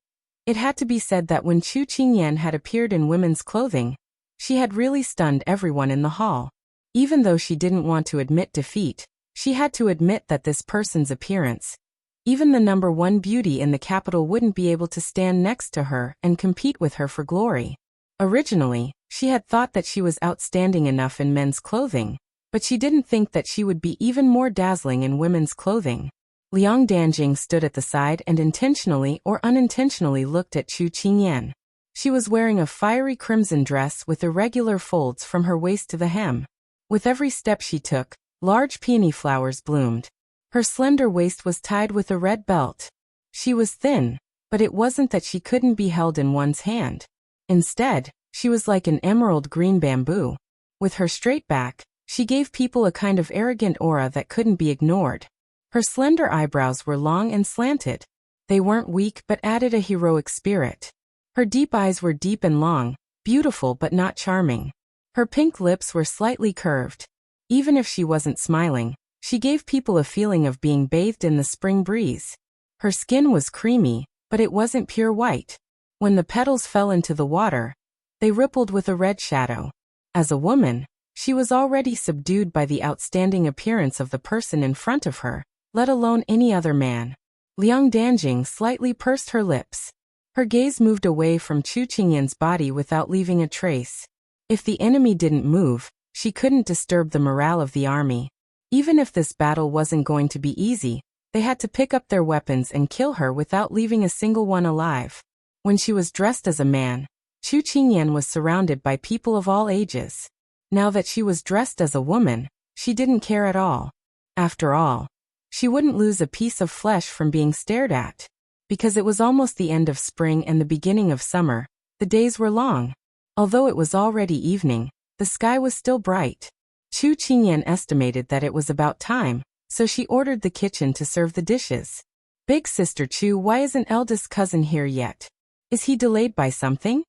[SPEAKER 1] it had to be said that when Chu Qingyan had appeared in women's clothing, she had really stunned everyone in the hall. Even though she didn't want to admit defeat, she had to admit that this person's appearance, even the number one beauty in the capital, wouldn't be able to stand next to her and compete with her for glory. Originally, she had thought that she was outstanding enough in men's clothing, but she didn't think that she would be even more dazzling in women's clothing. Liang Danjing stood at the side and intentionally or unintentionally looked at Chu Qingyan. She was wearing a fiery crimson dress with irregular folds from her waist to the hem. With every step she took, large peony flowers bloomed. Her slender waist was tied with a red belt. She was thin, but it wasn't that she couldn't be held in one's hand. Instead, she was like an emerald green bamboo. With her straight back, she gave people a kind of arrogant aura that couldn't be ignored. Her slender eyebrows were long and slanted. They weren't weak but added a heroic spirit. Her deep eyes were deep and long, beautiful but not charming. Her pink lips were slightly curved. Even if she wasn't smiling, she gave people a feeling of being bathed in the spring breeze. Her skin was creamy, but it wasn't pure white. When the petals fell into the water, they rippled with a red shadow. As a woman, she was already subdued by the outstanding appearance of the person in front of her, let alone any other man. Liang Danjing slightly pursed her lips. Her gaze moved away from Chu Qingyan's body without leaving a trace. If the enemy didn't move, she couldn't disturb the morale of the army. Even if this battle wasn't going to be easy, they had to pick up their weapons and kill her without leaving a single one alive. When she was dressed as a man, Chu Qingyan was surrounded by people of all ages. Now that she was dressed as a woman, she didn't care at all. After all, she wouldn't lose a piece of flesh from being stared at. Because it was almost the end of spring and the beginning of summer, the days were long. Although it was already evening, the sky was still bright. Chu Qingyan estimated that it was about time, so she ordered the kitchen to serve the dishes. Big Sister Chu, why isn't eldest cousin here yet? Is he delayed by something?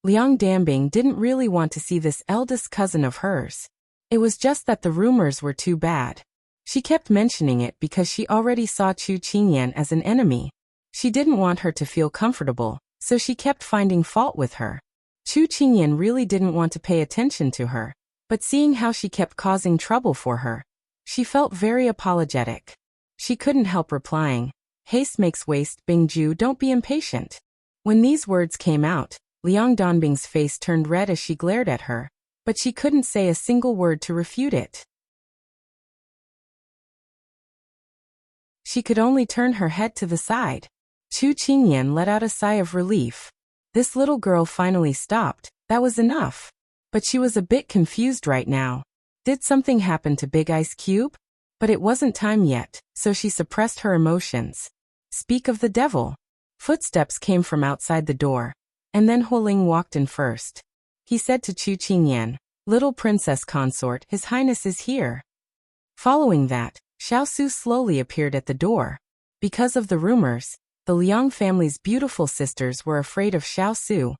[SPEAKER 1] Liang Danbing didn't really want to see this eldest cousin of hers. It was just that the rumors were too bad. She kept mentioning it because she already saw Chu Qingyan as an enemy. She didn't want her to feel comfortable, so she kept finding fault with her. Chu Qingyan really didn't want to pay attention to her, but seeing how she kept causing trouble for her, she felt very apologetic. She couldn't help replying, "Haste makes waste, Bingju, don't be impatient." When these words came out, Liang Danbing's face turned red as she glared at her, but she couldn't say a single word to refute it. She could only turn her head to the side. Chu Qingyan let out a sigh of relief. This little girl finally stopped, that was enough. But she was a bit confused right now. Did something happen to Big Ice Cube? But it wasn't time yet, so she suppressed her emotions. Speak of the devil. Footsteps came from outside the door, and then Huoling walked in first. He said to Chu Qingyan, "Little Princess Consort, His Highness is here." Following that, Xiao slowly appeared at the door. Because of the rumors, the Liang family's beautiful sisters were afraid of Xiao,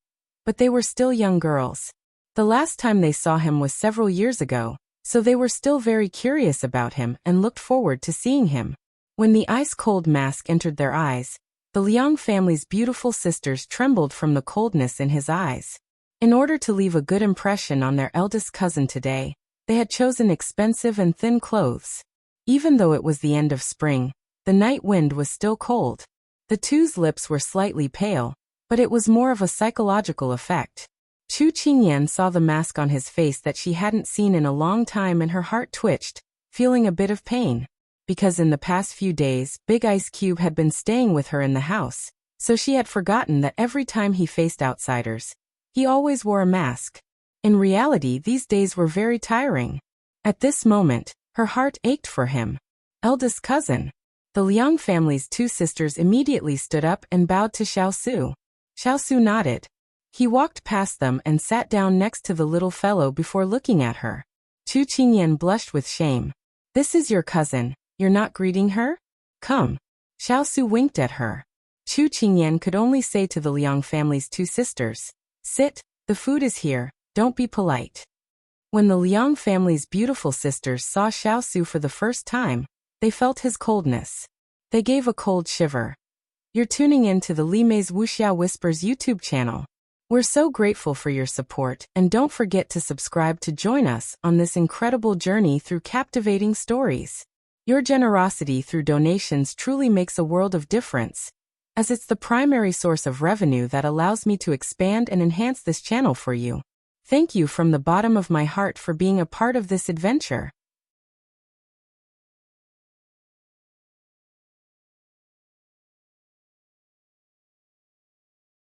[SPEAKER 1] but they were still young girls. The last time they saw him was several years ago, so they were still very curious about him and looked forward to seeing him. When the ice-cold mask entered their eyes, the Liang family's beautiful sisters trembled from the coldness in his eyes. In order to leave a good impression on their eldest cousin today, they had chosen expensive and thin clothes. Even though it was the end of spring, the night wind was still cold. The two's lips were slightly pale, but it was more of a psychological effect. Chu Qingyan saw the mask on his face that she hadn't seen in a long time and her heart twitched, feeling a bit of pain. because in the past few days, Big Ice Cube had been staying with her in the house, so she had forgotten that every time he faced outsiders, he always wore a mask. In reality, these days were very tiring. At this moment, her heart ached for him. Eldest cousin. The Liang family's two sisters immediately stood up and bowed to Xiao Su. Xiao Su nodded. He walked past them and sat down next to the little fellow before looking at her. Chu Qingyan blushed with shame. This is your cousin, you're not greeting her? Come. Xiao Su winked at her. Chu Qingyan could only say to the Liang family's two sisters, sit, the food is here, don't be polite. When the Liang family's beautiful sisters saw Xiao Su for the first time, they felt his coldness. They gave a cold shiver. You're tuning in to the Li Mei's Wuxia Whispers YouTube channel. We're so grateful for your support, and don't forget to subscribe to join us on this incredible journey through captivating stories. Your generosity through donations truly makes a world of difference, as it's the primary source of revenue that allows me to expand and enhance this channel for you. Thank you from the bottom of my heart for being a part of this adventure.